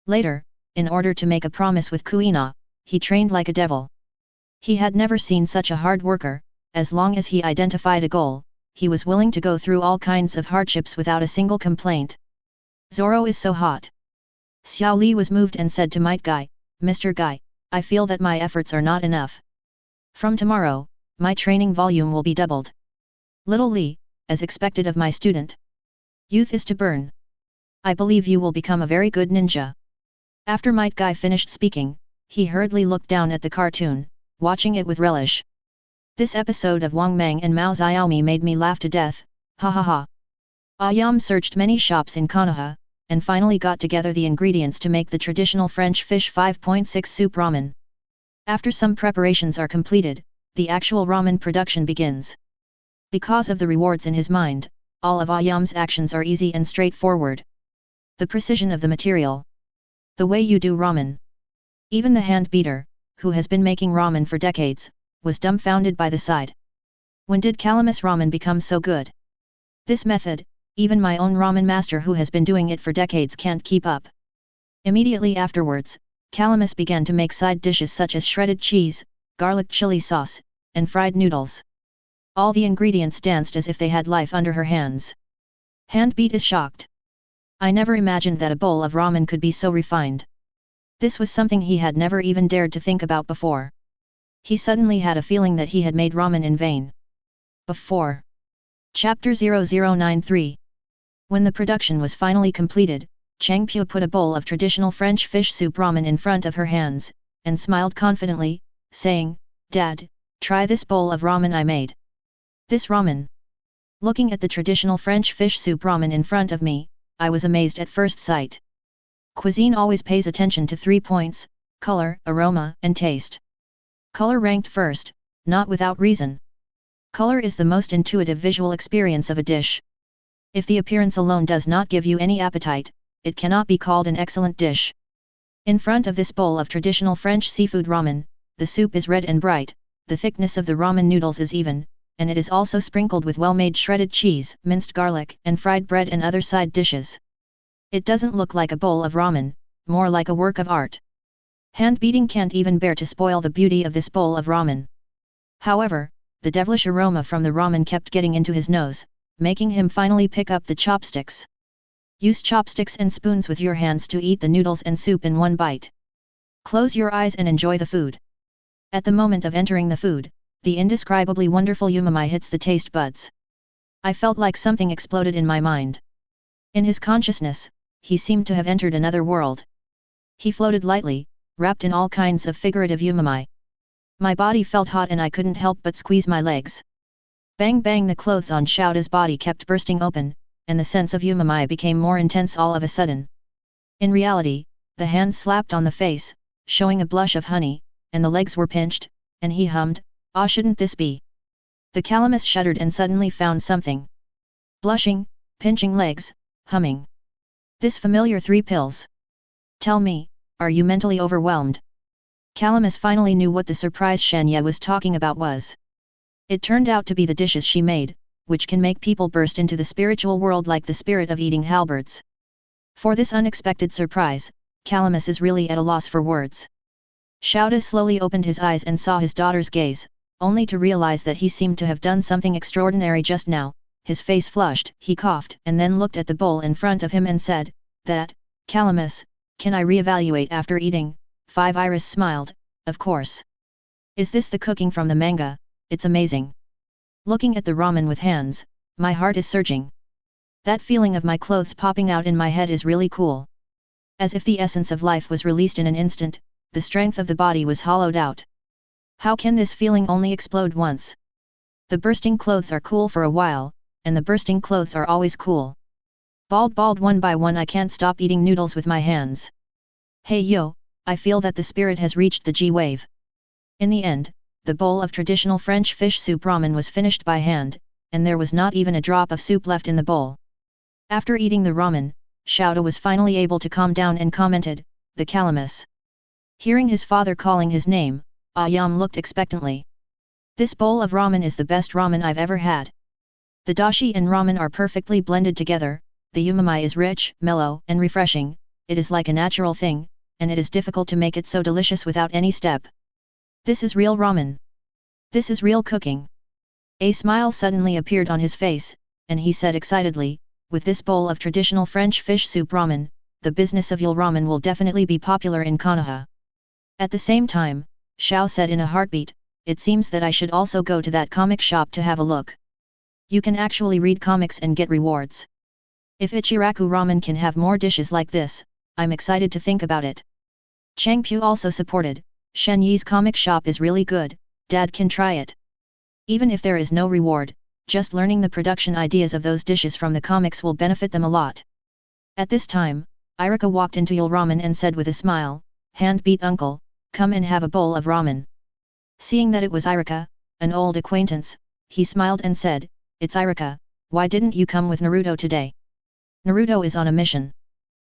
Later, in order to make a promise with Kuina, he trained like a devil. He had never seen such a hard worker. As long as he identified a goal, he was willing to go through all kinds of hardships without a single complaint. Zoro is so hot. Xiao Li was moved and said to Might Guy, Mr. Guy, I feel that my efforts are not enough. From tomorrow, my training volume will be doubled. Little Li, as expected of my student. Youth is to burn. I believe you will become a very good ninja. After Might Guy finished speaking, he hurriedly looked down at the cartoon, watching it with relish. This episode of Wang Mang and Mao Xiaomi made me laugh to death, ha ha ha. Ayam searched many shops in Konoha, and finally got together the ingredients to make the traditional French fish 5.6 soup ramen. After some preparations are completed, the actual ramen production begins. Because of the rewards in his mind, all of Ayam's actions are easy and straightforward. The precision of the material. The way you do ramen. Even the hand beater, who has been making ramen for decades, was dumbfounded by the sight. When did Calamus ramen become so good? This method, even my own ramen master who has been doing it for decades can't keep up. Immediately afterwards, Calamus began to make side dishes such as shredded cheese, garlic chili sauce, and fried noodles. All the ingredients danced as if they had life under her hands. Handbeat is shocked. I never imagined that a bowl of ramen could be so refined. This was something he had never even dared to think about before. He suddenly had a feeling that he had made ramen in vain. Before. Chapter 0093. When the production was finally completed, Changpyo put a bowl of traditional French fish soup ramen in front of her hands, and smiled confidently, saying, Dad, try this bowl of ramen I made. This ramen. Looking at the traditional French fish soup ramen in front of me, I was amazed at first sight. Cuisine always pays attention to 3 points, color, aroma, and taste. Color ranked first, not without reason. Color is the most intuitive visual experience of a dish. If the appearance alone does not give you any appetite, it cannot be called an excellent dish. In front of this bowl of traditional French seafood ramen, the soup is red and bright, the thickness of the ramen noodles is even, and it is also sprinkled with well-made shredded cheese, minced garlic, and fried bread and other side dishes. It doesn't look like a bowl of ramen, more like a work of art. Hand beating can't even bear to spoil the beauty of this bowl of ramen. However, the devilish aroma from the ramen kept getting into his nose, making him finally pick up the chopsticks. Use chopsticks and spoons with your hands to eat the noodles and soup in one bite. Close your eyes and enjoy the food. At the moment of entering the food, the indescribably wonderful umami hits the taste buds. I felt like something exploded in my mind. In his consciousness, he seemed to have entered another world. He floated lightly, wrapped in all kinds of figurative umami. My body felt hot and I couldn't help but squeeze my legs. Bang bang, the clothes on Xiaoda's body kept bursting open, and the sense of umami became more intense all of a sudden. In reality, the hands slapped on the face, showing a blush of honey, and the legs were pinched, and he hummed, "Ah, shouldn't this be?" The calamus shuddered and suddenly found something. Blushing, pinching legs, humming. This familiar three pills. Tell me, are you mentally overwhelmed? Calamus finally knew what the surprise Shen Ye was talking about was. It turned out to be the dishes she made, which can make people burst into the spiritual world like the spirit of eating halberds. For this unexpected surprise, Calamus is really at a loss for words. Xiaoda slowly opened his eyes and saw his daughter's gaze, only to realize that he seemed to have done something extraordinary just now. His face flushed, he coughed and then looked at the bowl in front of him and said, "That, Calamus, can I reevaluate after eating?" Five Iris smiled, "Of course. Is this the cooking from the manga? It's amazing. Looking at the ramen with hands, my heart is surging. That feeling of my clothes popping out in my head is really cool. As if the essence of life was released in an instant, the strength of the body was hollowed out. How can this feeling only explode once? The bursting clothes are cool for a while, and the bursting clothes are always cool. Bald one by one, I can't stop eating noodles with my hands. Hey yo, I feel that the spirit has reached the G-wave." In the end, the bowl of traditional French fish soup ramen was finished by hand, and there was not even a drop of soup left in the bowl. After eating the ramen, Xiaoda was finally able to calm down and commented, "The calamus." Hearing his father calling his name, Ayam looked expectantly. "This bowl of ramen is the best ramen I've ever had. The dashi and ramen are perfectly blended together, the umami is rich, mellow, and refreshing, it is like a natural thing, and it is difficult to make it so delicious without any step. This is real ramen. This is real cooking." A smile suddenly appeared on his face, and he said excitedly, "With this bowl of traditional French fish soup ramen, the business of Yul ramen will definitely be popular in Konoha." At the same time, Xiao said in a heartbeat, "It seems that I should also go to that comic shop to have a look. You can actually read comics and get rewards. If Ichiraku ramen can have more dishes like this, I'm excited to think about it." Changpu also supported, "Shen Ye's comic shop is really good, Dad can try it. Even if there is no reward, just learning the production ideas of those dishes from the comics will benefit them a lot." At this time, Irika walked into Yul ramen and said with a smile, "Hand beat uncle, come and have a bowl of ramen." Seeing that it was Irika, an old acquaintance, he smiled and said, "It's Irika, why didn't you come with Naruto today? Naruto is on a mission."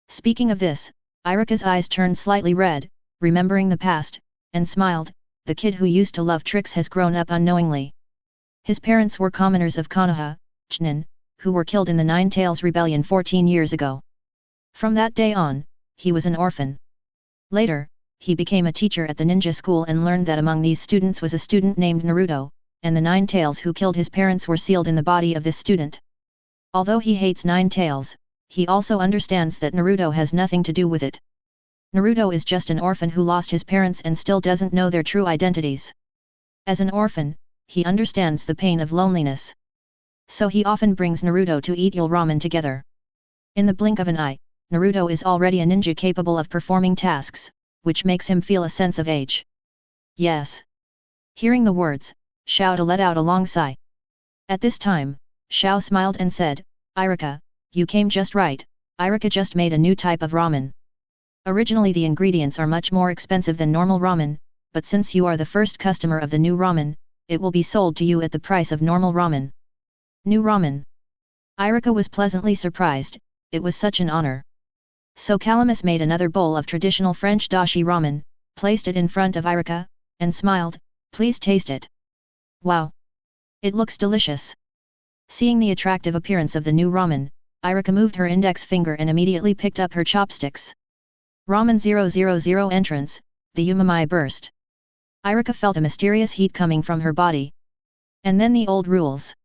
Speaking of this, Irika's eyes turned slightly red, remembering the past, and smiled, "The kid who used to love tricks has grown up unknowingly. His parents were commoners of Konoha, Chnin, who were killed in the Nine Taels rebellion 14 years ago. From that day on, he was an orphan. Later, he became a teacher at the ninja school and learned that among these students was a student named Naruto, and the Nine Taels who killed his parents were sealed in the body of this student. Although he hates Nine Taels, he also understands that Naruto has nothing to do with it. Naruto is just an orphan who lost his parents and still doesn't know their true identities. As an orphan, he understands the pain of loneliness. So he often brings Naruto to eat Yul ramen together. In the blink of an eye, Naruto is already a ninja capable of performing tasks, which makes him feel a sense of age. Yes." Hearing the words, Xiao let out a long sigh. At this time, Xiao smiled and said, "Irika, you came just right, Irika just made a new type of ramen. Originally the ingredients are much more expensive than normal ramen, but since you are the first customer of the new ramen, it will be sold to you at the price of normal ramen. New ramen. Irika was pleasantly surprised, it was such an honor. So Calamus made another bowl of traditional French dashi ramen, placed it in front of Irika, and smiled, please taste it. Wow! It looks delicious. Seeing the attractive appearance of the new ramen, Irika moved her index finger and immediately picked up her chopsticks. Ramen 000 entrance, the umami burst. Irika felt a mysterious heat coming from her body. And then the old rules.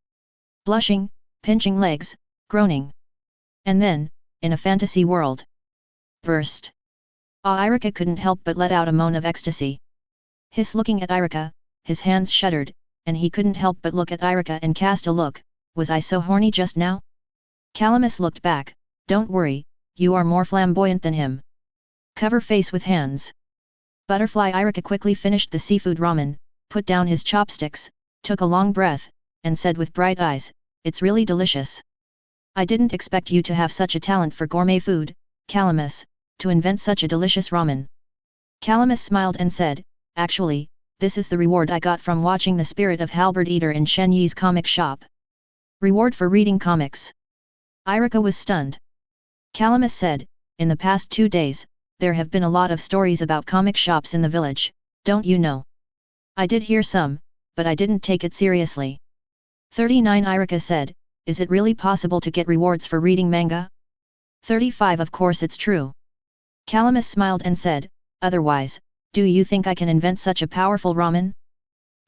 Blushing, pinching legs, groaning. And then, in a fantasy world. Burst. Irika couldn't help but let out a moan of ecstasy. His looking at Irika, his hands shuddered, and he couldn't help but look at Irika and cast a look, was I so horny just now? Calamus looked back, don't worry, you are more flamboyant than him. Cover face with hands. Butterfly Irika quickly finished the seafood ramen, put down his chopsticks, took a long breath, and said with bright eyes, it's really delicious. I didn't expect you to have such a talent for gourmet food, Calamus, to invent such a delicious ramen. Calamus smiled and said, actually, this is the reward I got from watching The Spirit of Halberd Eater in Shen Ye's comic shop. Reward for reading comics. Irika was stunned. Calamus said, in the past 2 days, there have been a lot of stories about comic shops in the village, don't you know? I did hear some, but I didn't take it seriously. 39 Irika said, is it really possible to get rewards for reading manga? 35 Of course it's true. Calamus smiled and said, otherwise, do you think I can invent such a powerful ramen?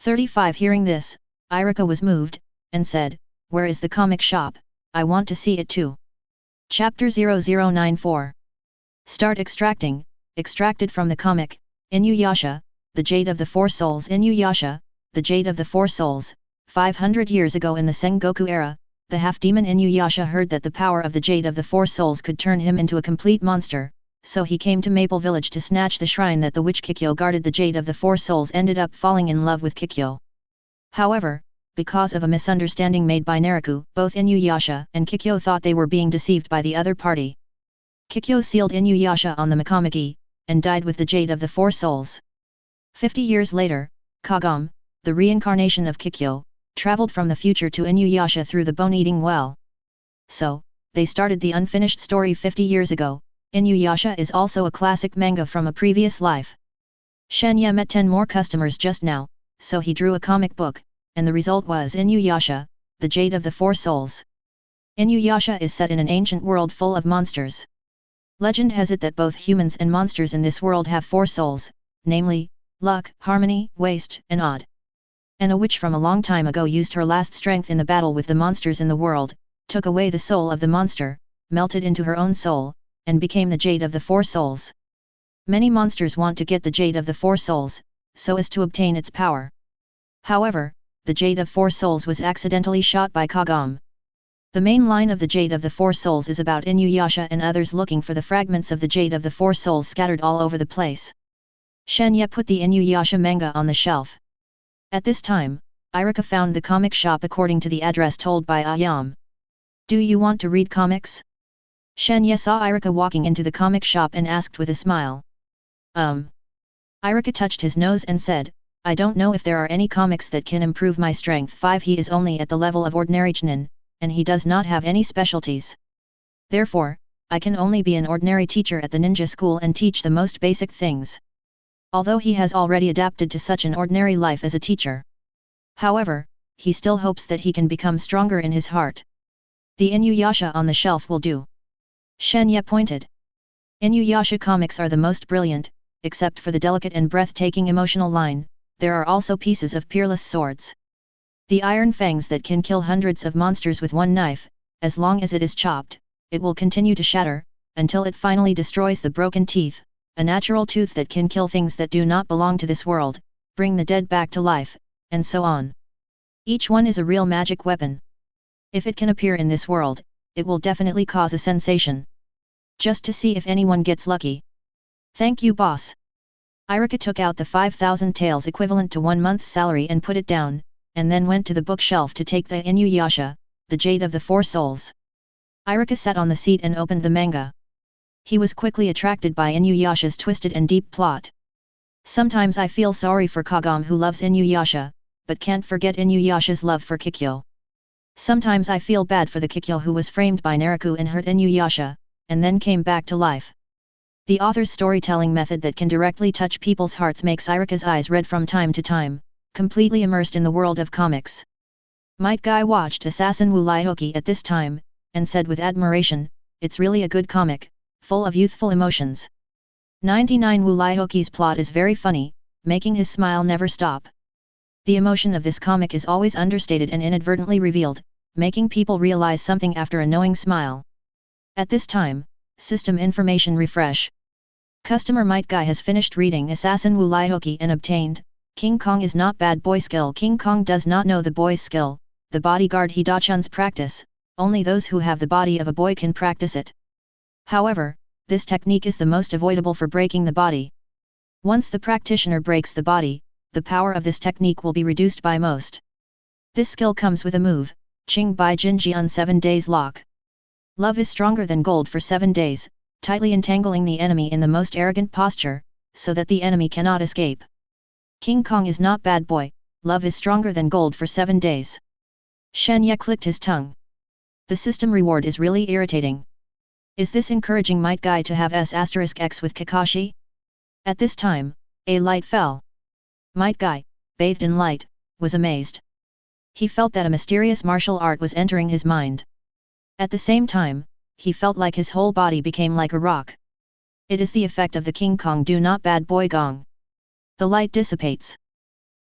35 Hearing this, Irika was moved, and said, where is the comic shop, I want to see it too. Chapter 0094. Start extracting, extracted from the comic, Inuyasha, the Jade of the Four Souls. Inuyasha, the Jade of the Four Souls. 500 years ago in the Sengoku era, the half-demon Inuyasha heard that the power of the Jade of the Four Souls could turn him into a complete monster, so he came to Maple Village to snatch the shrine that the witch Kikyo guarded. The Jade of the Four Souls ended up falling in love with Kikyo. However, because of a misunderstanding made by Naruto, both Inuyasha and Kikyo thought they were being deceived by the other party. Kikyo sealed Inuyasha on the Makamaki, and died with the Jade of the Four Souls. 50 years later, Kagome, the reincarnation of Kikyo, traveled from the future to Inuyasha through the bone-eating well. So, they started the unfinished story 50 years ago. Inuyasha is also a classic manga from a previous life. Shen Ye met 10 more customers just now, so he drew a comic book, and the result was Inuyasha, the Jade of the Four Souls. Inuyasha is set in an ancient world full of monsters. Legend has it that both humans and monsters in this world have 4 souls, namely, luck, harmony, waste, and odd. And a witch from a long time ago used her last strength in the battle with the monsters in the world, took away the soul of the monster, melted into her own soul, and became the Jade of the Four Souls. Many monsters want to get the Jade of the Four Souls, so as to obtain its power. However, the Jade of Four Souls was accidentally shot by Kagome. The main line of the Jade of the Four Souls is about Inuyasha and others looking for the fragments of the Jade of the Four Souls scattered all over the place. Shen Ye put the Inuyasha manga on the shelf. At this time, Irika found the comic shop according to the address told by Ayam. Do you want to read comics? Shen Ye saw Irika walking into the comic shop and asked with a smile. Irika touched his nose and said, I don't know if there are any comics that can improve my strength 5. He is only at the level of ordinary Chunin, and he does not have any specialties. Therefore, I can only be an ordinary teacher at the ninja school and teach the most basic things. Although he has already adapted to such an ordinary life as a teacher. However, he still hopes that he can become stronger in his heart. The Inuyasha on the shelf will do. Shen Ye pointed. Inuyasha comics are the most brilliant, except for the delicate and breathtaking emotional line, there are also pieces of peerless swords. The iron fangs that can kill hundreds of monsters with one knife, as long as it is chopped, it will continue to shatter, until it finally destroys the broken teeth, a natural tooth that can kill things that do not belong to this world, bring the dead back to life, and so on. Each one is a real magic weapon. If it can appear in this world, it will definitely cause a sensation. Just to see if anyone gets lucky. Thank you, boss. Irika took out the 5,000 taels equivalent to 1 month's salary and put it down, and then went to the bookshelf to take the Inuyasha, the Jade of the Four Souls. Irika sat on the seat and opened the manga. He was quickly attracted by Inuyasha's twisted and deep plot. Sometimes I feel sorry for Kagome who loves Inuyasha, but can't forget Inuyasha's love for Kikyo. Sometimes I feel bad for the Kikyo who was framed by Naruto and hurt Inuyasha, and then came back to life. The author's storytelling method that can directly touch people's hearts makes Irika's eyes red from time to time, completely immersed in the world of comics. Might Guy watched Assassin Wu Laihoki at this time, and said with admiration, "It's really a good comic, full of youthful emotions." 99 Wu Laihoki's plot is very funny, making his smile never stop. The emotion of this comic is always understated and inadvertently revealed, making people realize something after a knowing smile. At this time, system information refresh. Customer Might Guy has finished reading Assassin Wu Laihoki and obtained, King Kong is not bad boy skill. King Kong does not know the boy's skill, the bodyguard Hidachun's practice, only those who have the body of a boy can practice it. However, this technique is the most avoidable for breaking the body. Once the practitioner breaks the body, the power of this technique will be reduced by most. This skill comes with a move, Qing Bai Jinjian 7 days lock. Love is stronger than gold for 7 days, tightly entangling the enemy in the most arrogant posture, so that the enemy cannot escape. King Kong is not bad boy, love is stronger than gold for 7 days. Shen Ye clicked his tongue. The system reward is really irritating. Is this encouraging Might Guy to have S*X with Kakashi? At this time, a light fell. Might Guy, bathed in light, was amazed. He felt that a mysterious martial art was entering his mind. At the same time, he felt like his whole body became like a rock. It is the effect of the King Kong do not bad boy gong. The light dissipates.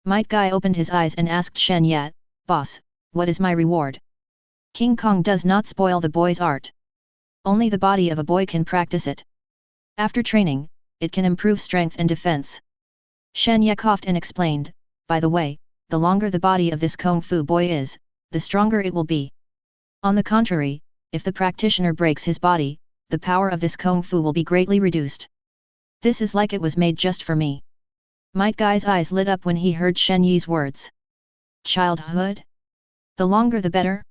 Might Guy opened his eyes and asked Shen Ye, "Boss, what is my reward?" King Kong does not spoil the boy's art. Only the body of a boy can practice it. After training, it can improve strength and defense. Shen Ye coughed and explained, "By the way, the longer the body of this Kung Fu boy is, the stronger it will be. On the contrary, if the practitioner breaks his body, the power of this Kung Fu will be greatly reduced. This is like it was made just for me." Might Guy's eyes lit up when he heard Shen Ye's words. Childhood? The longer the better?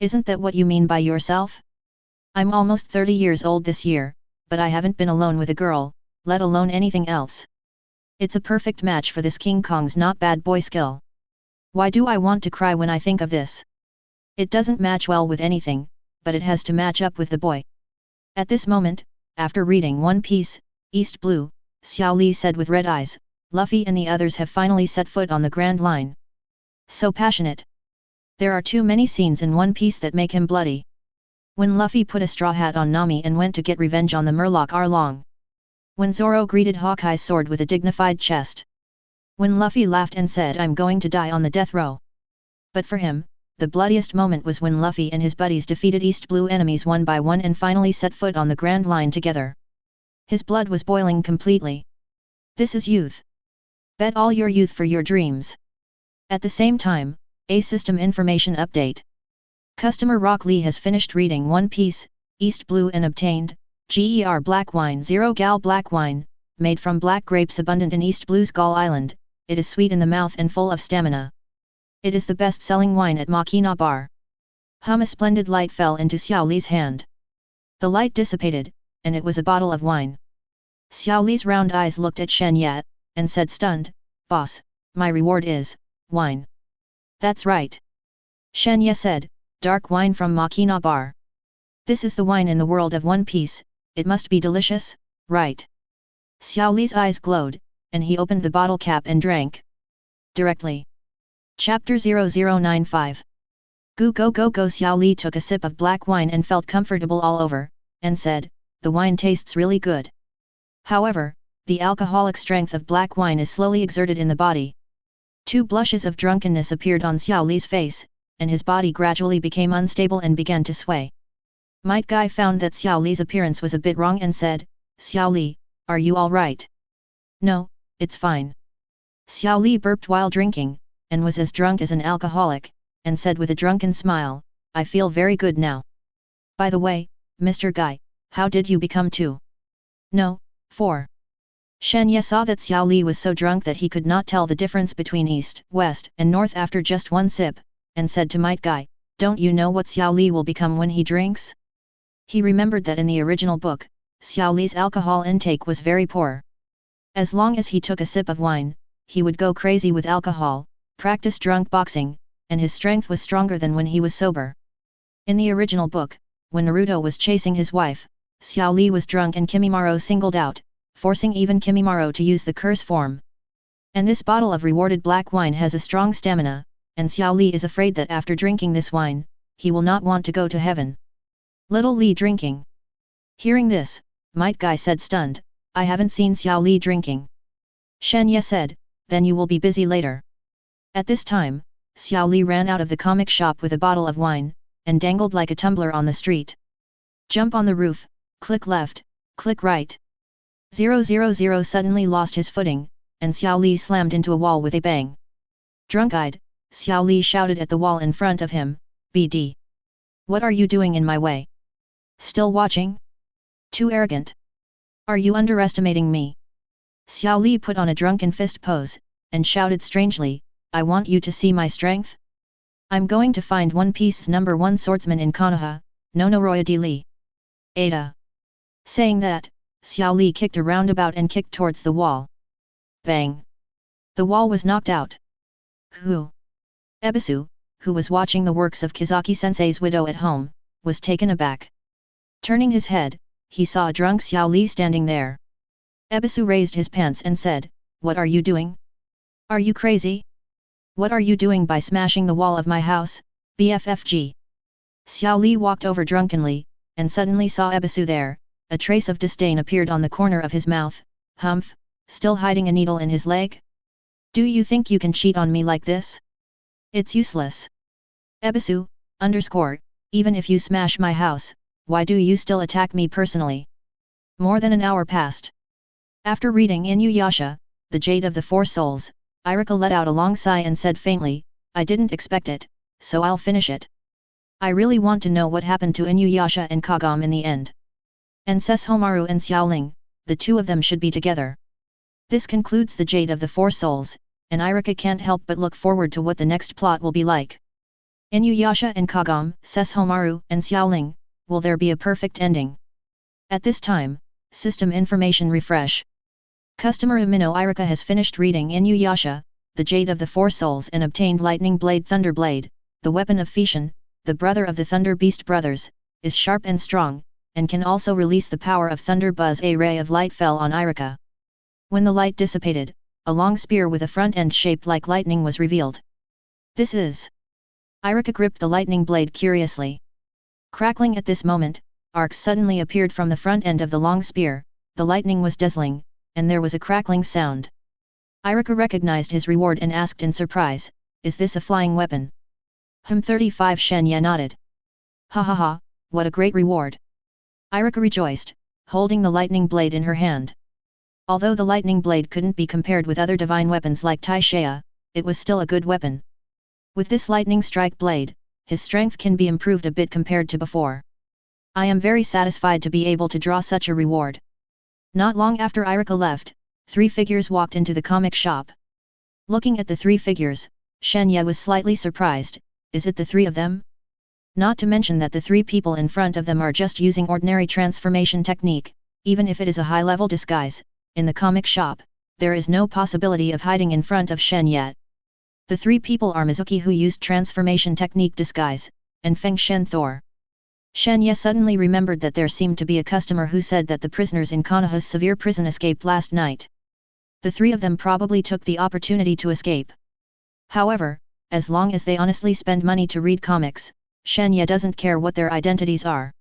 Isn't that what you mean by yourself? I'm almost 30 years old this year, but I haven't been alone with a girl, let alone anything else. It's a perfect match for this King Kong's not bad boy skill. Why do I want to cry when I think of this? It doesn't match well with anything, but it has to match up with the boy. At this moment, after reading One Piece, East Blue, Xiao Li said with red eyes, "Luffy and the others have finally set foot on the Grand Line. So passionate. There are too many scenes in One Piece that make him bloody." When Luffy put a straw hat on Nami and went to get revenge on the Murloc Arlong. When Zoro greeted Hawkeye's sword with a dignified chest. When Luffy laughed and said, "I'm going to die on the death row." But for him, the bloodiest moment was when Luffy and his buddies defeated East Blue enemies one by one and finally set foot on the Grand Line together. His blood was boiling completely. This is youth. Bet all your youth for your dreams. At the same time, a system information update. Customer Rock Lee has finished reading One Piece, East Blue and obtained, GER Black Wine 0 Gal Black Wine, made from black grapes abundant in East Blue's Gull Island. It is sweet in the mouth and full of stamina. It is the best-selling wine at Makina Bar. A splendid light fell into Xiao Li's hand. The light dissipated, and it was a bottle of wine. Xiao Li's round eyes looked at Shen Ye, and said stunned, "Boss, my reward is, wine." "That's right." Shen Ye said, "Dark wine from Makina Bar. This is the wine in the world of One Piece, it must be delicious, right?" Xiao Li's eyes glowed, and he opened the bottle cap and drank. Directly. Chapter 0095. Go go go go. Xiao Li took a sip of black wine and felt comfortable all over, and said, "The wine tastes really good." However, the alcoholic strength of black wine is slowly exerted in the body. 2 blushes of drunkenness appeared on Xiao Li's face, and his body gradually became unstable and began to sway. Might Guy found that Xiao Li's appearance was a bit wrong and said, "Xiao Li, are you all right?" "No, it's fine." Xiao Li burped while drinking, and was as drunk as an alcoholic, and said with a drunken smile, "I feel very good now. By the way, Mr. Guy, how did you become 2? No, 4. Shen Ye saw that Xiao Li was so drunk that he could not tell the difference between east, west, and north after just one sip, and said to Might Guy, "Don't you know what Xiao Li will become when he drinks?" He remembered that in the original book, Xiao Li's alcohol intake was very poor. As long as he took a sip of wine, he would go crazy with alcohol, practiced drunk boxing, and his strength was stronger than when he was sober. In the original book, when Naruto was chasing his wife, Xiao Li was drunk and Kimimaro singled out, forcing even Kimimaro to use the curse form. And this bottle of rewarded black wine has a strong stamina, and Xiao Li is afraid that after drinking this wine, he will not want to go to heaven. Little Li drinking. Hearing this, Might Guy said stunned, I haven't seen Xiao Li drinking. Shen Ye said, then you will be busy later. At this time, Xiao Li ran out of the comic shop with a bottle of wine, and dangled like a tumbler on the street. Jump on the roof, click left, click right. 000 suddenly lost his footing, and Xiao Li slammed into a wall with a bang. Drunk-eyed, Xiao Li shouted at the wall in front of him, BD. What are you doing in my way? Still watching? Too arrogant. Are you underestimating me? Xiao Li put on a drunken fist pose, and shouted strangely, I want you to see my strength? I'm going to find One Piece's #1 swordsman in Konoha, Nonoroya D. Li. Ada. Saying that, Xiao Li kicked a roundabout and kicked towards the wall. Bang! The wall was knocked out. Who? Ebisu, who was watching the works of Kizaki-sensei's widow at home, was taken aback. Turning his head, he saw a drunk Xiao Li standing there. Ebisu raised his pants and said, What are you doing? Are you crazy? What are you doing by smashing the wall of my house, BFFG? Xiao Li walked over drunkenly, and suddenly saw Ebisu there. A trace of disdain appeared on the corner of his mouth. Humph, still hiding a needle in his leg? Do you think you can cheat on me like this? It's useless. Ebisu, even if you smash my house, why do you still attack me personally? More than an hour passed. After reading Inuyasha, The Jade of the Four Souls, Irika let out a long sigh and said faintly, I didn't expect it, so I'll finish it. I really want to know what happened to Inuyasha and Kagome in the end. And Sesshomaru and Xiaoling, the two of them should be together. This concludes The Jade of the Four Souls, and Irika can't help but look forward to what the next plot will be like. Inuyasha and Kagome, Sesshomaru and Xiaoling, will there be a perfect ending? At this time, system information refresh. Customer Amino Irika has finished reading Inuyasha, The Jade of the Four Souls and obtained Lightning Blade Thunder Blade, the weapon of Fishin, the brother of the Thunder Beast brothers, is sharp and strong, and can also release the power of Thunder Buzz. A ray of light fell on Irika. When the light dissipated, a long spear with a front end shaped like lightning was revealed. This is... Irika gripped the lightning blade curiously. Crackling at this moment, arcs suddenly appeared from the front end of the long spear, the lightning was dazzling, and there was a crackling sound. Irika recognized his reward and asked in surprise, Is this a flying weapon? 35 Shen Ye nodded. Ha ha ha, what a great reward! Irika rejoiced, holding the lightning blade in her hand. Although the lightning blade couldn't be compared with other divine weapons like Taishaya, it was still a good weapon. With this lightning strike blade, his strength can be improved a bit compared to before. I am very satisfied to be able to draw such a reward. Not long after Irika left, 3 figures walked into the comic shop. Looking at the 3 figures, Shen Ye was slightly surprised, is it the 3 of them? Not to mention that the 3 people in front of them are just using ordinary transformation technique, even if it is a high-level disguise, in the comic shop, there is no possibility of hiding in front of Shen Ye. The 3 people are Mizuki who used transformation technique disguise, and Feng Shen Thor. Shen Ye suddenly remembered that there seemed to be a customer who said that the prisoners in Konoha's severe prison escaped last night. The 3 of them probably took the opportunity to escape. However, as long as they honestly spend money to read comics, Shen Ye doesn't care what their identities are.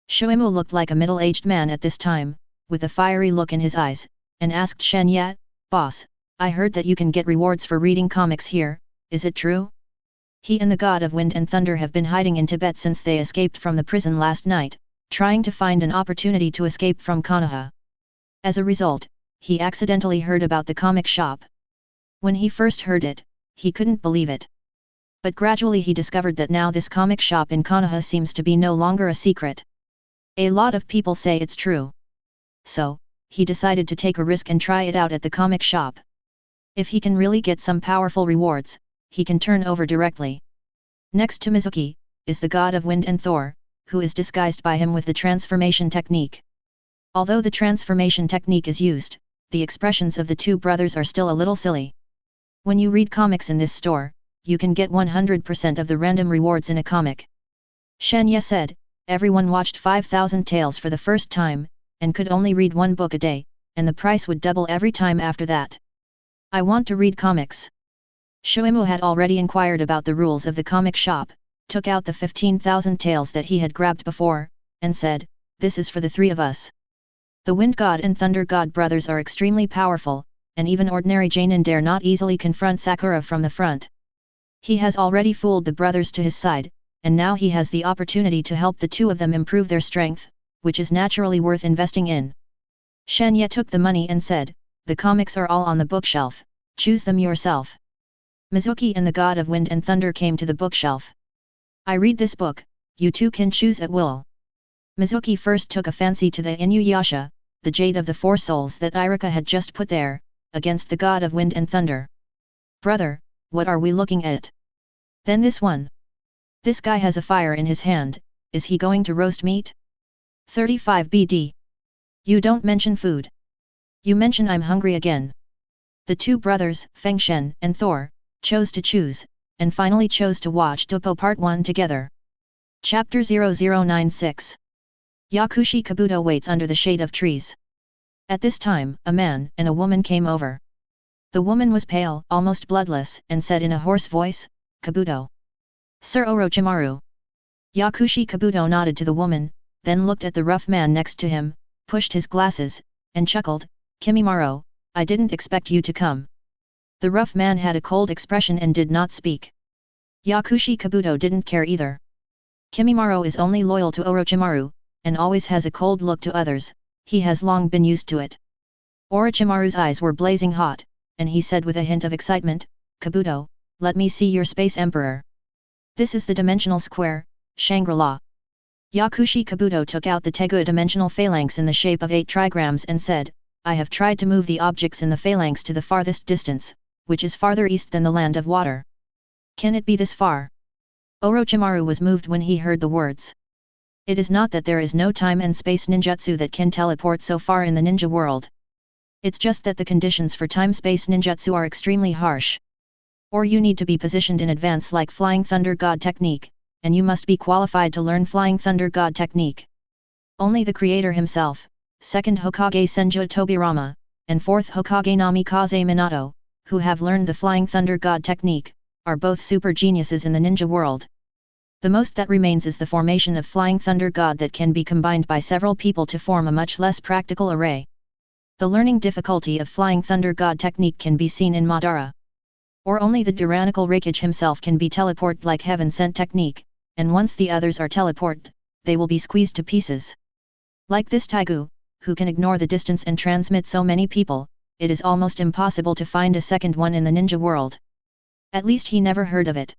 Shoimu looked like a middle-aged man at this time, with a fiery look in his eyes, and asked Shen Ye, Boss, I heard that you can get rewards for reading comics here, is it true? He and the God of Wind and Thunder have been hiding in Tibet since they escaped from the prison last night, trying to find an opportunity to escape from Konoha. As a result, he accidentally heard about the comic shop. When he first heard it, he couldn't believe it. But gradually he discovered that now this comic shop in Konoha seems to be no longer a secret. A lot of people say it's true. So, he decided to take a risk and try it out at the comic shop. If he can really get some powerful rewards, he can turn over directly. Next to Mizuki, is the God of Wind and Thor, who is disguised by him with the transformation technique. Although the transformation technique is used, the expressions of the 2 brothers are still a little silly. When you read comics in this store, you can get 100% of the random rewards in a comic. Shen Ye said, everyone watched 5,000 tales for the first time, and could only read one book a day, and the price would double every time after that. I want to read comics. Shuimu had already inquired about the rules of the comic shop, took out the 15,000 tales that he had grabbed before, and said, this is for the three of us. The Wind God and Thunder God brothers are extremely powerful, and even ordinary Jainin dare not easily confront Sakura from the front. He has already fooled the brothers to his side, and now he has the opportunity to help the two of them improve their strength, which is naturally worth investing in. Shen Ye took the money and said, the comics are all on the bookshelf, choose them yourself. Mizuki and the God of Wind and Thunder came to the bookshelf. I read this book, you two can choose at will. Mizuki first took a fancy to the Inuyasha, the Jade of the Four Souls that Irika had just put there, against the God of Wind and Thunder. Brother, what are we looking at? Then this one. This guy has a fire in his hand, is he going to roast meat? 35 BD. You don't mention food. You mention I'm hungry again. The two brothers, Feng Shen and Thor, chose to choose, and finally chose to watch Topo Part 1 together. Chapter 0096. Yakushi Kabuto waits under the shade of trees. At this time, a man and a woman came over. The woman was pale, almost bloodless, and said in a hoarse voice, Kabuto. Sir Orochimaru. Yakushi Kabuto nodded to the woman, then looked at the rough man next to him, pushed his glasses, and chuckled, Kimimaro, I didn't expect you to come. The rough man had a cold expression and did not speak. Yakushi Kabuto didn't care either. Kimimaro is only loyal to Orochimaru, and always has a cold look to others, he has long been used to it. Orochimaru's eyes were blazing hot, and he said with a hint of excitement, Kabuto, let me see your Space Emperor. This is the dimensional square, Shangri-La. Yakushi Kabuto took out the Tegu dimensional phalanx in the shape of 8 trigrams and said, I have tried to move the objects in the phalanx to the farthest distance, which is farther east than the land of water. Can it be this far? Orochimaru was moved when he heard the words. It is not that there is no time and space ninjutsu that can teleport so far in the ninja world. It's just that the conditions for time-space ninjutsu are extremely harsh. Or you need to be positioned in advance like Flying Thunder God technique, and you must be qualified to learn Flying Thunder God technique. Only the creator himself, 2nd Hokage Senju Tobirama, and 4th Hokage Namikaze Minato, who have learned the Flying Thunder God technique, are both super geniuses in the ninja world. The most that remains is the formation of Flying Thunder God that can be combined by several people to form a much less practical array. The learning difficulty of Flying Thunder God technique can be seen in Madara. Or only the tyrannical Raikage himself can be teleport like heaven sent technique, and once the others are teleported, they will be squeezed to pieces. Like this Taigu, who can ignore the distance and transmit so many people, it is almost impossible to find a second one in the ninja world. At least he never heard of it.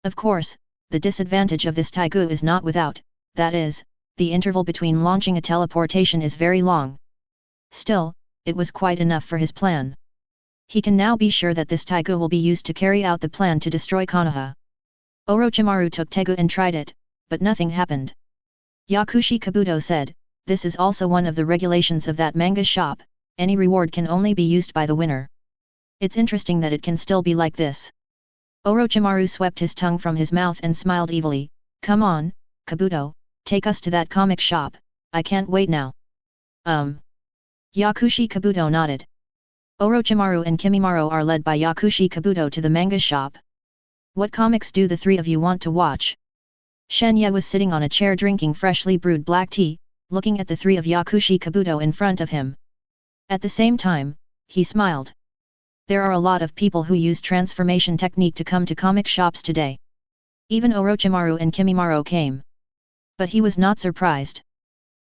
Of course, the disadvantage of this Taigu is not without, that is, the interval between launching a teleportation is very long. Still, it was quite enough for his plan. He can now be sure that this Taigu will be used to carry out the plan to destroy Konoha. Orochimaru took Tegu and tried it, but nothing happened. Yakushi Kabuto said, this is also one of the regulations of that manga shop, any reward can only be used by the winner. It's interesting that it can still be like this. Orochimaru swept his tongue from his mouth and smiled evilly, come on, Kabuto, take us to that comic shop, I can't wait now. Yakushi Kabuto nodded. Orochimaru and Kimimaro are led by Yakushi Kabuto to the manga shop. What comics do the three of you want to watch? Shen Ye was sitting on a chair drinking freshly brewed black tea, looking at the three of Yakushi Kabuto in front of him. At the same time, he smiled. There are a lot of people who use transformation technique to come to comic shops today. Even Orochimaru and Kimimaro came. But he was not surprised.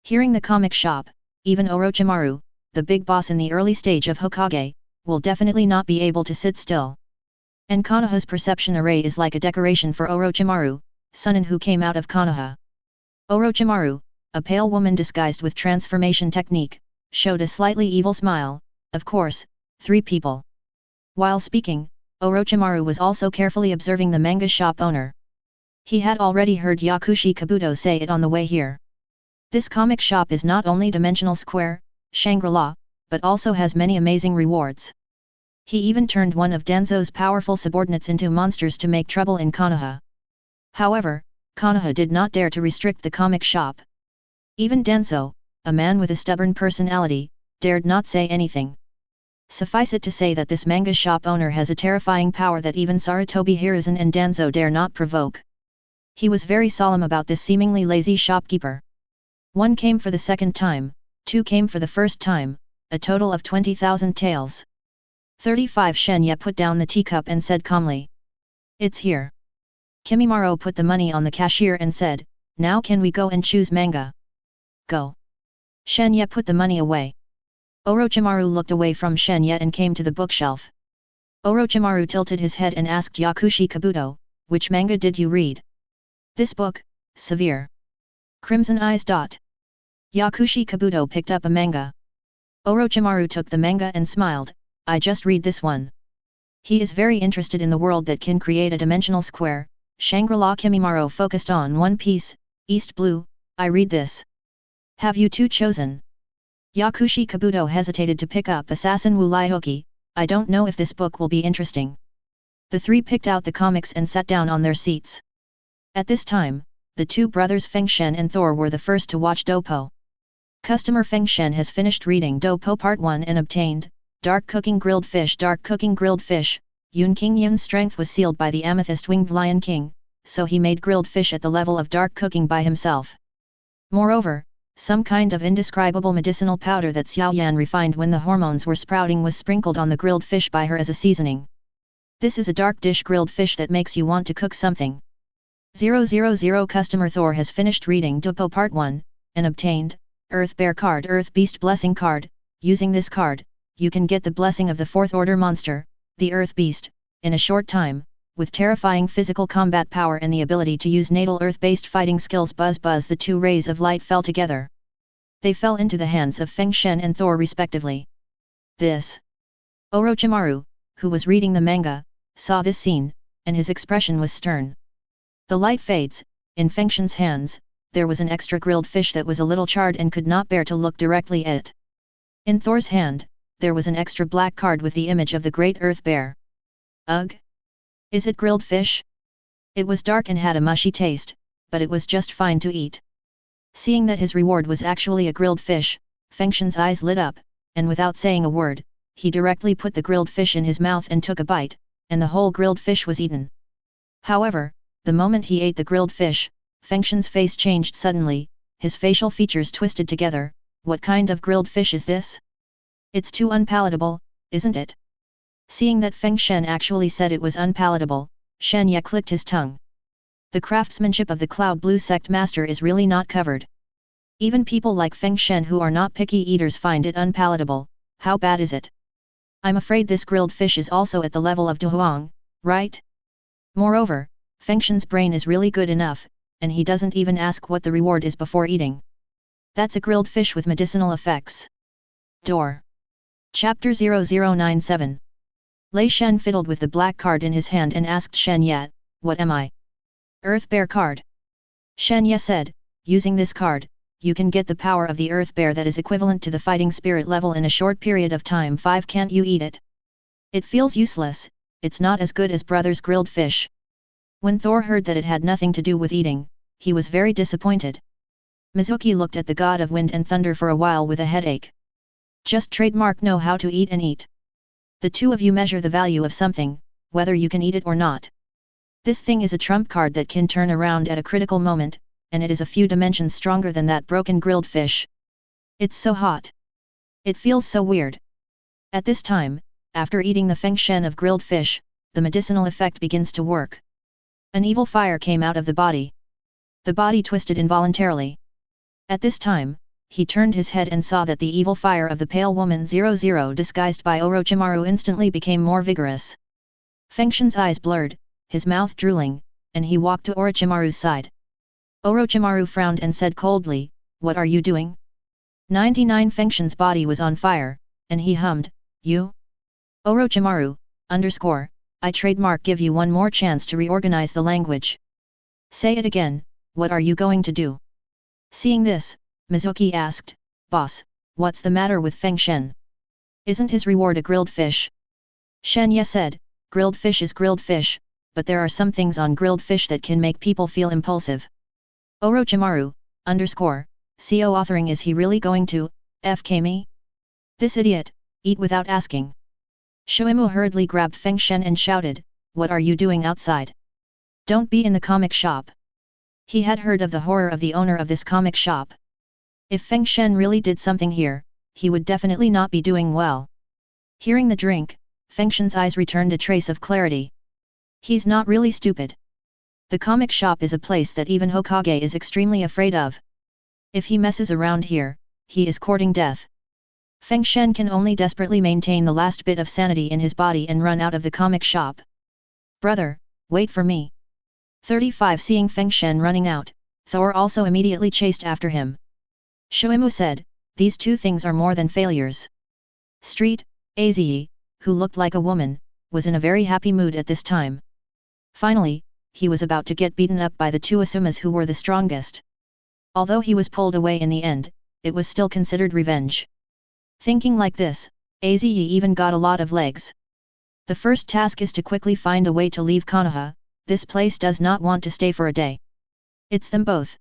Hearing the comic shop, even Orochimaru, the big boss in the early stage of Hokage, will definitely not be able to sit still. And Konoha's perception array is like a decoration for Orochimaru, Sunan who came out of Konoha. Orochimaru, a pale woman disguised with transformation technique, showed a slightly evil smile, of course, 3 people. While speaking, Orochimaru was also carefully observing the manga shop owner. He had already heard Yakushi Kabuto say it on the way here. This comic shop is not only dimensional square, Shangri-La, but also has many amazing rewards. He even turned one of Danzo's powerful subordinates into monsters to make trouble in Konoha. However, Konoha did not dare to restrict the comic shop. Even Danzo, a man with a stubborn personality, dared not say anything. Suffice it to say that this manga shop owner has a terrifying power that even Sarutobi Hiruzen and Danzo dare not provoke. He was very solemn about this seemingly lazy shopkeeper. 1 came for the second time, 2 came for the first time, a total of 20,000 taels. 35 Shen Ye put down the teacup and said calmly. It's here. Kimimaro put the money on the cashier and said, now can we go and choose manga? Go. Shen Ye put the money away. Orochimaru looked away from Shen Ye and came to the bookshelf. Orochimaru tilted his head and asked Yakushi Kabuto, which manga did you read? This book, Severe. Crimson Eyes. Yakushi Kabuto picked up a manga. Orochimaru took the manga and smiled, I just read this one. He is very interested in the world that can create a dimensional square. Shangri-La. Kimimaro focused on One Piece, East Blue, I read this. Have you two chosen? Yakushi Kabuto hesitated to pick up Assassin Wu Laihoki, I don't know if this book will be interesting. The three picked out the comics and sat down on their seats. At this time, the two brothers Feng Shen and Thor were the first to watch Dopo. Customer Feng Shen has finished reading Dopo Part 1 and obtained, Dark Cooking Grilled Fish. Dark Cooking Grilled Fish. Yun King Yun's strength was sealed by the amethyst-winged Lion King, so he made grilled fish at the level of dark cooking by himself. Moreover, some kind of indescribable medicinal powder that Xiao Yan refined when the hormones were sprouting was sprinkled on the grilled fish by her as a seasoning. This is a dark dish grilled fish that makes you want to cook something. 000 Customer Thor has finished reading Dopo Part 1, and obtained, Earth Bear card. Earth Beast Blessing card. Using this card, you can get the blessing of the 4th order monster, the Earth Beast, in a short time, with terrifying physical combat power and the ability to use natal earth-based fighting skills. Buzz buzz. The two rays of light fell together. They fell into the hands of Feng Shen and Thor respectively. This. Orochimaru, who was reading the manga, saw this scene, and his expression was stern. The light fades, in Feng Shen's hands, there was an extra grilled fish that was a little charred and could not bear to look directly at it. In Thor's hand, there was an extra black card with the image of the great earth bear. Ugh! Is it grilled fish? It was dark and had a mushy taste, but it was just fine to eat. Seeing that his reward was actually a grilled fish, Feng Shen's eyes lit up, and without saying a word, he directly put the grilled fish in his mouth and took a bite, and the whole grilled fish was eaten. However, the moment he ate the grilled fish, Feng Shen's face changed suddenly, his facial features twisted together. What kind of grilled fish is this? It's too unpalatable, isn't it? Seeing that Feng Shen actually said it was unpalatable, Shen Ye clicked his tongue. The craftsmanship of the Cloud Blue Sect Master is really not covered. Even people like Feng Shen who are not picky eaters find it unpalatable. How bad is it? I'm afraid this grilled fish is also at the level of Duhuang, right? Moreover, Feng Shen's brain is really good enough, and he doesn't even ask what the reward is before eating. That's a grilled fish with medicinal effects. Door. Chapter 0097. Lei Shen fiddled with the black card in his hand and asked Shen Ye, what am I? Earth Bear card. Shen Ye said, using this card, you can get the power of the Earth Bear that is equivalent to the fighting spirit level in a short period of time. 5 Can't you eat it? It feels useless, it's not as good as brother's grilled fish. When Thor heard that it had nothing to do with eating, he was very disappointed. Mizuki looked at the god of wind and thunder for a while with a headache. Just trademark know how to eat and eat. The two of you measure the value of something, whether you can eat it or not. This thing is a trump card that can turn around at a critical moment, and it is a few dimensions stronger than that broken grilled fish. It's so hot. It feels so weird. At this time, after eating the Feng Shen of grilled fish, the medicinal effect begins to work. An evil fire came out of the body. The body twisted involuntarily. At this time, he turned his head and saw that the evil fire of the pale woman 00 disguised by Orochimaru instantly became more vigorous. Feng Shen's eyes blurred, his mouth drooling, and he walked to Orochimaru's side. Orochimaru frowned and said coldly, what are you doing? 99 Feng Shen's body was on fire, and he hummed, you? Orochimaru, I trademark give you one more chance to reorganize the language. Say it again, what are you going to do? Seeing this, Mizuki asked, boss, what's the matter with Feng Shen? Isn't his reward a grilled fish? Shen Ye said, grilled fish is grilled fish, but there are some things on grilled fish that can make people feel impulsive. Orochimaru, co-authoring is he really going to, FK me? This idiot, eat without asking. Shuimu hurriedly grabbed Feng Shen and shouted, what are you doing outside? Don't be in the comic shop. He had heard of the horror of the owner of this comic shop. If Feng Shen really did something here, he would definitely not be doing well. Hearing the drink, Feng Shen's eyes returned a trace of clarity. He's not really stupid. The comic shop is a place that even Hokage is extremely afraid of. If he messes around here, he is courting death. Feng Shen can only desperately maintain the last bit of sanity in his body and run out of the comic shop. Brother, wait for me. 35 Seeing Feng Shen running out, Thor also immediately chased after him. Shuimu said, these two things are more than failures. Street, Aze, who looked like a woman, was in a very happy mood at this time. Finally, he was about to get beaten up by the two Asumas who were the strongest. Although he was pulled away in the end, it was still considered revenge. Thinking like this, Aze even got a lot of legs. The first task is to quickly find a way to leave Konoha. This place does not want to stay for a day. It's them both.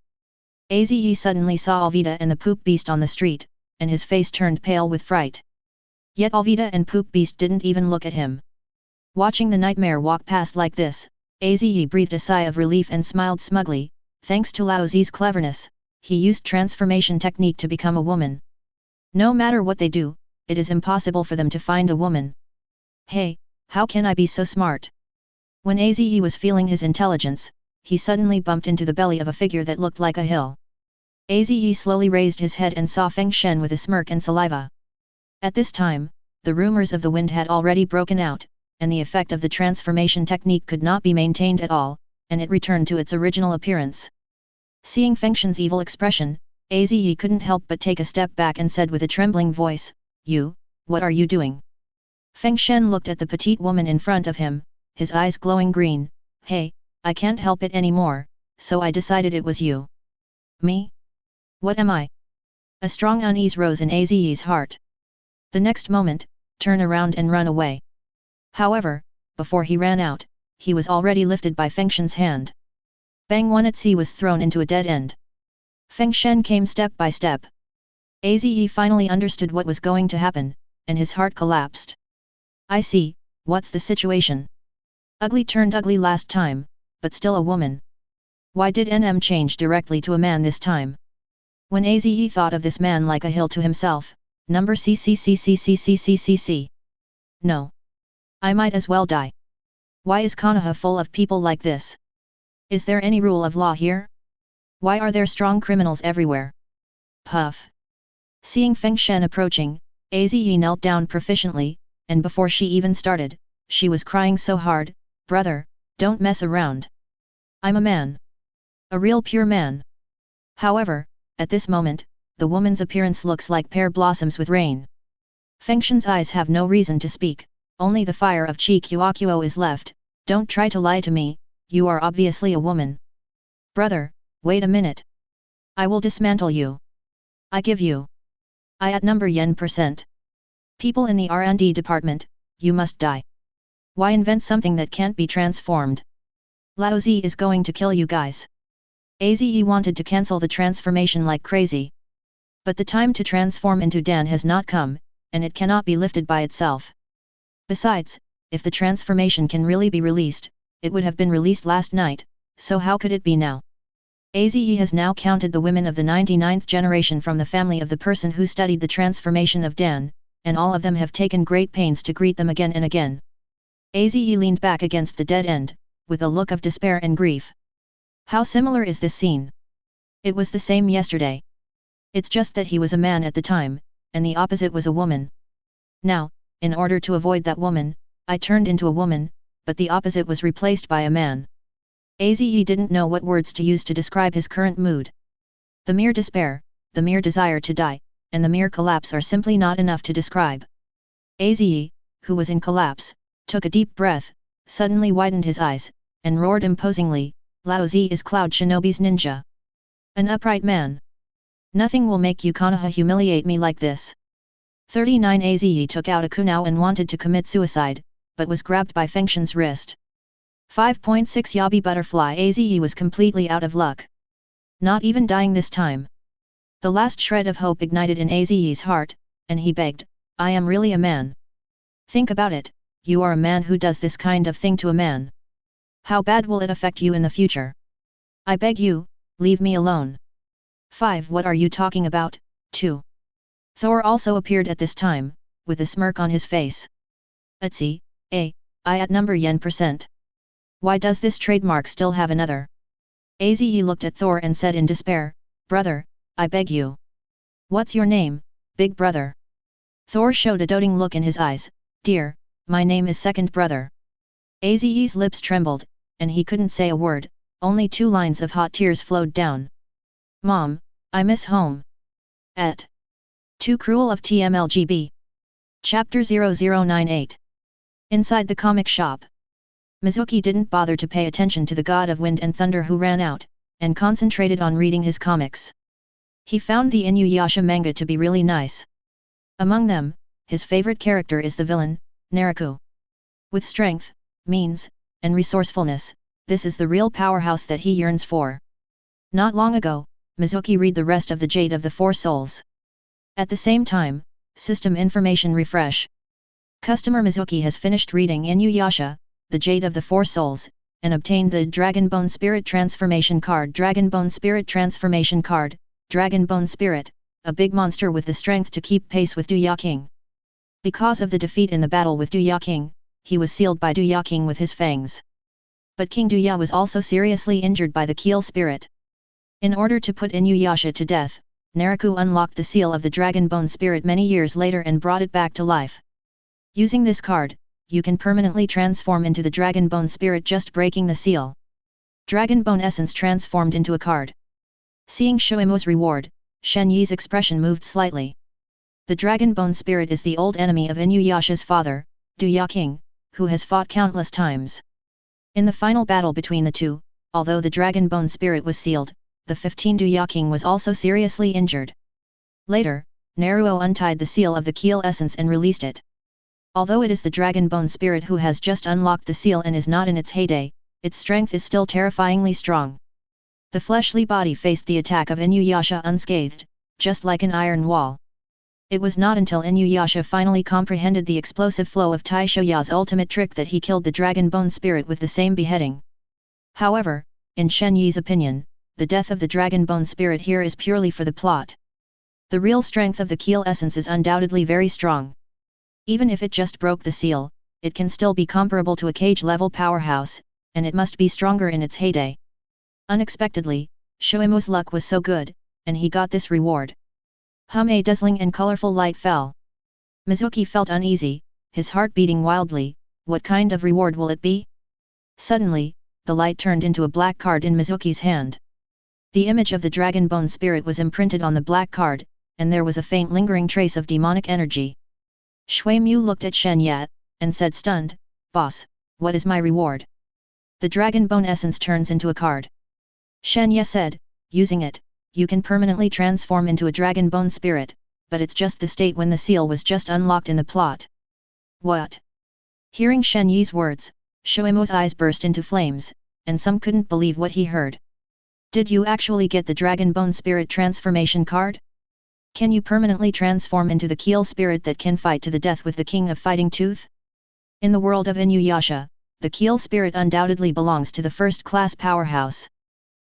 Aze suddenly saw Alvida and the poop beast on the street, and his face turned pale with fright. Yet Alvida and poop beast didn't even look at him. Watching the nightmare walk past like this, Aze breathed a sigh of relief and smiled smugly. Thanks to Lao Zi's cleverness, he used transformation technique to become a woman. No matter what they do, it is impossible for them to find a woman. Hey, how can I be so smart? When Aze was feeling his intelligence, he suddenly bumped into the belly of a figure that looked like a hill. Aze slowly raised his head and saw Feng Shen with a smirk and saliva. At this time, the rumors of the wind had already broken out, and the effect of the transformation technique could not be maintained at all, and it returned to its original appearance. Seeing Feng Shen's evil expression, Aze couldn't help but take a step back and said with a trembling voice, You, what are you doing? Feng Shen looked at the petite woman in front of him, his eyes glowing green. Hey, I can't help it anymore, so I decided it was you. Me? What am I? A strong unease rose in Aze's heart. The next moment, turn around and run away. However, before he ran out, he was already lifted by Feng Shen's hand. Bang! One at sea was thrown into a dead end. Feng Shen came step by step. Aze finally understood what was going to happen, and his heart collapsed. I see, what's the situation? Ugly turned ugly last time, but still a woman. Why did NM change directly to a man this time? When Aze thought of this man like a hill to himself, number CCCCCCCCC. No. I might as well die. Why is Konoha full of people like this? Is there any rule of law here? Why are there strong criminals everywhere? Puff. Seeing Feng Shen approaching, Aze knelt down proficiently, and before she even started, she was crying so hard, Brother, don't mess around. I'm a man. A real pure man. However, at this moment, the woman's appearance looks like pear blossoms with rain. Feng Shen's eyes have no reason to speak, only the fire of Chi Kuo is left. Don't try to lie to me, you are obviously a woman. Brother, wait a minute. I will dismantle you. I give you. I at number yen%. People in the R&D department, you must die. Why invent something that can't be transformed? Lao Zi is going to kill you guys. Aze wanted to cancel the transformation like crazy. But the time to transform into Dan has not come, and it cannot be lifted by itself. Besides, if the transformation can really be released, it would have been released last night, so how could it be now? Aze has now counted the women of the 99th generation from the family of the person who studied the transformation of Dan, and all of them have taken great pains to greet them again and again. Aze leaned back against the dead end, with a look of despair and grief. How similar is this scene? It was the same yesterday. It's just that he was a man at the time, and the opposite was a woman. Now, in order to avoid that woman, I turned into a woman, but the opposite was replaced by a man. Aze didn't know what words to use to describe his current mood. The mere despair, the mere desire to die, and the mere collapse are simply not enough to describe. Aze, who was in collapse, took a deep breath, suddenly widened his eyes, and roared imposingly, Lao Zi is Cloud Shinobi's ninja. An upright man. Nothing will make you Konoha humiliate me like this. 39 Aze took out a kunao and wanted to commit suicide, but was grabbed by Fengshen's wrist. 5.6 Yabi Butterfly Aze was completely out of luck. Not even dying this time. The last shred of hope ignited in Aze's heart, and he begged, I am really a man. Think about it, you are a man who does this kind of thing to a man. How bad will it affect you in the future? I beg you, leave me alone. 5. What are you talking about? 2. Thor also appeared at this time, with a smirk on his face. Etsy, I at number yen%. Why does this trademark still have another? Aze looked at Thor and said in despair, Brother, I beg you. What's your name, big brother? Thor showed a doting look in his eyes, Dear, my name is second brother. Aze's lips trembled, and he couldn't say a word, only 2 lines of hot tears flowed down. Mom, I miss home. Et. Too cruel of TMLGB. Chapter 0098. Inside the comic shop. Mizuki didn't bother to pay attention to the god of wind and thunder who ran out, and concentrated on reading his comics. He found the Inuyasha manga to be really nice. Among them, his favorite character is the villain, Naruto. With strength, means, and resourcefulness, this is the real powerhouse that he yearns for. Not long ago, Mizuki read the rest of the Jade of the Four Souls. At the same time, System Information Refresh. Customer Mizuki has finished reading Inuyasha, the Jade of the Four Souls, and obtained the Dragon Bone Spirit Transformation Card. Dragon Bone Spirit Transformation Card, Dragon Bone Spirit, a big monster with the strength to keep pace with King. Because of the defeat in the battle with King, he was sealed by King with his fangs. But King Duya was also seriously injured by the Keel Spirit. In order to put Inuyasha to death, Naruto unlocked the seal of the Dragon Bone Spirit many years later and brought it back to life. Using this card, you can permanently transform into the Dragon Bone Spirit just breaking the seal. Dragon Bone Essence transformed into a card. Seeing Shoemo's reward, Shen Ye's expression moved slightly. The Dragon Bone Spirit is the old enemy of Inuyasha's father, King, who has fought countless times. In the final battle between the two, although the Dragon Bone Spirit was sealed, the 15 King was also seriously injured. Later, Naruto untied the seal of the Keel Essence and released it. Although it is the Dragon Bone Spirit who has just unlocked the seal and is not in its heyday, its strength is still terrifyingly strong. The fleshly body faced the attack of Inuyasha unscathed, just like an iron wall. It was not until Inuyasha finally comprehended the explosive flow of Taishoya's ultimate trick that he killed the Dragon Bone Spirit with the same beheading. However, in Shen Ye's opinion, the death of the Dragon Bone Spirit here is purely for the plot. The real strength of the Keel Essence is undoubtedly very strong. Even if it just broke the seal, it can still be comparable to a cage-level powerhouse, and it must be stronger in its heyday. Unexpectedly, Shoemo's luck was so good, and he got this reward. A dazzling and colorful light fell. Mizuki felt uneasy, his heart beating wildly. What kind of reward will it be? Suddenly, the light turned into a black card in Mizuki's hand. The image of the Dragon Bone Spirit was imprinted on the black card, and there was a faint lingering trace of demonic energy. Shuemu looked at Shen Ye, and said stunned, Boss, what is my reward? The Dragon Bone Essence turns into a card. Shen Ye said, using it, you can permanently transform into a Dragon Bone Spirit, but it's just the state when the seal was just unlocked in the plot. What? Hearing Shen Ye's words, Shoemo's eyes burst into flames, and some couldn't believe what he heard. Did you actually get the Dragon Bone Spirit transformation card? Can you permanently transform into the Keel Spirit that can fight to the death with the King of Fighting Tooth? In the world of Inuyasha, the Keel Spirit undoubtedly belongs to the first-class powerhouse.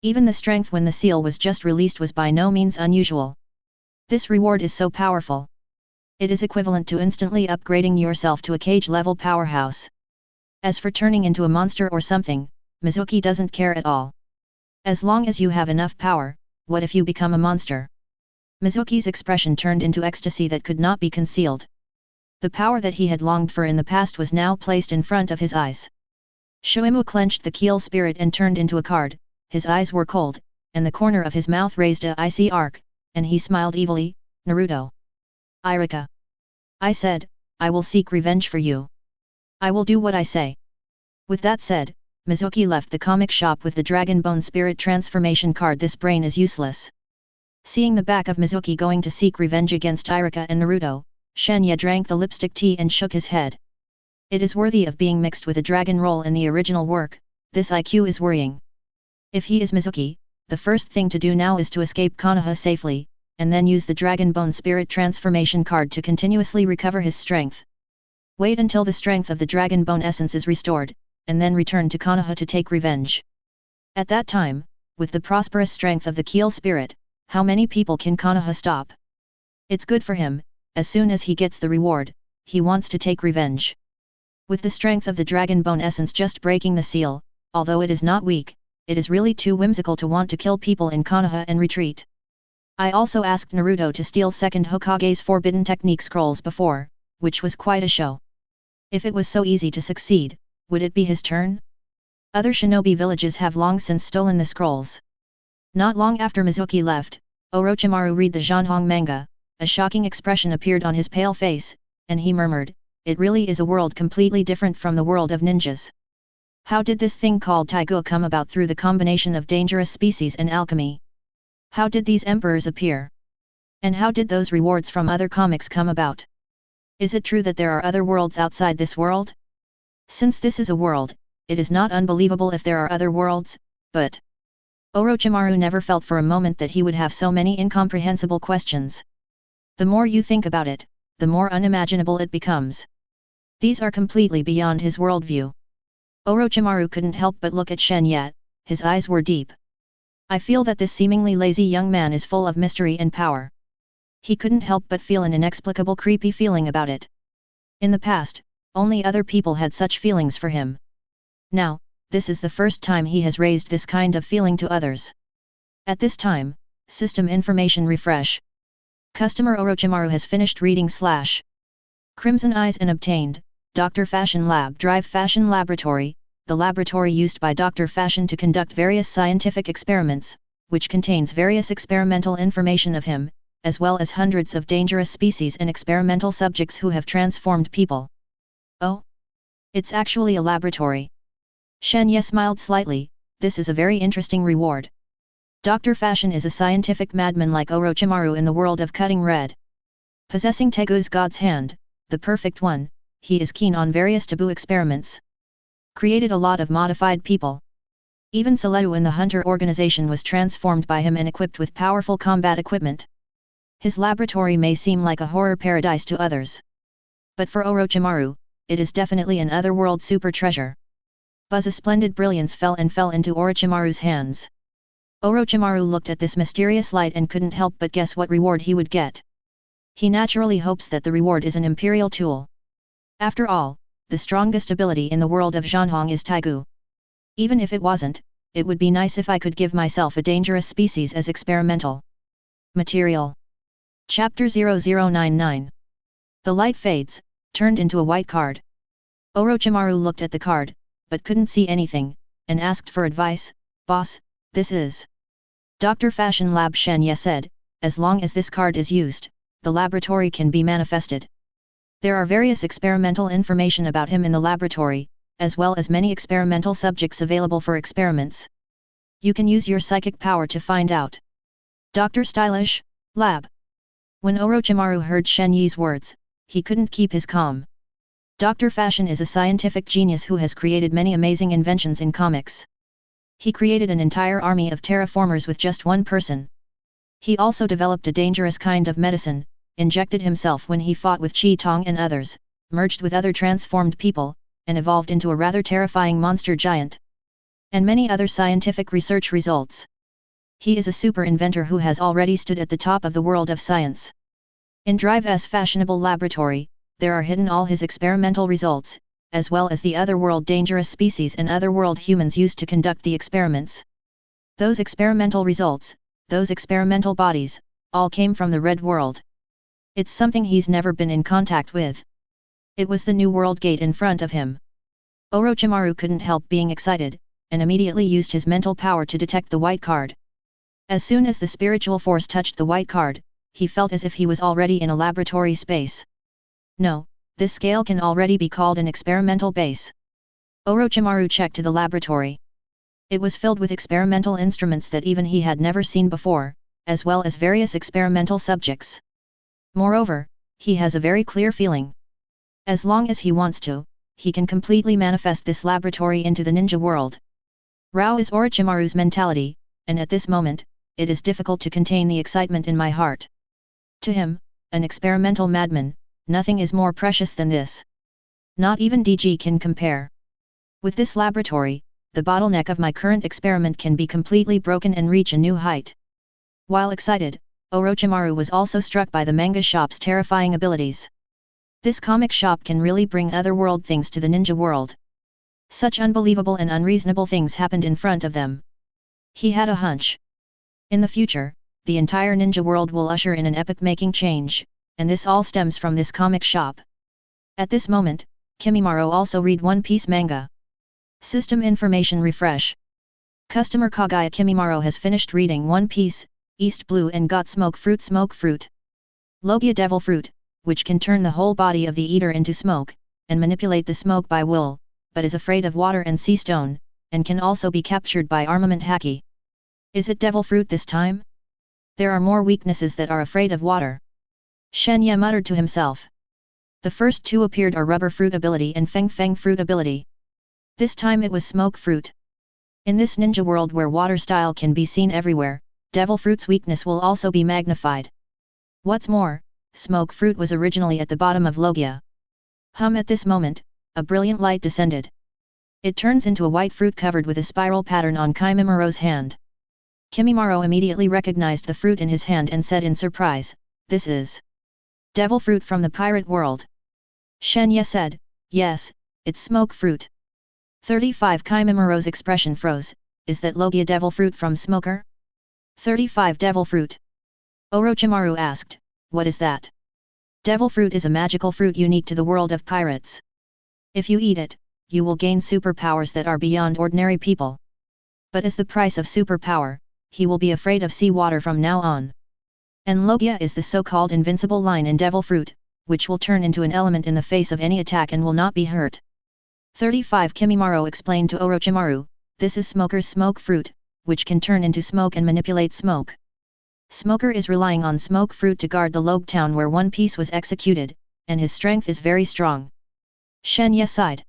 Even the strength when the seal was just released was by no means unusual. This reward is so powerful. It is equivalent to instantly upgrading yourself to a cage-level powerhouse. As for turning into a monster or something, Mizuki doesn't care at all. As long as you have enough power, what if you become a monster? Mizuki's expression turned into ecstasy that could not be concealed. The power that he had longed for in the past was now placed in front of his eyes. Shoemu clenched the Keel Spirit and turned into a card. His eyes were cold, and the corner of his mouth raised a icy arc, and he smiled evilly, Naruto. Irika. I said, I will seek revenge for you. I will do what I say. With that said, Mizuki left the comic shop with the Dragon Bone Spirit transformation card. This brain is useless. Seeing the back of Mizuki going to seek revenge against Irika and Naruto, Shen Ye drank the lipstick tea and shook his head. It is worthy of being mixed with a dragon role in the original work. This IQ is worrying. If he is Mizuki, the first thing to do now is to escape Konoha safely, and then use the Dragon Bone Spirit Transformation card to continuously recover his strength. Wait until the strength of the Dragon Bone Essence is restored, and then return to Konoha to take revenge. At that time, with the prosperous strength of the Keel Spirit, how many people can Konoha stop? It's good for him. As soon as he gets the reward, he wants to take revenge. With the strength of the Dragon Bone Essence just breaking the seal, although it is not weak, it is really too whimsical to want to kill people in Konoha and retreat. I also asked Naruto to steal second Hokage's forbidden technique scrolls before, which was quite a show. If it was so easy to succeed, would it be his turn? Other shinobi villages have long since stolen the scrolls. Not long after Mizuki left, Orochimaru read the Zhanhong manga. A shocking expression appeared on his pale face, and he murmured, "It really is a world completely different from the world of ninjas. How did this thing called Taigu come about through the combination of dangerous species and alchemy? How did these emperors appear? And how did those rewards from other comics come about? Is it true that there are other worlds outside this world? Since this is a world, it is not unbelievable if there are other worlds, but..." Orochimaru never felt for a moment that he would have so many incomprehensible questions. The more you think about it, the more unimaginable it becomes. These are completely beyond his worldview. Orochimaru couldn't help but look at Shen Ye. His eyes were deep. I feel that this seemingly lazy young man is full of mystery and power. He couldn't help but feel an inexplicable creepy feeling about it. In the past, only other people had such feelings for him. Now, this is the first time he has raised this kind of feeling to others. At this time, system information refresh. Customer Orochimaru has finished reading / Crimson Eyes and obtained, Dr. Fashion Lab Drive Fashion Laboratory, the laboratory used by Dr. Fashion to conduct various scientific experiments, which contains various experimental information of him, as well as hundreds of dangerous species and experimental subjects who have transformed people. Oh? It's actually a laboratory. Shen Ye smiled slightly. This is a very interesting reward. Dr. Fashion is a scientific madman like Orochimaru in the world of cutting red. Possessing Tegu's God's hand, the perfect one, he is keen on various taboo experiments. Created a lot of modified people. Even Seletu in the Hunter organization was transformed by him and equipped with powerful combat equipment. His laboratory may seem like a horror paradise to others. But for Orochimaru, it is definitely an otherworld super treasure. Buzz, a splendid brilliance fell into Orochimaru's hands. Orochimaru looked at this mysterious light and couldn't help but guess what reward he would get. He naturally hopes that the reward is an imperial tool. After all, the strongest ability in the world of Zhanhong is Taigu. Even if it wasn't, it would be nice if I could give myself a dangerous species as experimental material. Chapter 0099. The light fades, turned into a white card. Orochimaru looked at the card, but couldn't see anything, and asked for advice. "Boss, this is..." Dr. Fashion Lab Shen Ye said, "As long as this card is used, the laboratory can be manifested. There are various experimental information about him in the laboratory, as well as many experimental subjects available for experiments. You can use your psychic power to find out." Dr. Stylish, Lab. When Orochimaru heard Shen Ye's words, he couldn't keep his calm. Dr. Fashion is a scientific genius who has created many amazing inventions in comics. He created an entire army of terraformers with just one person. He also developed a dangerous kind of medicine, injected himself when he fought with Chi Tong and others, merged with other transformed people, and evolved into a rather terrifying monster giant. And many other scientific research results. He is a super inventor who has already stood at the top of the world of science. In Drive's fashionable laboratory, there are hidden all his experimental results, as well as the otherworld dangerous species and otherworld humans used to conduct the experiments. Those experimental results, those experimental bodies, all came from the Red World. It's something he's never been in contact with. It was the New World Gate in front of him. Orochimaru couldn't help being excited, and immediately used his mental power to detect the white card. As soon as the spiritual force touched the white card, he felt as if he was already in a laboratory space. No, this scale can already be called an experimental base. Orochimaru checked to the laboratory. It was filled with experimental instruments that even he had never seen before, as well as various experimental subjects. Moreover, he has a very clear feeling. As long as he wants to, he can completely manifest this laboratory into the ninja world. Rao is Orochimaru's mentality, and at this moment, it is difficult to contain the excitement in my heart. To him, an experimental madman, nothing is more precious than this. Not even DG can compare. With this laboratory, the bottleneck of my current experiment can be completely broken and reach a new height. While excited, Orochimaru was also struck by the manga shop's terrifying abilities. This comic shop can really bring otherworld things to the ninja world. Such unbelievable and unreasonable things happened in front of them. He had a hunch. In the future, the entire ninja world will usher in an epoch-making change, and this all stems from this comic shop. At this moment, Kimimaro also read One Piece manga. System information refresh. Customer Kagaya Kimimaro has finished reading One Piece, East Blue and got smoke fruit. Logia devil fruit, which can turn the whole body of the eater into smoke, and manipulate the smoke by will, but is afraid of water and sea stone, and can also be captured by armament haki. Is it devil fruit this time? There are more weaknesses that are afraid of water. Shen Ye muttered to himself. The first two appeared are rubber fruit ability and feng fruit ability. This time it was smoke fruit. In this ninja world where water style can be seen everywhere, devil fruit's weakness will also be magnified. What's more, smoke fruit was originally at the bottom of Logia. At this moment, a brilliant light descended. It turns into a white fruit covered with a spiral pattern on Kimimiro's hand. Kimimaro immediately recognized the fruit in his hand and said in surprise, "This is devil fruit from the pirate world." Shen Ye said, "Yes, it's smoke fruit." 35 Kimimiro's expression froze. Is that Logia devil fruit from Smoker? 35 Devil fruit. Orochimaru asked, "What is that?" Devil fruit is a magical fruit unique to the world of pirates. If you eat it, you will gain superpowers that are beyond ordinary people. But as the price of superpower, he will be afraid of seawater from now on. And Logia is the so-called invincible line in devil fruit, which will turn into an element in the face of any attack and will not be hurt. 35 Kimimaro explained to Orochimaru, "This is Smoker's smoke fruit, which can turn into smoke and manipulate smoke. Smoker is relying on smoke fruit to guard the Log town where One Piece was executed, and his strength is very strong." Shen Ye sighed.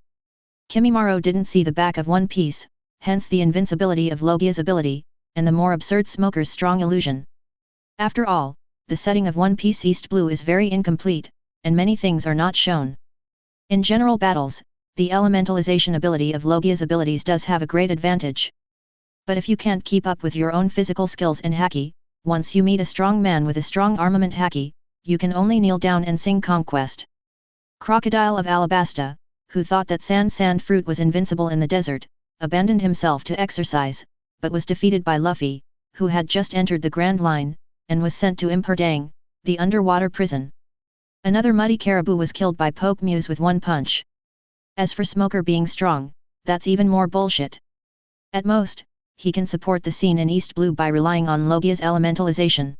Kimimaro didn't see the back of One Piece, hence the invincibility of Logia's ability, and the more absurd Smoker's strong illusion. After all, the setting of One Piece East Blue is very incomplete, and many things are not shown. In general battles, the elementalization ability of Logia's abilities does have a great advantage. But if you can't keep up with your own physical skills and haki, once you meet a strong man with a strong armament haki, you can only kneel down and sing conquest. Crocodile of Alabasta, who thought that sand fruit was invincible in the desert, abandoned himself to exercise, but was defeated by Luffy, who had just entered the Grand Line, and was sent to Imperdang, the underwater prison. Another muddy caribou was killed by Poke Muse with one punch. As for Smoker being strong, that's even more bullshit. At most, he can support the scene in East Blue by relying on Logia's elementalization.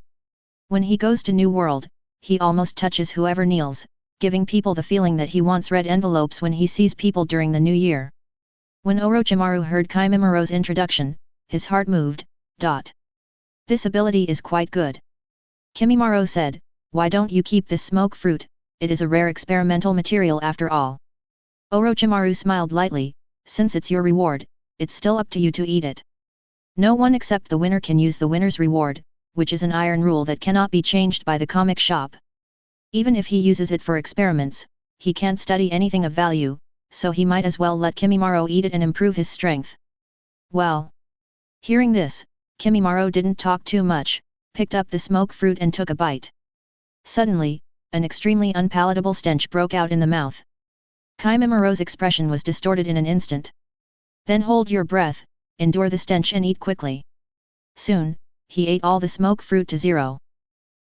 When he goes to New World, he almost touches whoever kneels, giving people the feeling that he wants red envelopes when he sees people during the New Year. When Orochimaru heard Kimimiro's introduction, his heart moved. This ability is quite good. Kimimaro said, "Why don't you keep this smoke fruit? It is a rare experimental material after all." Orochimaru smiled lightly, "Since it's your reward, it's still up to you to eat it. No one except the winner can use the winner's reward, which is an iron rule that cannot be changed by the comic shop. Even if he uses it for experiments, he can't study anything of value, so he might as well let Kimimaro eat it and improve his strength." Well. Hearing this, Kimimaro didn't talk too much, picked up the smoke fruit and took a bite. Suddenly, an extremely unpalatable stench broke out in the mouth. Kimimiro's expression was distorted in an instant. "Then hold your breath, endure the stench and eat quickly." Soon, he ate all the smoke fruit to zero.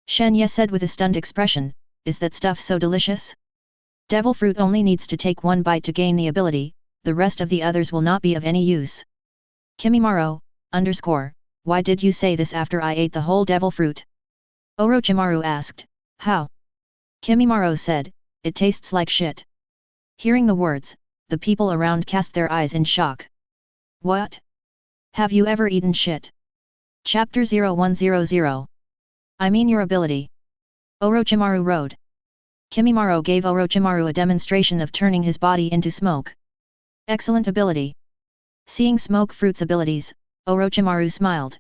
Shen Ye said with a stunned expression, "Is that stuff so delicious? Devil fruit only needs to take one bite to gain the ability, the rest of the others will not be of any use." Kimimaro, why did you say this after I ate the whole devil fruit? Orochimaru asked, "How?" Kimimaro said, "It tastes like shit." Hearing the words, the people around cast their eyes in shock. "What? Have you ever eaten shit?" Chapter 0100. I mean your ability. Orochimaru rode. Kimimaro gave Orochimaru a demonstration of turning his body into smoke. Excellent ability. Seeing Smoke Fruit's abilities, Orochimaru smiled.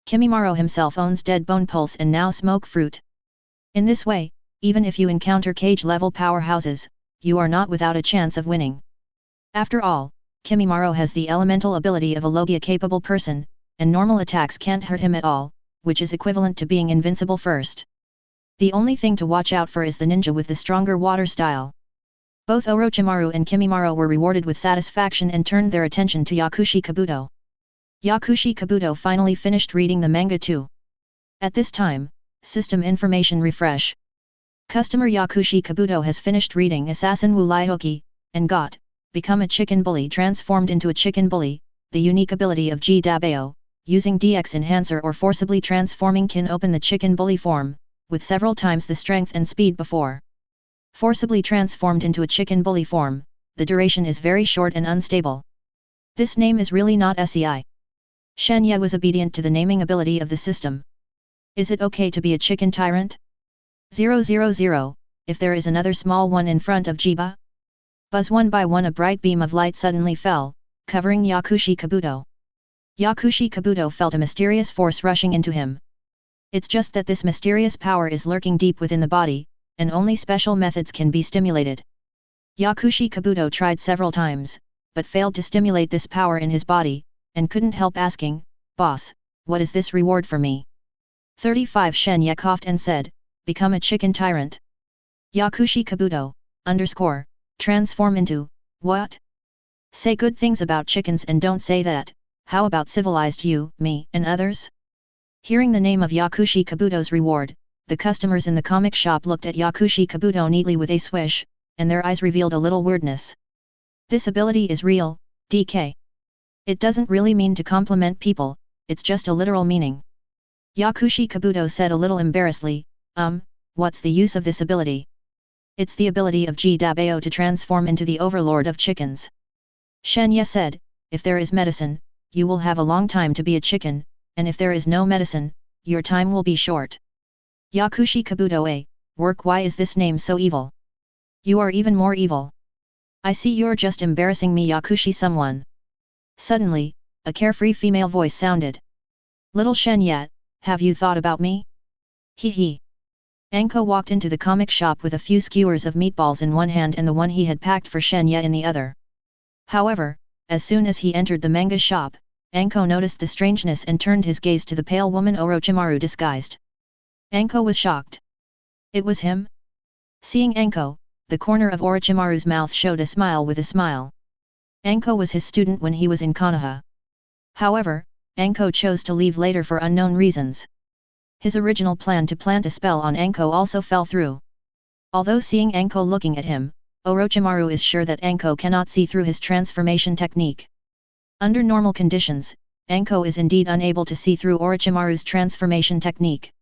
Kimimaro himself owns Dead Bone Pulse and now Smoke Fruit. In this way, even if you encounter cage-level powerhouses, you are not without a chance of winning. After all, Kimimaro has the elemental ability of a Logia-capable person, and normal attacks can't hurt him at all, which is equivalent to being invincible first. The only thing to watch out for is the ninja with the stronger water style. Both Orochimaru and Kimimaro were rewarded with satisfaction and turned their attention to Yakushi Kabuto. Yakushi Kabuto finally finished reading the manga too. At this time, system information refresh. Customer Yakushi Kabuto has finished reading Assassin Wu Laihoki, and got, become a chicken bully transformed into a chicken bully, the unique ability of G Dabeo, using DX enhancer or forcibly transforming can open the chicken bully form, with several times the strength and speed before. Forcibly transformed into a chicken bully form, the duration is very short and unstable. This name is really not SEI. Shen Ye was obedient to the naming ability of the system. Is it okay to be a chicken tyrant? 000, if there is another small one in front of Jiba? Buzz one by one a bright beam of light suddenly fell, covering Yakushi Kabuto. Yakushi Kabuto felt a mysterious force rushing into him. It's just that this mysterious power is lurking deep within the body, and only special methods can be stimulated. Yakushi Kabuto tried several times, but failed to stimulate this power in his body, and couldn't help asking, "Boss, what is this reward for me?" 35 Shen Ye coughed and said, "Become a chicken tyrant." Yakushi Kabuto, transform into, what? Say good things about chickens and don't say that, how about civilized you, me, and others? Hearing the name of Yakushi Kabuto's reward, the customers in the comic shop looked at Yakushi Kabuto neatly with a swish, and their eyes revealed a little weirdness. This ability is real, DK. It doesn't really mean to compliment people, it's just a literal meaning. Yakushi Kabuto said a little embarrassedly, what's the use of this ability? It's the ability of G Dabeo to transform into the overlord of chickens. Shen Ye said, if there is medicine, you will have a long time to be a chicken, and if there is no medicine, your time will be short. Yakushi Kabuto work, why is this name so evil? You are even more evil. I see you're just embarrassing me, Yakushi someone. Suddenly, a carefree female voice sounded. Little Shen Ye, have you thought about me? Hee hee. Anko walked into the comic shop with a few skewers of meatballs in one hand and the one he had packed for Shen Ye in the other. However, as soon as he entered the manga shop, Anko noticed the strangeness and turned his gaze to the pale woman Orochimaru disguised. Anko was shocked. It was him? Seeing Anko, the corner of Orochimaru's mouth showed a smile with a smile. Anko was his student when he was in Konoha. However, Anko chose to leave later for unknown reasons. His original plan to plant a spell on Anko also fell through. Although seeing Anko looking at him, Orochimaru is sure that Anko cannot see through his transformation technique. Under normal conditions, Anko is indeed unable to see through Orochimaru's transformation technique.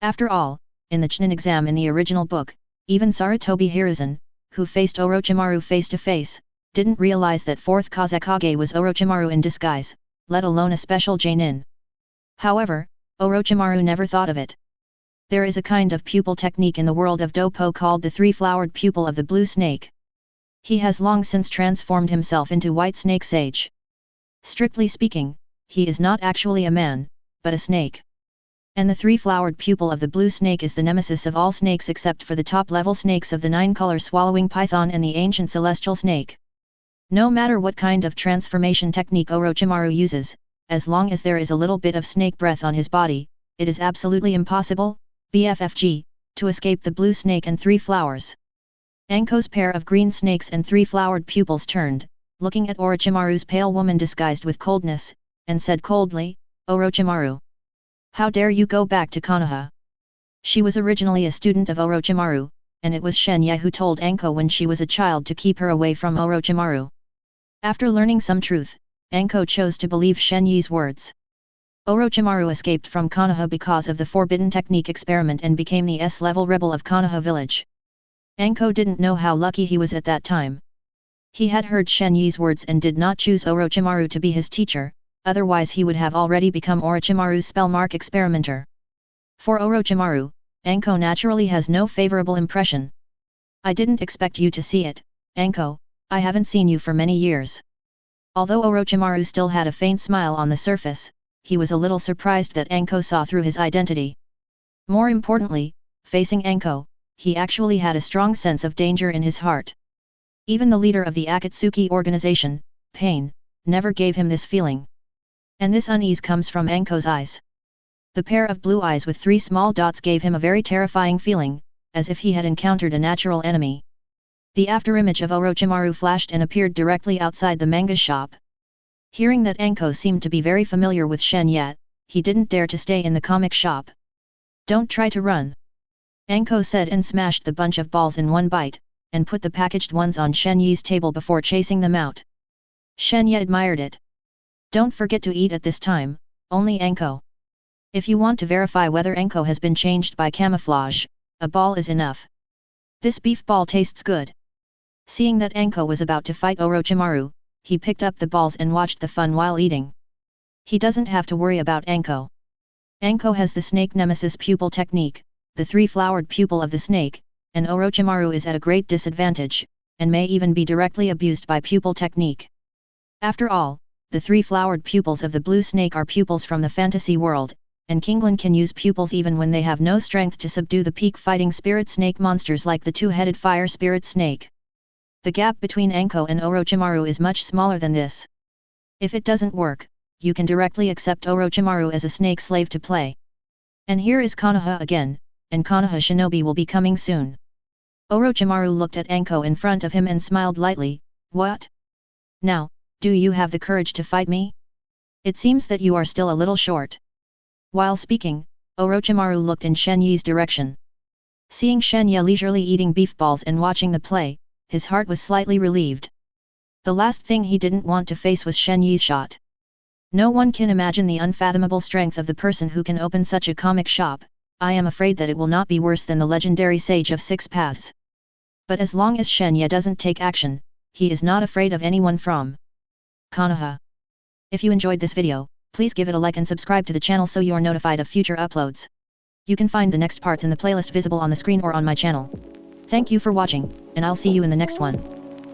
After all, in the Chunin exam in the original book, even Sarutobi Hiruzen, who faced Orochimaru face to face, didn't realize that 4th Kazekage was Orochimaru in disguise, let alone a special Jonin. However, Orochimaru never thought of it. There is a kind of pupil technique in the world of Doppo called the three-flowered pupil of the blue snake. He has long since transformed himself into White Snake Sage. Strictly speaking, he is not actually a man, but a snake. And the three-flowered pupil of the blue snake is the nemesis of all snakes except for the top-level snakes of the 9-color swallowing python and the ancient celestial snake. No matter what kind of transformation technique Orochimaru uses, as long as there is a little bit of snake breath on his body, it is absolutely impossible, BFFG, to escape the blue snake and 3 flowers. Anko's pair of green snakes and 3-flowered pupils turned, looking at Orochimaru's pale woman disguised with coldness, and said coldly, Orochimaru. How dare you go back to Konoha? She was originally a student of Orochimaru, and it was Shen Ye who told Anko when she was a child to keep her away from Orochimaru. After learning some truth, Anko chose to believe Shen Ye's words. Orochimaru escaped from Konoha because of the forbidden technique experiment and became the S-level rebel of Konoha village. Anko didn't know how lucky he was at that time. He had heard Shen Ye's words and did not choose Orochimaru to be his teacher, otherwise he would have already become Orochimaru's spellmark experimenter. For Orochimaru, Anko naturally has no favorable impression. I didn't expect you to see it, Anko, I haven't seen you for many years. Although Orochimaru still had a faint smile on the surface, he was a little surprised that Anko saw through his identity. More importantly, facing Anko, he actually had a strong sense of danger in his heart. Even the leader of the Akatsuki organization, Pain, never gave him this feeling. And this unease comes from Anko's eyes. The pair of blue eyes with 3 small dots gave him a very terrifying feeling, as if he had encountered a natural enemy. The afterimage of Orochimaru flashed and appeared directly outside the manga shop. Hearing that Anko seemed to be very familiar with Shen Ye, he didn't dare to stay in the comic shop. Don't try to run. Anko said and smashed the bunch of balls in one bite, and put the packaged ones on Shen Ye's table before chasing them out. Shen Ye admired it. Don't forget to eat at this time, only Anko. If you want to verify whether Anko has been changed by camouflage, a ball is enough. This beef ball tastes good. Seeing that Anko was about to fight Orochimaru, he picked up the balls and watched the fun while eating. He doesn't have to worry about Anko. Anko has the snake nemesis pupil technique, the 3-flowered pupil of the snake, and Orochimaru is at a great disadvantage, and may even be directly abused by pupil technique. After all, the 3-flowered pupils of the blue snake are pupils from the fantasy world, and Kinglan can use pupils even when they have no strength to subdue the peak fighting spirit snake monsters like the 2-headed fire spirit snake. The gap between Anko and Orochimaru is much smaller than this. If it doesn't work, you can directly accept Orochimaru as a snake slave to play. And here is Konoha again, and Konoha shinobi will be coming soon. Orochimaru looked at Anko in front of him and smiled lightly. What? Now, do you have the courage to fight me? It seems that you are still a little short. While speaking, Orochimaru looked in Shen Ye's direction. Seeing Shen Ye leisurely eating beef balls and watching the play, his heart was slightly relieved. The last thing he didn't want to face was Shen Ye's shot. No one can imagine the unfathomable strength of the person who can open such a comic shop. I am afraid that it will not be worse than the legendary Sage of 6 Paths. But as long as Shen Ye doesn't take action, he is not afraid of anyone from Konoha. If you enjoyed this video, please give it a like and subscribe to the channel so you are notified of future uploads. You can find the next parts in the playlist visible on the screen or on my channel. Thank you for watching, and I'll see you in the next one.